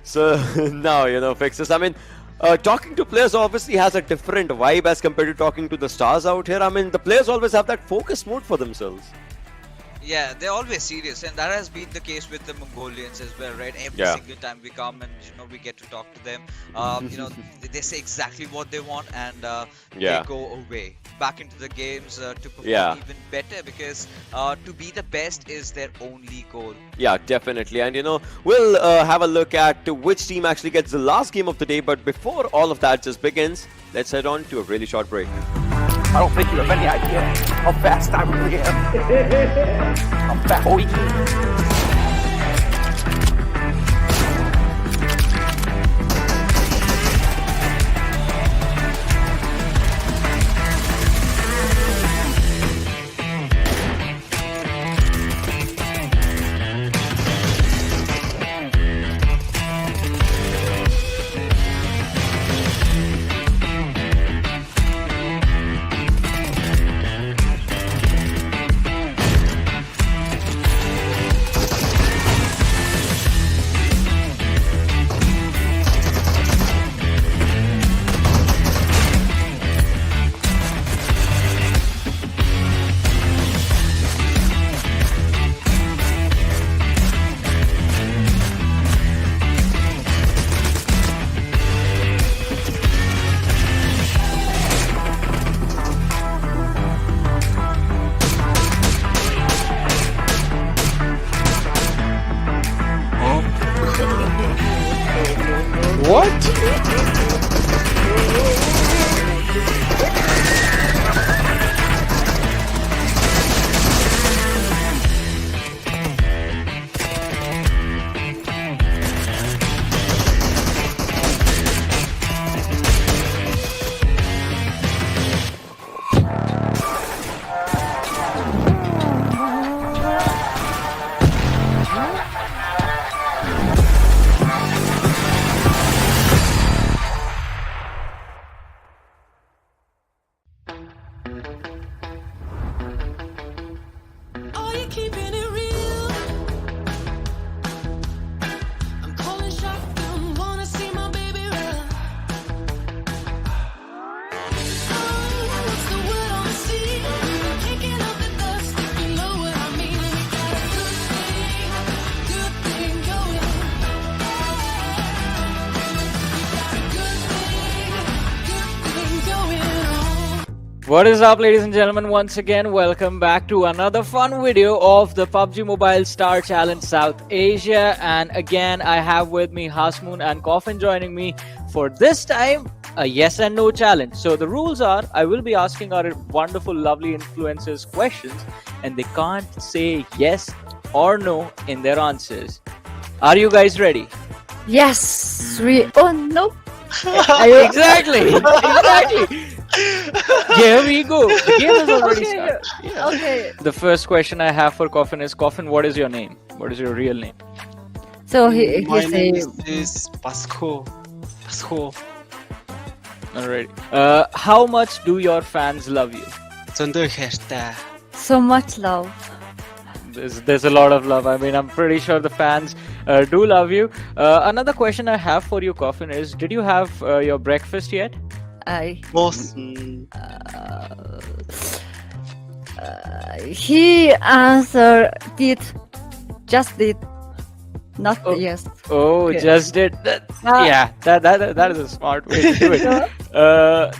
So now Fixes. I mean, talking to players obviously has a different vibe as compared to talking to the stars out here. I mean, the players always have that focus mode for themselves. Yeah, they're always serious, and that has been the case with the Mongolians as well, right? Every single time we come and we get to talk to them, they say exactly what they want, and they go away back into the games to perform even better, because to be the best is their only goal. Yeah, definitely. And we'll have a look at which team actually gets the last game of the day. But before all of that just begins, let's head on to a really short break. I don't think you have any idea how fast I really am. I'm fast. Oh, Are you keeping it real? I'm calling shotgun, wanna see my baby run. Oh, what's the word on the sea? Kicking up the dust, if you know what I mean. We got a good thing going. We got a good thing going on. What is up, ladies and gentlemen? Once again, welcome back to another fun video of the PUBG Mobile Star Challenge South Asia. And again, I have with me Hasmoon and Coffin joining me for this time a yes and no challenge. So the rules are, I will be asking our wonderful, lovely influencers questions, and they can't say yes or no in their answers. Are you guys ready? Yes. Oh no. Exactly. Here we go. The game has already started. Yeah. Okay. The first question I have for Coffin is, Coffin, what is your name? What is your real name? So My he's name a is Pasco. Pasco. Alright. How much do your fans love you? Зөндөө хайртай. so much love. There's a lot of love. I mean, I'm pretty sure the fans do love you. Another question I have for you, Coffin, is, did you have your breakfast yet? He answered just did, not yes. Oh, Okay. just did. Yeah, that is a smart way to do it.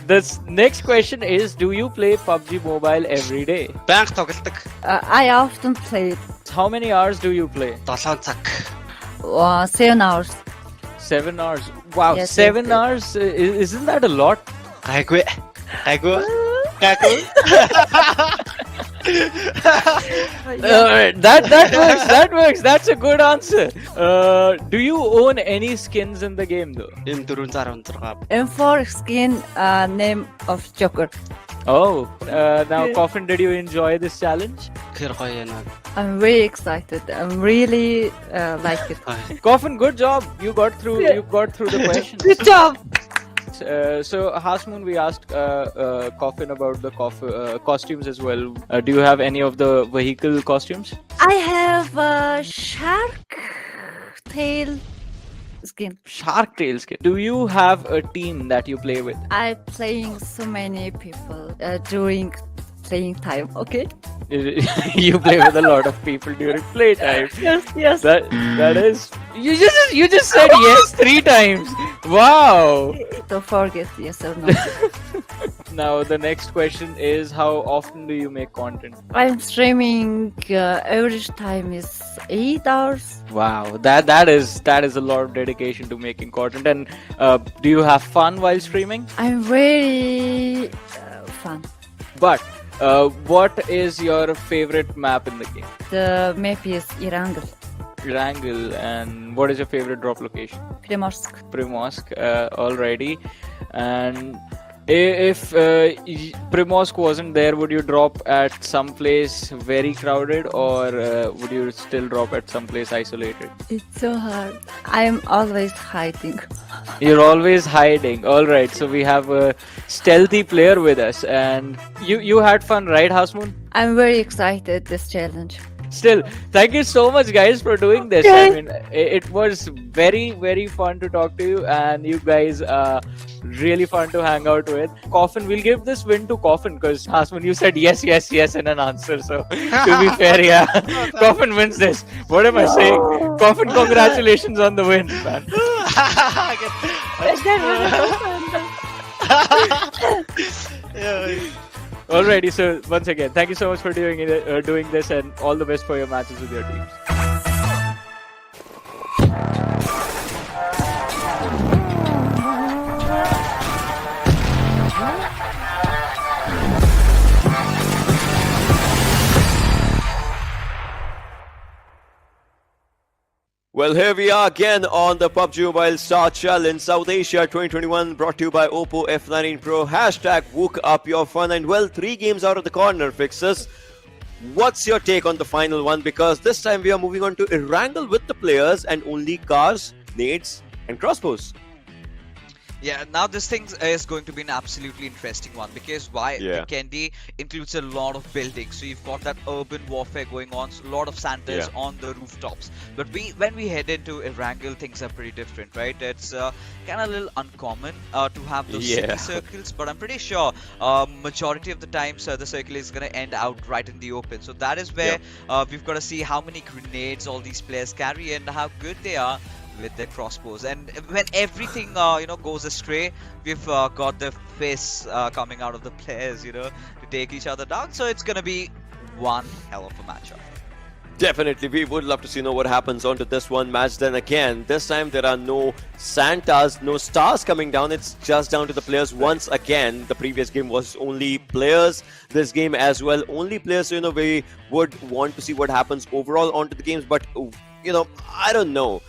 This next question is, do you play PUBG Mobile every day? Банк тоглодог. I often play How many hours do you play? 7 цаг. 7 hours. 7 hours. Wow, Yes, 7 yes. hours? Isn't that a lot? Гайгүй. Гайгүй. Гайгүй. That works. That works. That's a good answer. Do you own any skins in the game though? M416. M4 skin name of Joker. Oh, now Coffin, did you enjoy this challenge? Тэр гоё яана. I'm very excited. I'm really like it. Coffin, good job. You got through. You got through the questions. Good job. So Hasmoon, we asked Coffin about the costumes as well. Do you have any of the vehicle costumes? I have a shark tail skin. Shark tail skin. Do you have a team that you play with? I playing so many people during playing time. Okay. You play with a lot of people during playtime. Yes. That is. You just said yes 3 times. Wow. Don't forget yes or no. Now the next question is, how often do you make content? I'm streaming average time is 8 hours. Wow, that is a lot of dedication to making content. And do you have fun while streaming? I'm very fun. But what is your favorite map in the game? The map is Erangel. Erangel. And what is your favorite drop location? Primorsk. Primorsk. Alrighty. And if Primorsk wasn't there, would you drop at some place very crowded, or would you still drop at some place isolated? It's so hard. I'm always hiding. You're always hiding. Alright, so we have a stealthy player with us, and you had fun, right, Hasmoon? I'm very excited this challenge. Still, thank you so much, guys, for doing this. I mean, it was very, very fun to talk to you, and you guys are really fun to hang out with. Coffin, we'll give this win to Coffin, because Hasmoon, you said yes in an answer. So, to be fair, yeah, Coffin wins this. What am I saying? Coffin, congratulations on the win, man. Alrighty, so once again, thank you so much for doing this, and all the best for your matches with your teams. Well, here we are again on the PUBG Mobile Star Challenge South Asia 2021, brought to you by Oppo F19 Pro. Hashtag Wook Up Your Fun. And well, 3 games out of the corner, Fixers. What's your take on the final one? Because this time we are moving on to Erangle with the players and only cars, nades, and crossbows. Yeah, now this thing is going to be an absolutely interesting one, because Vikendi includes a lot of buildings. So you've got that urban warfare going on, so a lot of Santas on the rooftops. But when we head into Erangel, things are pretty different, right? It's kind of a little uncommon to have those city circles, but I'm pretty sure majority of the times the circle is going to end out right in the open. So that is where we've got to see how many grenades all these players carry and how good they are with their crossbows. And when everything goes astray, we've got the fists coming out of the players, to take each other down. So it's gonna be one hell of a matchup. Definitely, we would love to see what happens onto this one match. Then again, this time there are no Santas, no stars coming down. It's just down to the players once again. The previous game was only players. This game as well, only players. We would want to see what happens overall onto the games. But I don't know.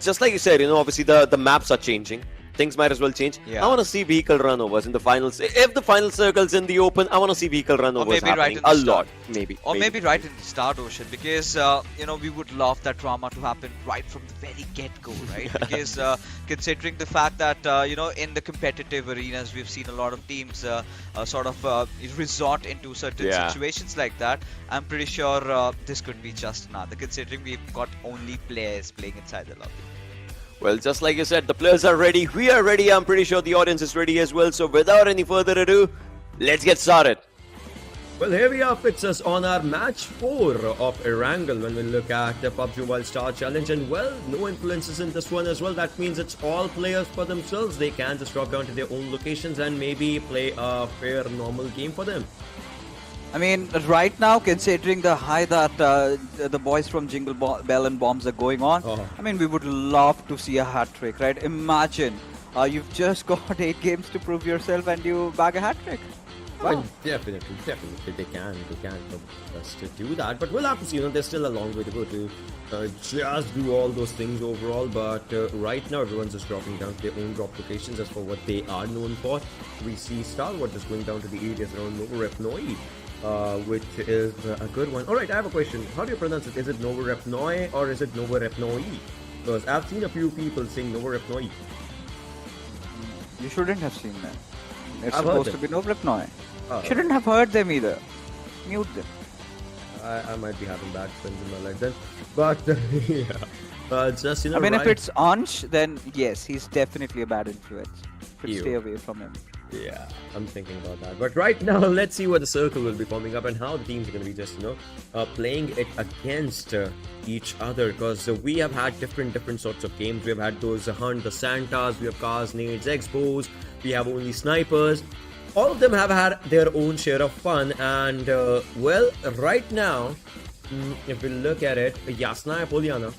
Just like you said, obviously the maps are changing. Things might as well change. Yeah. I want to see vehicle runovers in the finals. If the final circle's in the open, I want to see vehicle runovers maybe happening right in the a start. lot. Maybe. Maybe right in the start, Ocean, because we would love that drama to happen right from the very get-go, right? Because considering the fact that in the competitive arenas we've seen a lot of teams resort into certain situations like that. I'm pretty sure this could be just another, considering we've got only players playing inside the lobby. Well, just like you said, the players are ready. We are ready. I'm pretty sure the audience is ready as well. So without any further ado, let's get started. Well, here we are, Fixers, on our match 4 of Erangel when we look at the PUBG Mobile Star Challenge. And well, no influences in this one as well. That means it's all players for themselves. They can just drop down to their own locations and maybe play a fair, normal game for them. I mean, right now, considering the high that the boys from Jingle Bell and Bombs are going on, I mean, we would love to see a hat trick, right? Imagine you've just got 8 games to prove yourself and you bag a hat trick. Wow. Well, definitely, they can just to do that. But we'll have to see. There's still a long way to go to just do all those things overall. But right now, everyone's just dropping down to their own drop locations as for what they are known for. We see Starward just going down to the areas around Novorepnoi. Which is a good one. Alright, I have a question. How do you pronounce it? Is it Novorepnoi or is it Novorepnoi? Because I've seen a few people saying Novorepnoi. You shouldn't have seen that. It's I've supposed to be Novorepnoi. Shouldn't have heard them either. Mute them. I might be having bad friends in my life then. But yeah. Just, I mean, if it's Ansh, then yes, he's definitely a bad influence. Should stay away from him. Yeah, I'm thinking about that. But right now, let's see what the circle will be forming up and how the teams are going to be just, playing it against each other. Because we have had different sorts of games. We have had those Hunt, the Santas, we have cars, nades, expos, we have only snipers. All of them have had their own share of fun. And, well, right now, if we look at it, Yasna Poliana,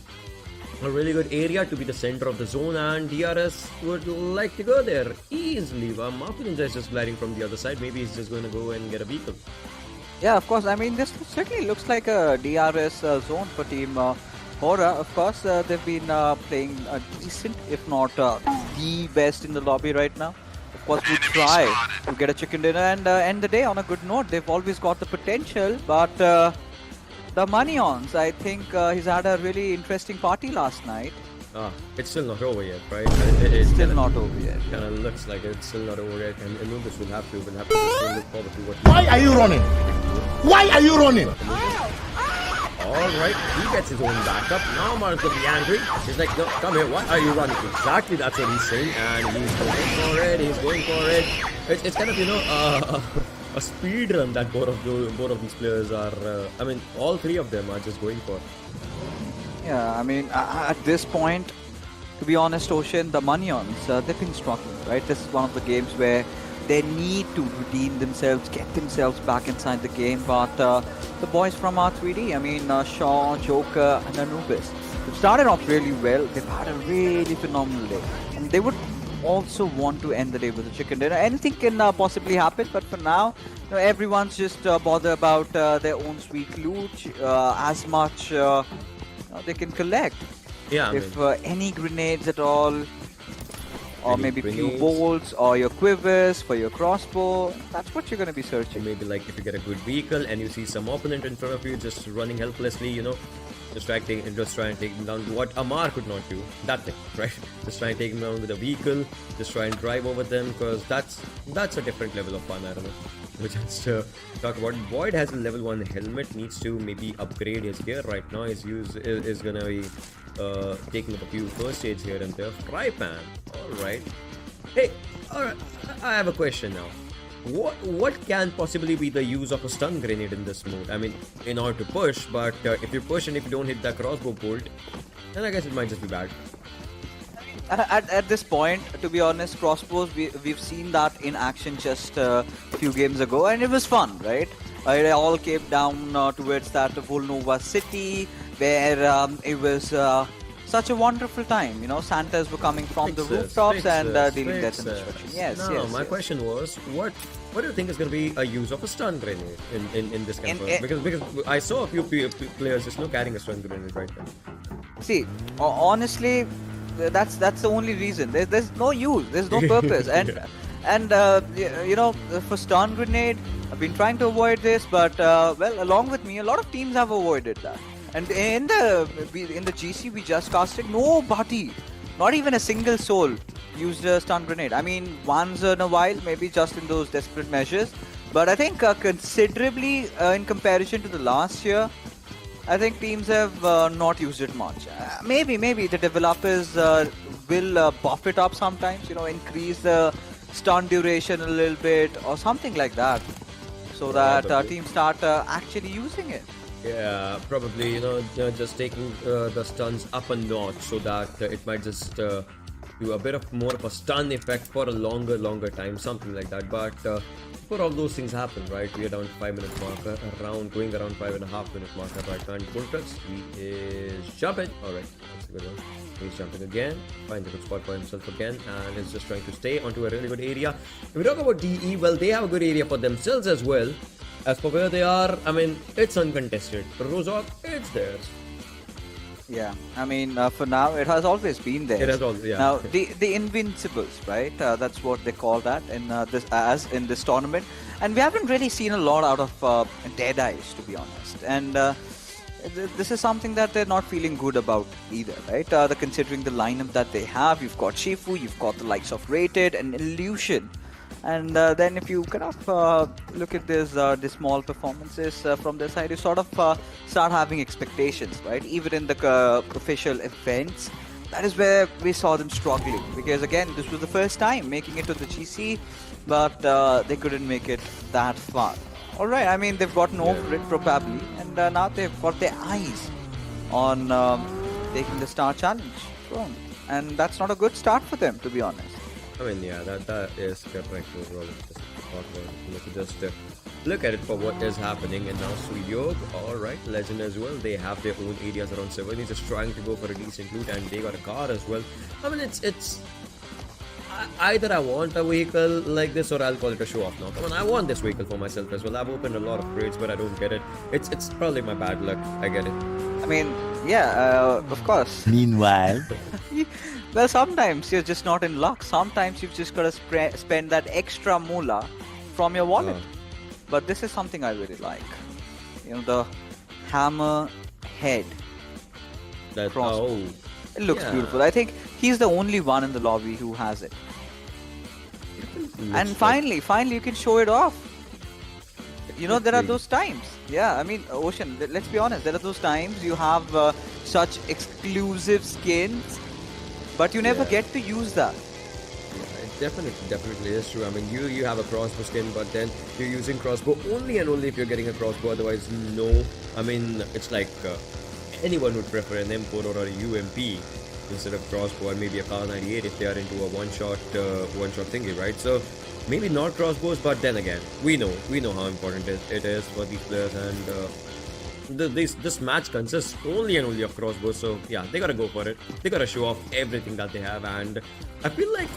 a really good area to be the center of the zone, and DRS would like to go there easily. Marco Ninja is just gliding from the other side. Maybe he's just going to go and get a vehicle. Yeah, of course. I mean, this certainly looks like a DRS zone for Team Hora. Of course, they've been playing decent, if not the best in the lobby right now. Of course, we try to get a chicken dinner and end the day on a good note. They've always got the potential, but the Moneyons, I think he's had a really interesting party last night. It's still not over yet, right? It's still not over yet. Kind of looks like it's still not over yet, and Anubis will have to just look forward to what. Why are you running? Why are you running? Alright, he gets his own backup. Now Mark's gonna be angry. He's like, no, come here, why are you running? Exactly, that's what he's saying, and he's going for it. It's kind of, a speed run that both of these players are. I mean, all 3 of them are just going for. Yeah, I mean, at this point, to be honest, Ocean, the Moneyons, they've been struggling, right? This is one of the games where they need to redeem themselves, get themselves back inside the game. But the boys from R3D, I mean, Shaw, Joker, and Anubis, they've started off really well. They've had a really phenomenal day, and they would also want to end the day with a chicken dinner. Anything can possibly happen, but for now, everyone's just bothered about their own sweet loot, as much they can collect. Yeah. If any grenades at all, or Any maybe few grenades? bolts, or your quivers for your crossbow, that's what you're going to be searching. Maybe like if you get a good vehicle and you see some opponent in front of you just running helplessly, just try and take him down. What Amar could not do, that thing, right? Just try and take him down with a vehicle, just try and drive over them, because that's a different level of fun. I don't know. We just talk about it. Void has a level 1 helmet, needs to maybe upgrade his gear right now. His use is gonna be taking up a few first aids here and there. Fry pan, alright. Hey, alright, I have a question now. What can possibly be the use of a stun grenade in this mode? I mean, in order to push, but if you push and if you don't hit that crossbow bolt, then I guess it might just be bad. At this point, to be honest, crossbows, we've seen that in action just a few games ago, and it was fun, right? It all came down towards that Volnova city, where it was such a wonderful time. You know, Santas were coming from the rooftops and dealing death and destruction. Yes, no, yes. My yes. question was, what do you think is going to be a use of a stun grenade in this kind of because I saw a few players just carrying a stun grenade right now. See, honestly, that's the only reason. There's no use. There's no purpose. And you know, for stun grenade, I've been trying to avoid this, but well, along with me, a lot of teams have avoided that. And in the GC we just casted, nobody, not even a single soul, used a stun grenade. I mean, once in a while, maybe just in those desperate measures. But I think considerably in comparison to the last year, I think teams have not used it much. Maybe the developers will buff it up sometimes. You know, increase the stun duration a little bit or something like that, so that teams start actually using it. Yeah, probably, you know, just taking the stuns up a notch so that it might just do a bit of more of a stun effect for a longer time, something like that. But before all those things happen, right, we are down to 5-minute marker, going around 5.5-minute marker right now. And Voltrix, he is jumping. Alright, that's a good one. He's jumping again, finds a good spot for himself again, and is just trying to stay onto a really good area. If we talk about DE, well, they have a good area for themselves as well. As for where they are, I mean, it's uncontested. Rozok, it's theirs. Yeah, I mean, for now, it has always been there. It has always, yeah. Now, the Invincibles, right? That's what they call that in this tournament. And we haven't really seen a lot out of Dead Eyes, to be honest. And this is something that they're not feeling good about either, right? Considering the lineup that they have, you've got Shifu, you've got the likes of Rated and Illusion. And then if you kind of look at this small performances from their side, you sort of start having expectations, right? Even in the official events, that is where we saw them struggling. Because again, this was the first time making it to the GC, but they couldn't make it that far. Alright, I mean, they've gotten over it probably, and now they've got their eyes on taking the Star Challenge throne. And that's not a good start for them, to be honest. I mean, yeah, that is correct overall. Just look at it for what is happening. And now Suyog, alright, Legend as well. They have their own areas around 7. He's just trying to go for a decent loot, and they got a car as well. I mean, it's either I want a vehicle like this, or I'll call it a show off now. Come on, I want this vehicle for myself as well. I've opened a lot of crates, but I don't get it. It's probably my bad luck. I get it. I mean, yeah, of course. Meanwhile, well, sometimes you're just not in luck. Sometimes you've just got to spend that extra moolah from your wallet. But this is something I really like. You know, the hammer head. That, it looks beautiful. I think he's the only one in the lobby who has it. And finally you can show it off. You know, there are those times. Yeah, I mean, Ocean, let's be honest. There are those times you have such exclusive skins, but you never get to use that. Yeah, it definitely is true. I mean, you have a crossbow skin, but then you're using crossbow only and only if you're getting a crossbow. Otherwise, no. I mean, it's like anyone would prefer an M4 or a UMP instead of crossbow, or maybe a Kar 98 if they are into a one-shot thingy, right? So maybe not crossbows, but then again, we know how important it is for these players, and this match consists only and only of crossbows. So yeah, they gotta go for it. They gotta show off everything that they have, and I feel like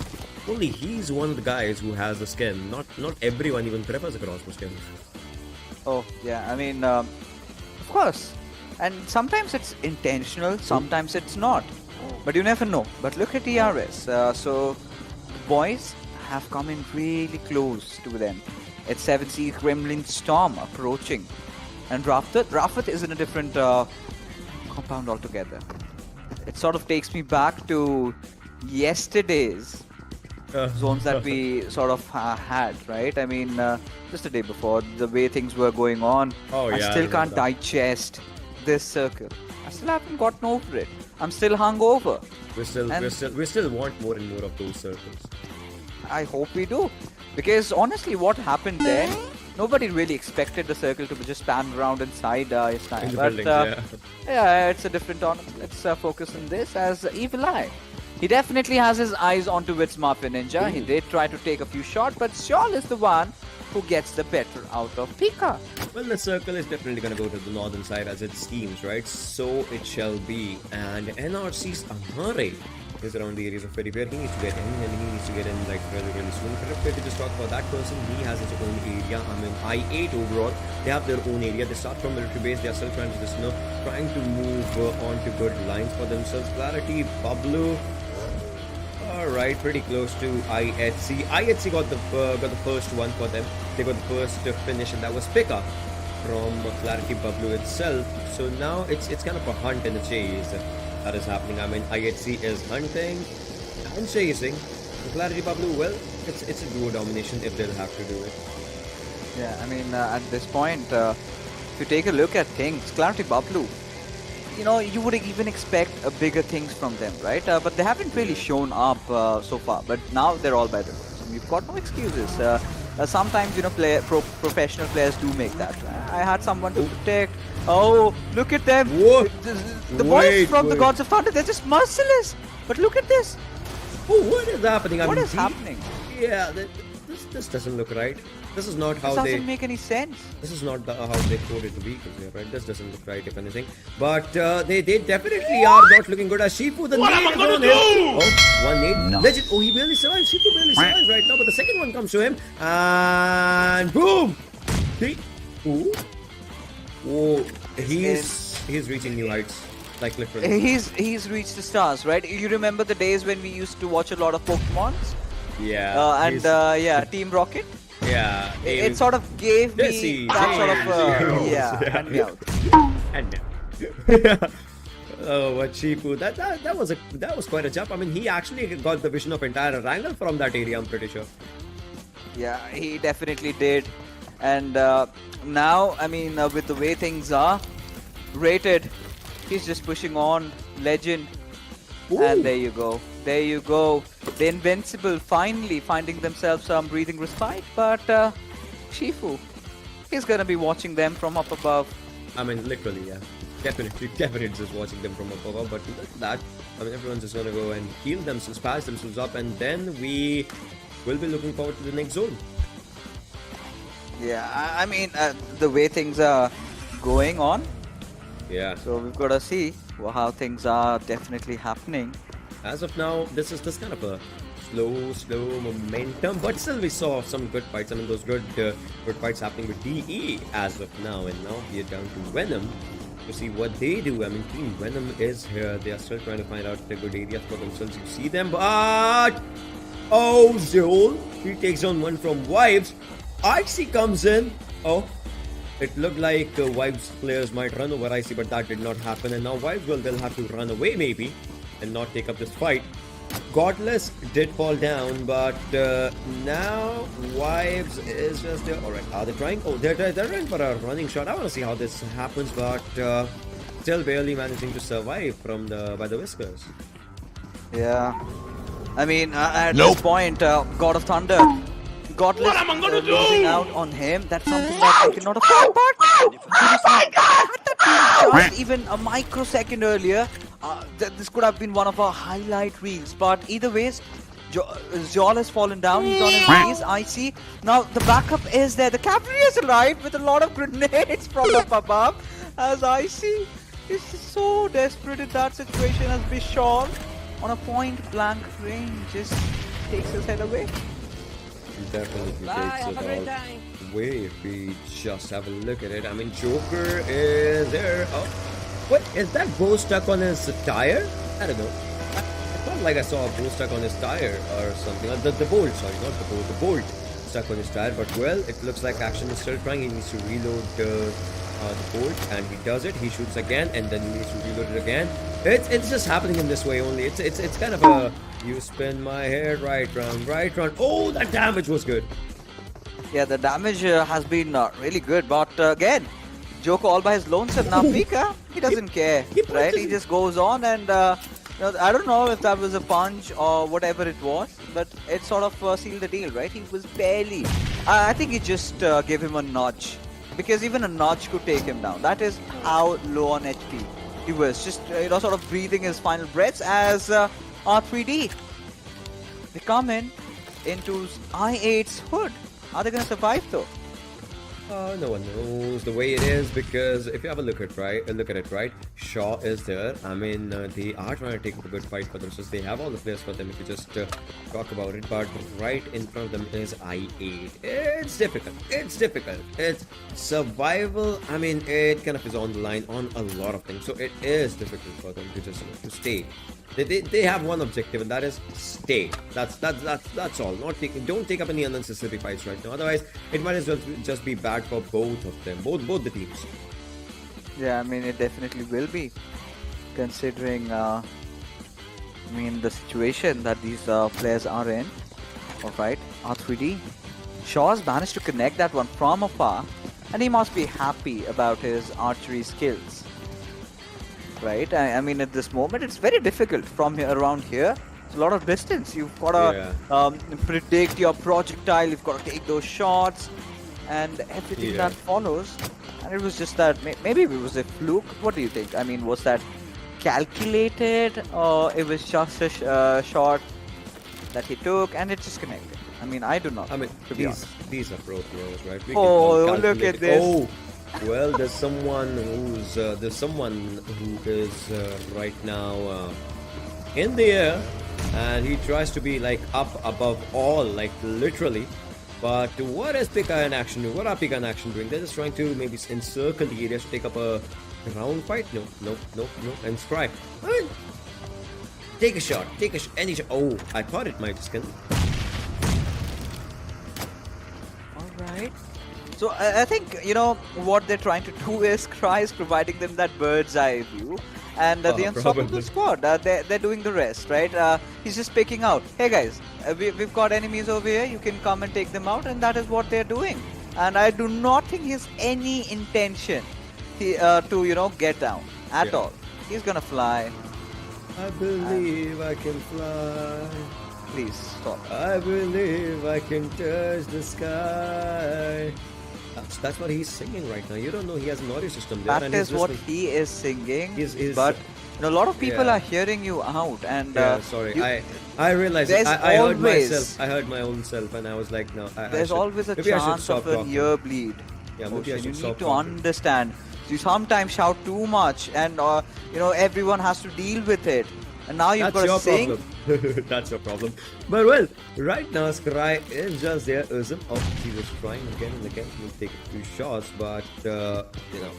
only he's one of the guys who has the skin. Not everyone even prefers a crossbow skin. Oh yeah, I mean, of course. And sometimes it's intentional, sometimes it's not. But you never know. But look at ERS. So the boys have come in really close to them. It's 7C Gremlin Storm approaching. And Rafat is in a different compound altogether. It sort of takes me back to yesterday's zones that we sort of had, right? I mean, just a day before, the way things were going on. Oh, yeah, I still can't digest this circle. I still haven't gotten over it. I'm still hungover. We still want more and more of those circles. I hope we do. Because honestly, what happened there, nobody really expected the circle to just span around inside his time. But yeah, it's a different tournament. Let's focus on this as Evil Eye. He definitely has his eyes onto its Mafia Ninja. He did try to take a few shots, but Shawl is the one who gets the better out of Pika. Well, the circle is definitely going to go to the northern side as it seems, right? So it shall be. And NRC's Amare is around the areas of Fetty where he needs to get in, and he needs to get in like really, really soon. But if we just talk about that person, he has his own area. I mean, I8 overall, they have their own area. They start from military base. They are still trying to just, trying to move on to good lines for themselves. Clarity, Bablu. Alright, pretty close to IHC. IHC got the first one for them. They got the first finish, and that was pickup from Clarity Bablu itself. So now it's kind of a hunt and a chase that is happening. I mean, IHC is hunting and chasing. Clarity Bablu, well, it's a duo domination if they'll have to do it. Yeah, I mean, at this point, if you take a look at things, Clarity Bablu, you would even expect bigger things from them, right? But they haven't really shown up so far. But now they're all by the rules. We've got no excuses. Sometimes, professional players do make that. I had someone to protect. Oh, look at them. Whoa. The boys from the Gods of Thunder, they're just merciless. But look at this. Oh, what is happening? What is happening? Yeah, this doesn't look right. This is not how This doesn't make any sense. This is not how they coded the vehicles here, right? This doesn't look right, if anything. But they definitely are not looking good. As Shifu, the nade is on him. Oh, one nade. No. Legend. Oh, he barely survives. Shifu barely survives right now. But the second one comes to him. And boom! He's reaching new heights. Like literally. He's reached the stars, right? You remember the days when we used to watch a lot of Pokemons? Yeah. Team Rocket? Yeah. It sort of gave me that sort of hand me out. And now. Oh, what Shifu. That was quite a jump. I mean, he actually got the vision of entire Erangel from that area, I'm pretty sure. Yeah, he definitely did. And now, I mean, with the way things are, rated, he's just pushing on. Legend. Ooh. And there you go. There you go. The Invincible finally finding themselves some breathing respite. But Shifu, he's going to be watching them from up above. I mean, literally, yeah. Definitely just watching them from up above. But look at that. I mean, everyone's just going to go and heal themselves, patch themselves up. And then we will be looking forward to the next zone. Yeah, I mean, the way things are going on. Yeah. So we've got to see how things are definitely happening. As of now, this is kind of a slow momentum, but still we saw some good fights. I mean, those good fights happening with DE as of now, and now we are down to Venom to see what they do. I mean, Team Venom is here. They are still trying to find out the good areas for themselves. You see them, but Zol, he takes on one from Vibes. IC comes in. Oh, it looked like Vibes players might run over IC, but that did not happen. And now Vibes, well, they'll have to run away maybe and not take up this fight. Godless did fall down, but now Vibes is just there. Alright, are they trying? Oh, they're trying for a running shot. I want to see how this happens, but still barely managing to survive by the whiskers. Yeah. I mean, at this point, God of Thunder, Godless losing out on him. That's something that I cannot afford. But just even a microsecond earlier, this could have been one of our highlight reels. But either ways, Zol has fallen down. He's on his knees. I see. Now the backup is there. The cavalry has arrived with a lot of grenades from up above. As I see, he's so desperate in that situation as Bishon on a point blank range just takes his head away. Definitely takes it all away if we just have a look at it. I mean, Joker is there. Oh, what is that bow stuck on his tire? I don't know. I felt like I saw a bow stuck on his tire or something. The bolt, sorry, not the bow, the bolt stuck on his tire. But well, it looks like Action is still trying. He needs to reload the bolt, and he does it. He shoots again, and then he needs to reload it again. It's just happening in this way only. It's kind of a you spin my hair right round. Oh, that damage was good. Yeah, the damage has been really good, but again, Joker all by his lonesome. Now Pika, he doesn't care, right? He just goes on, and I don't know if that was a punch or whatever it was, but it sort of sealed the deal, right? He was barely. I think he just gave him a nudge, because even a nudge could take him down. That is how low on HP he was. Just sort of breathing his final breaths as R3D. They come into I8's hood. Are they going to survive though? No one knows the way it is, because if you have a look at it, right, Shaw is there. I mean, they are trying to take up a good fight for themselves. They have all the players for them if you just talk about it. But right in front of them is I8. It's difficult. It's survival. I mean, it kind of is on the line on a lot of things. So it is difficult for them to just to stay. They have one objective, and that is stay. That's all. Don't take up any unnecessary fights right now. Otherwise, it might as well just be bad for both of them, both the teams. Yeah, I mean, it definitely will be, considering I mean, the situation that these players are in. Alright, R3D. Shaw's managed to connect that one from afar, and he must be happy about his archery skills. Right? I mean, at this moment, it's very difficult from here around here. It's a lot of distance. You've got to predict your projectile. You've got to take those shots and everything that follows. And it was just that maybe it was a fluke. What do you think? I mean, was that calculated, or it was just a shot that he took and it just connected? I mean, I do not. I mean, to be honest. these are pro players, right? We Oh, look at this! Oh. Well, there's someone who is right now in the air, and he tries to be like up above all, like literally. But what is Pika in action doing? What are Pika in action doing? They're just trying to maybe encircle the area to take up a round fight. No. And Scry, take a shot. Any shot. Oh, I thought it might skin. All right. So I think, you know, what they're trying to do is Cry is providing them that bird's eye view, and the Unstoppable squad, they're doing the rest, right? He's just picking out, hey guys, we've got enemies over here, you can come and take them out, and that is what they're doing. And I do not think he has any intention to, you know, get down at all. He's gonna fly. I believe I can fly. Please stop. I believe I can touch the sky. That's what he's singing right now. You don't know he has an audio system there. That is what he is singing. But you know, a lot of people are hearing you out, and sorry, I realized it. I heard myself. I heard my own self, and I was like, no. There's always a chance of an ear bleed. Yeah, maybe I you should need stop to talking. understand. You sometimes shout too much, and you know, everyone has to deal with it. And now you've got to sing. Problem. That's your problem. But well, right now Scry is just there. He was trying again and again to take a few shots, but you know,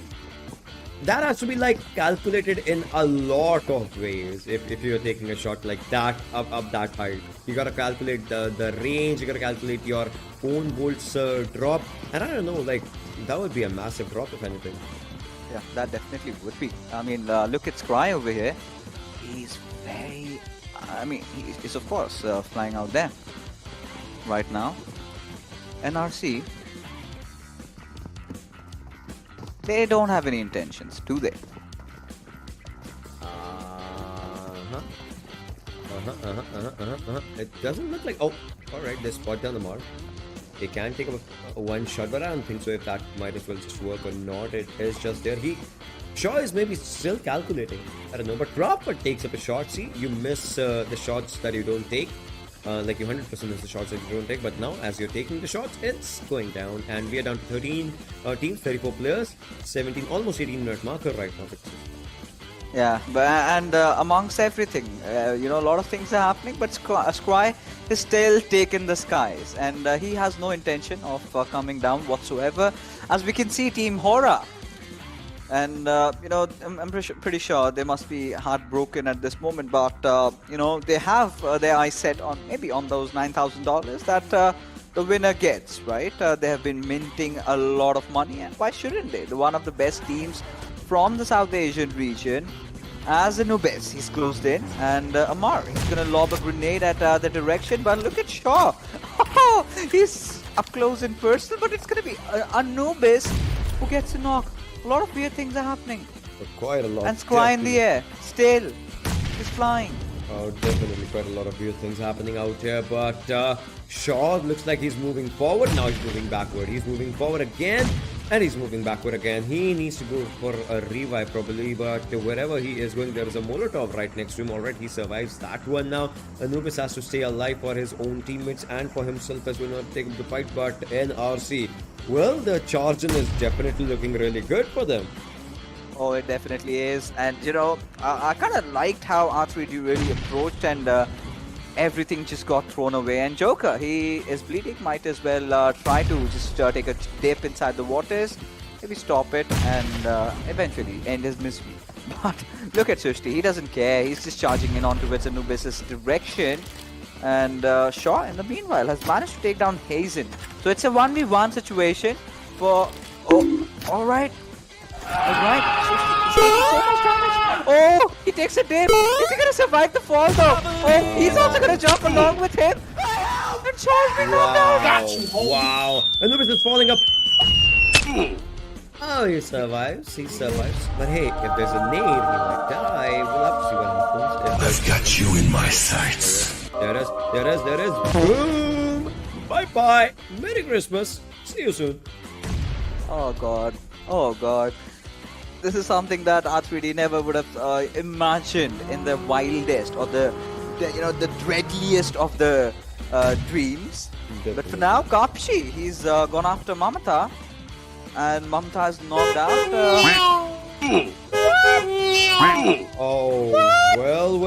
that has to be like calculated in a lot of ways. If you're taking a shot like that up that height, you gotta calculate the range. You gotta calculate your own bolts drop, and I don't know, like that would be a massive drop if anything. Yeah, that definitely would be. I mean, look at Scry over here. He's very, I mean, he's of course flying out there right now. NRC, they don't have any intentions, do they? It doesn't look like. Oh, all right. They spot down the mark. They can take up a one shot, but I don't think so. If that might as well just work or not, it is just there. Shaw is maybe still calculating. I don't know, but Crawford takes up a shot. See, you miss the shots that you don't take. Like you 100% miss the shots that you don't take. But now, as you're taking the shots, it's going down, and we are down to 13 teams, 34 players, 17, almost 18-minute marker right now. Yeah, and amongst everything, you know, a lot of things are happening, but Scry is still taking the skies, and he has no intention of coming down whatsoever. As we can see, Team Hora. And you know, I'm pretty sure they must be heartbroken at this moment, but you know, they have their eyes set on maybe on those $9,000 that the winner gets, right? They have been minting a lot of money, and why shouldn't they? They're one of the best teams from the South Asian region. As Anubis, he's closed in, and Amar, he's gonna lob a grenade at the direction, but look at Shaw. He's up close and personal, but it's gonna be Anubis who gets a knock. A lot of weird things are happening. Quite a lot. And Scry in the air, still, he's flying. Oh, definitely quite a lot of weird things happening out here, but Shaw looks like he's moving forward. Now he's moving backward. He's moving forward again, and he's moving backward again. He needs to go for a revive probably, but wherever he is going, there is a Molotov right next to him. Alright, he survives that one now. Anubis has to stay alive for his own teammates and for himself as well, not take up the fight, but NRC well, the charging is definitely looking really good for them. Oh, it definitely is. And you know, I kind of liked how R3D really approached, and everything just got thrown away. And Joker, he is bleeding, might as well try to just take a dip inside the waters, maybe stop it, and eventually end his misery. But look at Sushti, he doesn't care. He's just charging in on towards Anubis' direction. And Shaw, in the meanwhile, has managed to take down Hazen. So it's a 1v1 situation for... Oh, alright. Alright. Sushti, he's taking so much damage. Oh, he takes a dip. Is he going to survive the fall though? Oh, he's also going to jump along with him. And Shaw's been knocked down. Wow. Anubis is falling up. Oh, he survives. He survives. But hey, if there's a nade, he might die. We'll have to see what happens. I've got you in my sights. There is. Boom! Bye-bye. Merry Christmas. See you soon. Oh god. Oh god. This is something that R3D never would have imagined in the wildest or the dreadliest of the dreams. Definitely. But for now, Kapshi, he's gone after Mamata. And Mamata is knocked out. Oh, well.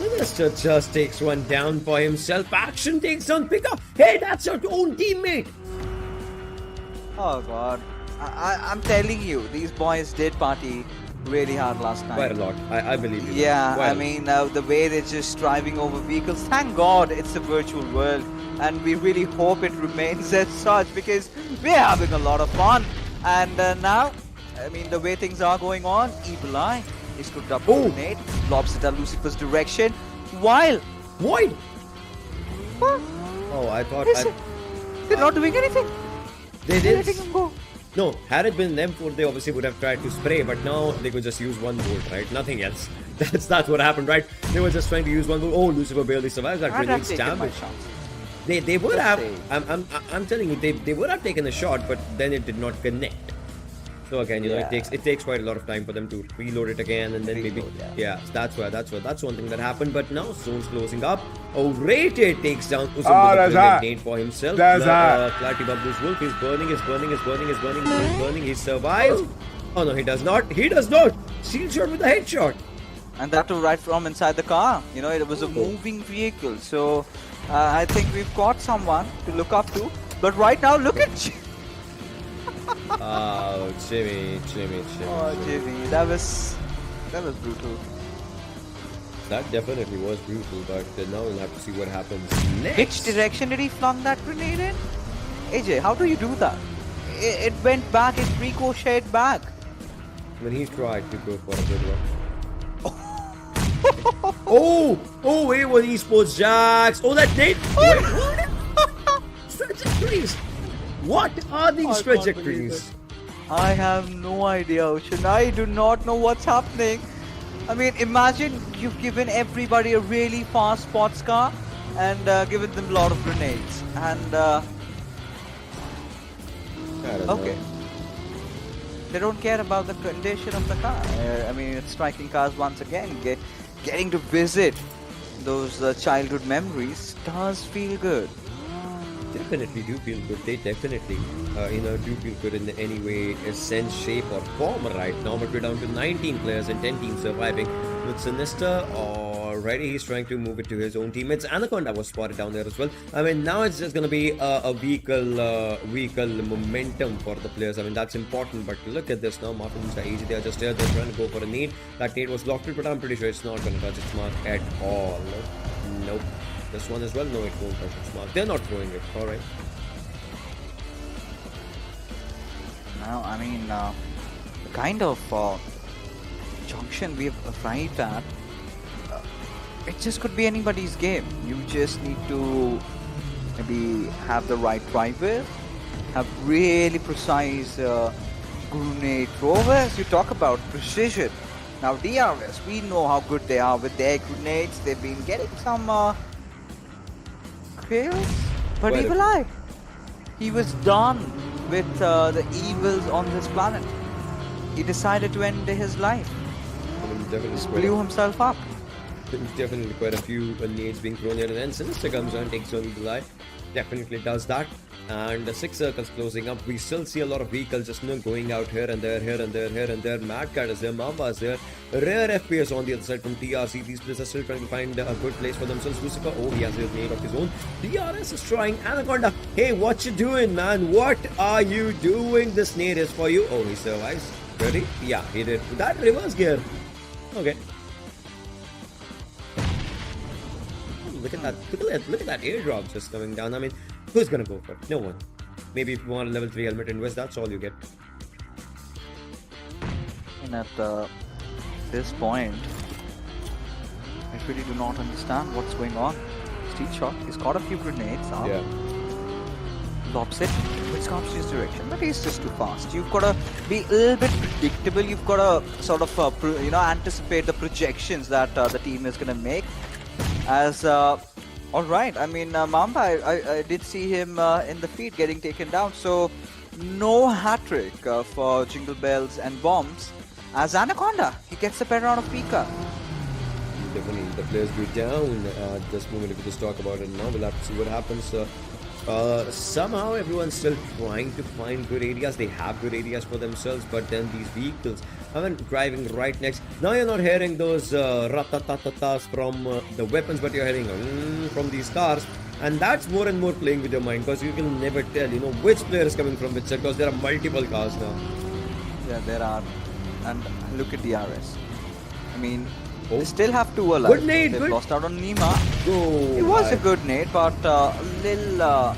Minister just takes one down for himself. Action takes on pickup. Hey, that's your own teammate. Oh god. I'm telling you, these boys did party really hard last night. Quite a lot. I believe you. Yeah, Quite I mean, the way they're just driving over vehicles. Thank God it's a virtual world. And we really hope it remains as such because we're having a lot of fun. And now, I mean, the way things are going on, Evil Eye is cooked up a grenade, lobs it at Lucifer's direction, while... Void! What? Oh, I thought... They're not doing anything. They They're did... letting him go. No, had it been them four, they obviously would have tried to spray, but now they could just use one bolt, right? Nothing else. That's what happened, right? They were just trying to use one bolt. Oh, Lucifer barely survives that grenade's damage. They would have. I'm telling you, they would have taken a shot, but then it did not connect. So again, you know, it takes quite a lot of time for them to reload it again, and then maybe that's one thing that happened. But now zone's closing up. Oh, Rated takes down Uzum with a brilliant nade for himself. Clarity Bubbles Wolf is burning. He survives. Oh no, he does not. Shield shot with a headshot. And that too right from inside the car. You know, it was a moving vehicle. So I think we've got someone to look up to. But right now, look at Oh, Jimmy. Oh, Jimmy, that was brutal. That definitely was brutal, but now we'll have to see what happens next. Which direction did he flung that grenade in? AJ, how do you do that? It went back, it ricocheted back. When he tried to go for a good one. Oh, A1 Esports Jax. Oh, that nade. Trajectories. What are these trajectories? I have no idea, Ocean. I do not know what's happening. I mean, imagine you've given everybody a really fast sports car and given them a lot of grenades. And okay, they don't care about the condition of the car. I mean, it's striking cars once again. Getting to visit those childhood memories does feel good. Definitely do feel good. They definitely, do feel good in any way, sense, shape, or form right now. But we're down to 19 players and 10 teams surviving. With Sinister already, he's trying to move it to his own teammates. Anaconda was spotted down there as well. I mean, now it's just gonna be a vehicle momentum for the players. I mean, that's important. But look at this now. Martin and AG, they are just there. They're trying to go for a nade. That nade was blocked, but I'm pretty sure it's not gonna touch its mark at all. Nope. This one as well? No, it won't touch its mark. They're not throwing it. Alright. Now, I mean, the kind of junction we've arrived at, it just could be anybody's game. You just need to maybe have the right driver, have really precise grenade throwers. You talk about precision. Now, DRS, we know how good they are with their grenades. They've been getting some kills, but Evil Eye, he was done with the evils on this planet. He decided to end his life. Just blew himself up. Definitely quite a few nades being thrown here, and then Sinister comes on, takes on Evil Eye. Definitely does that. and the 6 circles closing up. We still see a lot of vehicles just going out here and there, here and there, here and there. Mad Cat is there, Mamba is there. Rare FPS on the other side from TRC. These players are still trying to find a good place for themselves. Lucifer, oh, he has his nade of his own. DRS is trying. Anaconda, hey, what you doing, man? What are you doing? This nade is for you. Oh, he survives. Ready? Yeah, he did. That reverse gear. Okay. Look at that! Look at that airdrop just coming down. I mean, who's gonna go for it? No one. Maybe if you want a level 3 helmet invest, that's all you get. And at this point, I really do not understand what's going on. Steal shot. He's got a few grenades. Yeah. Lobs it, which comes to his direction, but he's just too fast. You've got to be a little bit predictable. You've got to sort of, anticipate the projections that the team is going to make. As all right, I mean, Mamba, I did see him in the feed getting taken down. So no hat trick for Jingle Bells and Bombs. As Anaconda, he gets the better out of Pika. Definitely, the players go down at this moment. If we just talk about it now, we'll have to see what happens. Somehow everyone's still trying to find good areas. They have good areas for themselves, but then these vehicles, I mean, driving right next. Now you're not hearing those ratatatatas from the weapons, but you're hearing from these cars. And that's more and more playing with your mind, because you can never tell, which player is coming from which side, because there are multiple cars now. Yeah, there are. And look at DRS. I mean, they still have 2 alive. Good nade, They've good. lost out on Nima. Oh, It was a good nade, but a little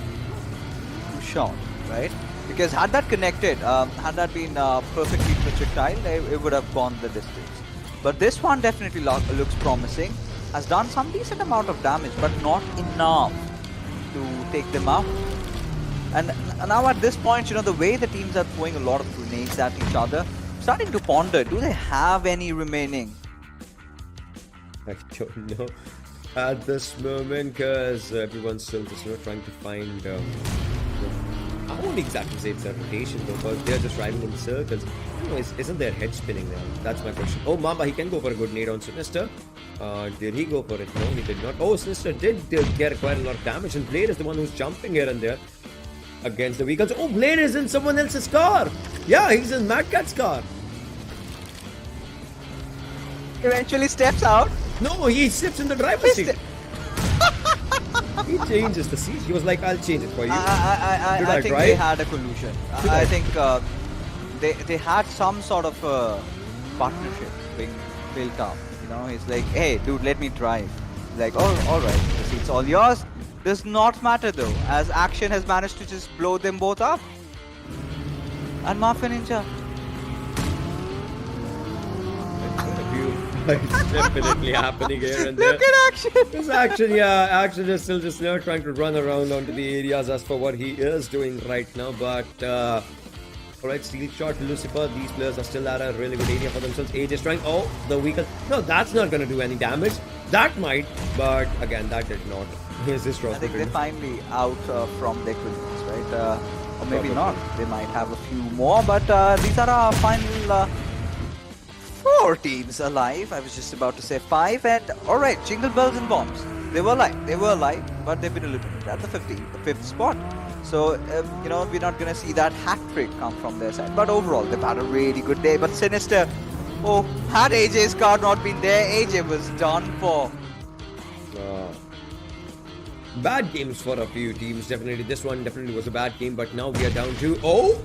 too short, right? Because had that connected, had that been perfectly projectile, it would have gone the distance. But this one definitely looks promising. Has done some decent amount of damage, but not enough to take them out. And now at this point, the way the teams are throwing a lot of grenades at each other, starting to ponder, do they have any remaining? I don't know at this moment, because everyone's still just trying to find. I won't exactly say it's a rotation though, because they're just driving in circles. Isn't their head spinning now? That's my question. Oh, Mamba, he can go for a good nade on Sinister. Did he go for it? No, he did not. Oh, Sinister did get quite a lot of damage, and Blade is the one who's jumping here and there against the vehicles. Oh, Blade is in someone else's car. Yeah, he's in Mad Cat's car. Eventually steps out. No, he sits in the driver's seat. He changes the seat. He was like, I'll change it for you. I think they had a collusion. I think they had some sort of partnership being built up. He's like, hey, dude, let me drive. Like, oh, all right, the seat's all yours. Does not matter though, as Action has managed to just blow them both up. And Mafia Ninja. It's definitely happening here and there. Look at Action! This Action is still just trying to run around onto the areas as for what he is doing right now. But alright, steal shot, Lucifer. These players are still at a really good area for themselves. AJ is trying. Oh, the vehicle. No, that's not going to do any damage. That might, but again, that did not. Here's this crossbow. I think they're finally out from their grenades, right? Or maybe not. They might have a few more, but these are our final 4 teams alive. I was just about to say 5. And alright, Jingle Bells and Bombs. They were alive, but they've been eliminated at the 5th spot. So, we're not going to see that hat trick come from their side. But overall, they've had a really good day. But Sinister, had AJ's car not been there, AJ was done for. Bad games for a few teams, definitely. This one definitely was a bad game, but now we are down to... Oh!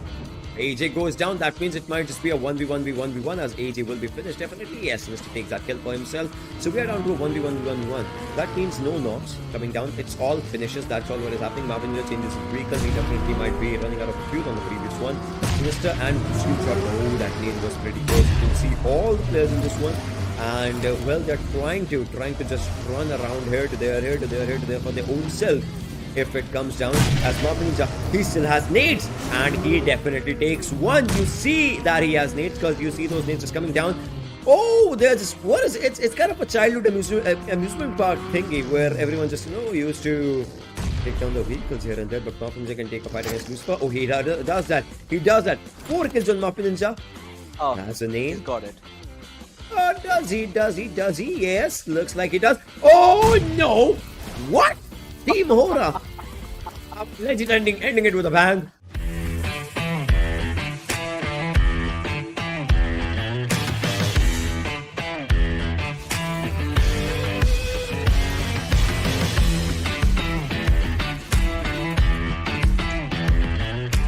AJ goes down. That means it might just be a 1v1v1v1 as AJ will be finished. Definitely, yes, Mr. takes that kill for himself. So we are down to a 1v1v1v1. That means no knocks coming down. It's all finishes. That's all what is happening. Marvin changes his vehicle. He definitely might be running out of fuel on the previous one. Sinister and Steal Shot. Oh, that nade was pretty close. You can see all the players in this one. And well, they're trying to just run around here to there for their own self. If it comes down, as Marvin Ninja, he still has nades, and he definitely takes one. You see that he has nades, because you see those nades just coming down. Oh, there's what is it? It's kind of a childhood amusement park thingy where everyone just used to take down the vehicles here and there, but Marvin Ninja can take a fight against Lucifer. Oh, he does that. He does that. 4 kills on Marvin Ninja. Oh, that's a name. He's got it. Does he? Yes, looks like he does. Oh no! What? Team Hora! Legit ending it with a bang.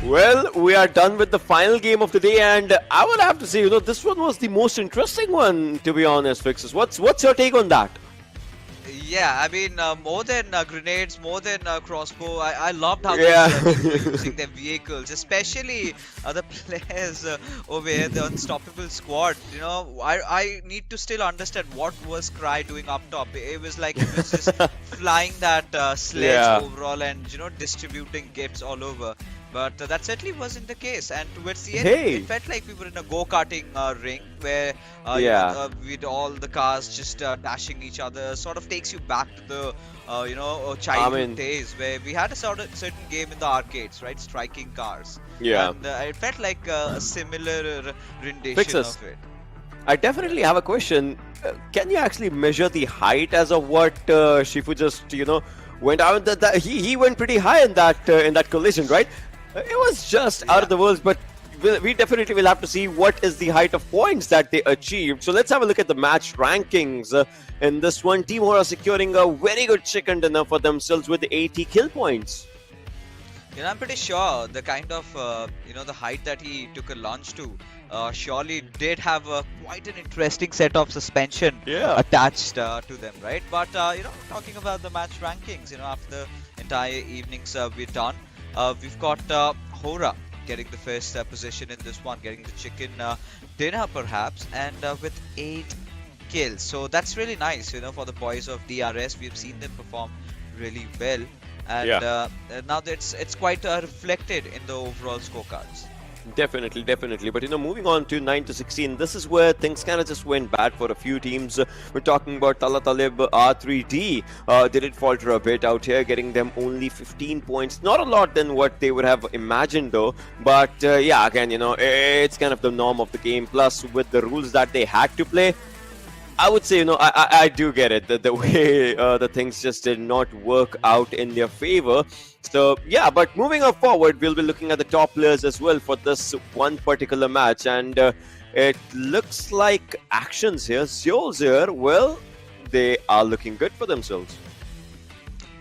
Well, we are done with the final game of the day, and I would have to say, this one was the most interesting one, to be honest, Fixes. What's your take on that? Yeah, I mean, more than grenades, more than crossbow, I loved how Yeah. these people were using their vehicles, especially the players over here, the unstoppable squad. I need to still understand what was Cry doing up top. It was like he was just flying that sledge Yeah. overall and distributing gifts all over. But that certainly wasn't the case, and towards the end, Hey. it felt like we were in a go-karting ring where Yeah. with all the cars just dashing each other. Sort of takes you back to the childhood days where we had a certain game in the arcades, right? Striking cars. Yeah. And it felt like a similar rendition Fixes. of it. I definitely have a question. Can you actually measure the height as of what Shifu just, went out? He went pretty high in that collision, right? It was just out of the world, but we definitely will have to see what is the height of points that they achieved. So let's have a look at the match rankings. In this one, Team Hora securing a very good chicken dinner for themselves with 80 kill points. I'm pretty sure the kind of the height that he took a launch to surely did have quite an interesting set of suspension attached to them, right? But talking about the match rankings, after the entire evenings we're done, we've got Hora getting the first position in this one, getting the chicken dinner perhaps, and with 8 kills. So that's really nice, for the boys of DRS. We've seen them perform really well, and now it's quite reflected in the overall scorecards. Definitely. But moving on to 9 to 16, this is where things kind of just went bad for a few teams. We're talking about Tala Talib, R3D. They did falter a bit out here, getting them only 15 points. Not a lot than what they would have imagined, though. But again, it's kind of the norm of the game. Plus, with the rules that they had to play, I would say, I do get it. The way the things just did not work out in their favor. So, but moving on forward, we'll be looking at the top players as well for this one particular match. And it looks like actions here. Seoul's here, well, they are looking good for themselves.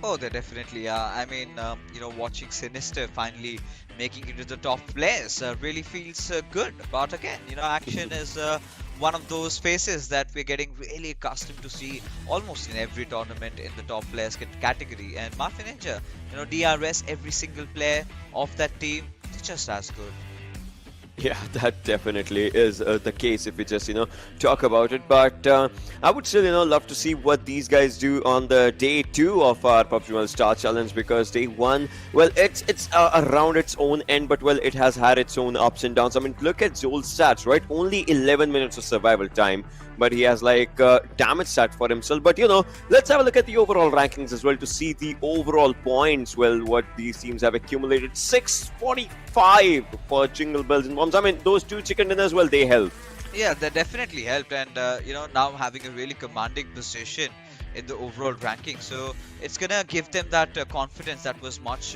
Oh, they definitely are. I mean, watching Sinister finally making it to the top players really feels good. But again, action is one of those faces that we're getting really accustomed to see almost in every tournament in the top players category. And Mafia Ninja, DRS, every single player of that team, they're just as good. Yeah, that definitely is the case if we just, talk about it. But I would still, love to see what these guys do on the day 2 of our PUBG Mobile Star Challenge, because day 1, well, it's around its own end, but, well, it has had its own ups and downs. I mean, look at Zol's stats, right? Only 11 minutes of survival time, but he has, damage stat for himself. But, let's have a look at the overall rankings as well to see the overall points, well, what these teams have accumulated. 645 for Jingle Bells and Bombs. I mean, those 2 chicken dinners, well, they help. Yeah, they definitely helped, and now having a really commanding position in the overall ranking, so it's gonna give them that confidence that was much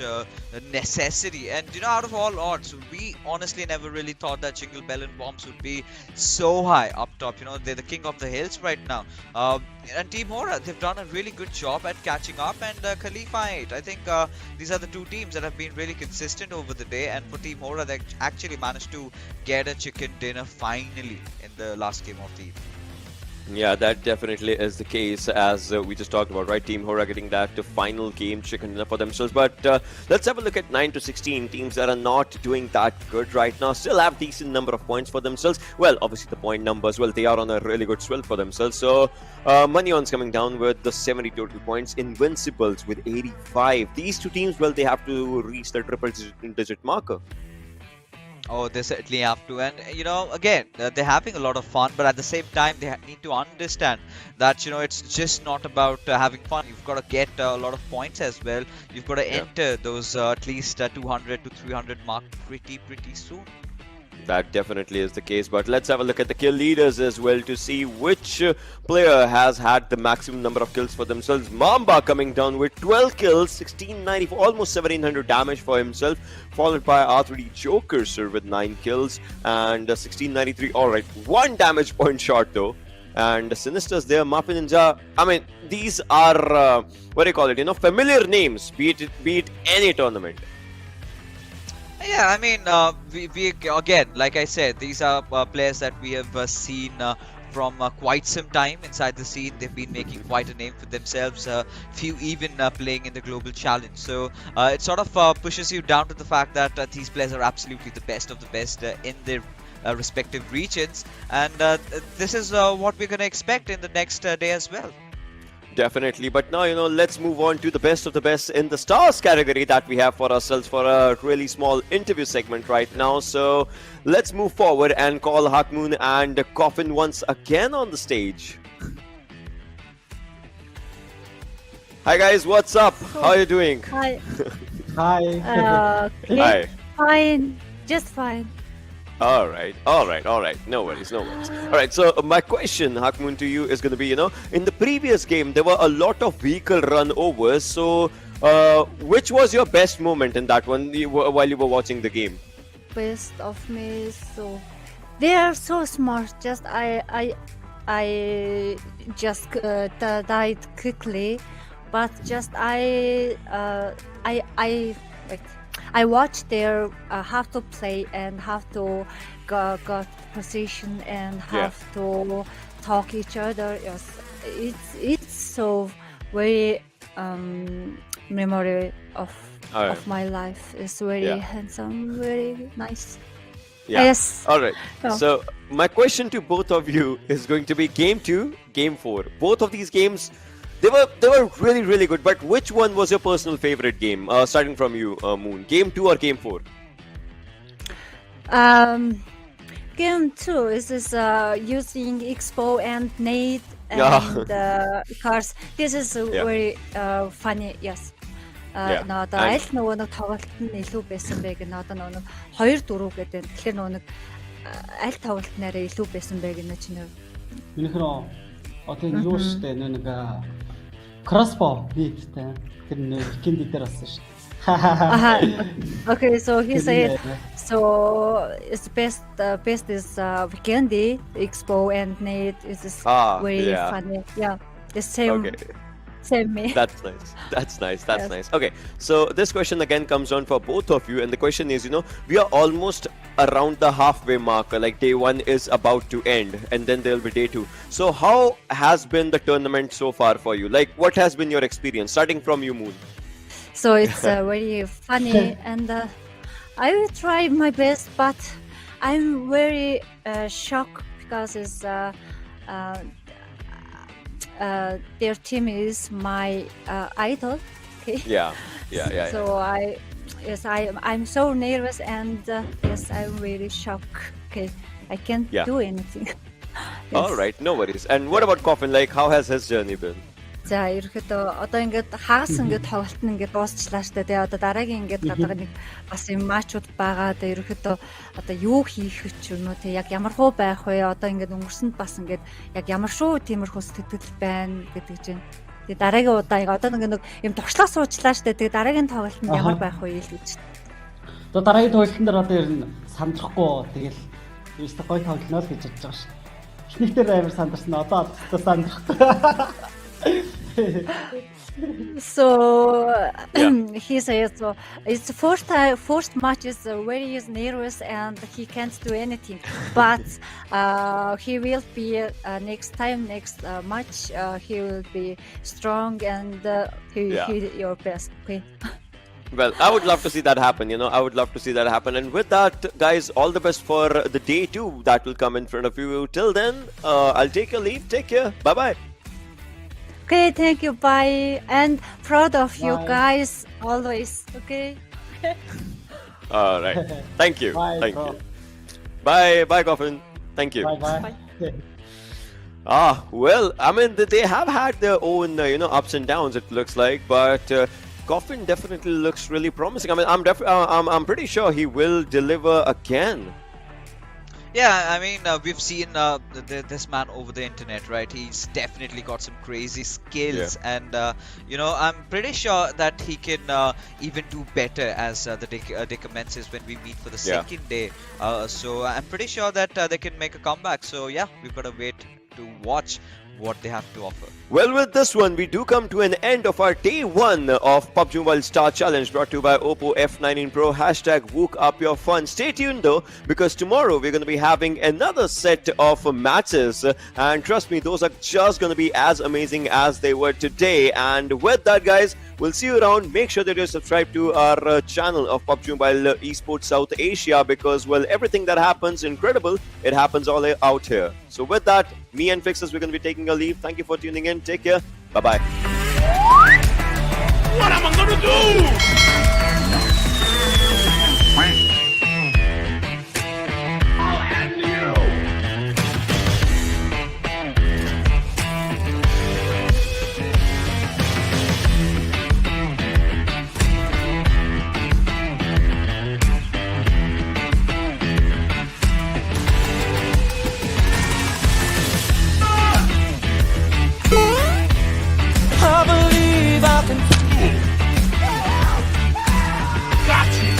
necessary. And out of all odds, we honestly never really thought that Jingle Bell and Bombs would be so high up top. They're the king of the hills right now. And Team Hora, they've done a really good job at catching up, and Khalifa 8. I think these are the 2 teams that have been really consistent over the day, and for Team Hora, they actually managed to get a chicken dinner finally in the last game of the evening. Yeah, that definitely is the case, as we just talked about, right? Team Hora getting that final game chicken dinner for themselves. But let's have a look at 9 to 16 teams that are not doing that good right now. Still have decent number of points for themselves. Well, obviously the point numbers, well, they are on a really good swell for themselves. So Munion's coming down with the 70 total points. Invincibles with 85. These 2 teams, well, they have to reach the triple-digit marker. Oh, they certainly have to. And, again, they're having a lot of fun, but at the same time, they need to understand that, it's just not about having fun. You've got to get a lot of points as well. You've got to enter those at least 200 to 300 mark pretty soon. That definitely is the case, but let's have a look at the kill leaders as well to see which player has had the maximum number of kills for themselves. Mamba coming down with 12 kills, 1694, almost 1700 damage for himself, followed by R3D Joker sir with 9 kills and 1693. Alright, 1 damage point shot though. And Sinister's there, Mafia Ninja. I mean, these are, what do you call it, familiar names, be it any tournament. Yeah, I mean, we again, like I said, these are players that we have seen from quite some time inside the scene. They've been making quite a name for themselves, few even playing in the global challenge. So it sort of pushes you down to the fact that these players are absolutely the best of the best in their respective regions. And this is what we're going to expect in the next day as well. Definitely, but now, let's move on to the best of the best in the stars category that we have for ourselves for a really small interview segment right now. So let's move forward and call Hakmoon and Coffin once again on the stage. Hi guys, what's up? How are you doing? Hi. Hi. Hi. Fine. Just fine. All right. No worries. All right, so my question, Hakmoon, to you is going to be, in the previous game, there were a lot of vehicle run overs. So, which was your best moment in that one while you were watching the game? Best of me, so they are so smart. Just I just died quickly, but just I watch their have to play and have to got position and have to talk each other. Yes, it's so very memory of my life. It's very handsome, very nice. Yeah. Yes. All right. Oh. So my question to both of you is going to be Game 2, Game 4. Both of these games, they were really, really good. But which one was your personal favorite game? Starting from you, Moon. Game 2 or Game 4? Game 2 is using Expo and nade and cars. This is very funny. Yes. Одоо аль нөгөө нэг тоглолт нь илүү байсан бэ гэнэ. Одоо нөгөө 2-4 гэдэг. Тэгэхээр нөгөө нэг аль тоглолт нэрээ илүү байсан бэ гэнэ чи нэр. Минийх нь одоо энэ юу штэ нэг crossbow биттэй. Тэр нэг Vikendi дээр болсон шүү. Okay, so he said so it's best is Vikendi, Expo and nade is very funny. Yeah, the same. Okay. Same me. That's nice. That's nice. Okay, so this question again comes on for both of you, and the question is, we are almost around the halfway mark. Like day 1 is about to end, and then there will be day 2. So how has been the tournament so far for you? Like, what has been your experience, starting from you, Moon? So it's very funny, and I will try my best, but I'm very shocked because it's their team is my idol. Okay. Yeah. So I'm so nervous and yes, I'm really shocked. Okay, I can't do anything. All right, no worries. And what about Coffin? Like, how has his journey been? За ерөөхдөө одоо ингээд хагас ингээд тоглолт нь ингээд дуусчлаа штэ тий одоо дараагийн ингээд гадаг нэг бас юм матчуд байгаа да ерөөхдөө одоо юу хийх ч юм уу тий яг ямар хуу байх вэ одоо ингээд өнгөрсөнд бас ингээд яг ямар шүү тиймэрхүү сэтгэл байна гэдэг чинь тий дараагийн удаа одоо нэг юм туршлага суучлаа штэ тий дараагийн тоглолт нь ямар байх вэ гэж. Одоо дараагийн тоглолтын дээр одоо ер нь сандрахгүй тэгэл өөртөө гой тоглоно л гэж бодож байгаа шүү. Эхнийхтэр амар сандарсан одоо сандрахгүй. So he says so it's the first match is very nervous and he can't do anything, but he will be next match he will be strong and he your best. Okay. Well, I would love to see that happen, I would love to see that happen. And with that, guys, all the best for the day 2 that will come in front of you. Till then, I'll take your leave. Take care. Bye-bye. Okay, thank you. Bye. And proud of you guys always. Okay. All right. Thank you. Bye, Thank bro. you. Bye. Bye, Coffin. Thank you. Bye. Well, I mean, they have had their own, ups and downs, it looks like. But Coffin definitely looks really promising. I mean, I'm pretty sure he will deliver again. Yeah, I mean, we've seen this man over the internet, right? He's definitely got some crazy skills, and I'm pretty sure that he can even do better as the day commences when we meet for the second day. So I'm pretty sure that they can make a comeback. So yeah, we've got to wait to watch what they have to offer. Well, with this one, we do come to an end of our day 1 of PUBG Mobile Star Challenge, brought to you by Oppo F19 Pro. #Wook up your fun. Stay tuned though, because tomorrow we're going to be having another set of matches, and trust me, those are just going to be as amazing as they were today. And with that, guys, we'll see you around. Make sure that you're subscribed to our channel of PUBG Mobile Esports South Asia, because, well, everything that happens incredible, it happens all out here. So with that, me and Fixers, we're going to be taking a leave. Thank you for tuning in. Take care. Bye-bye. What am I gonna do? I believe I can do it. Got you,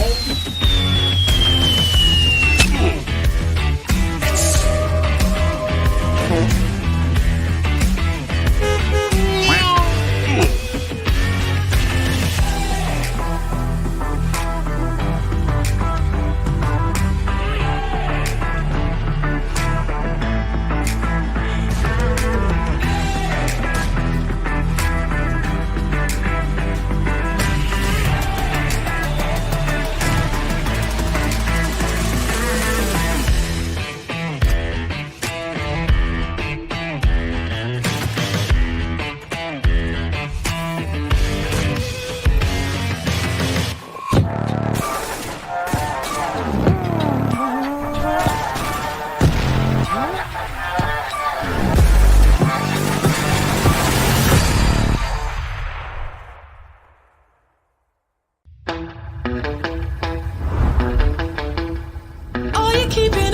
Are you keeping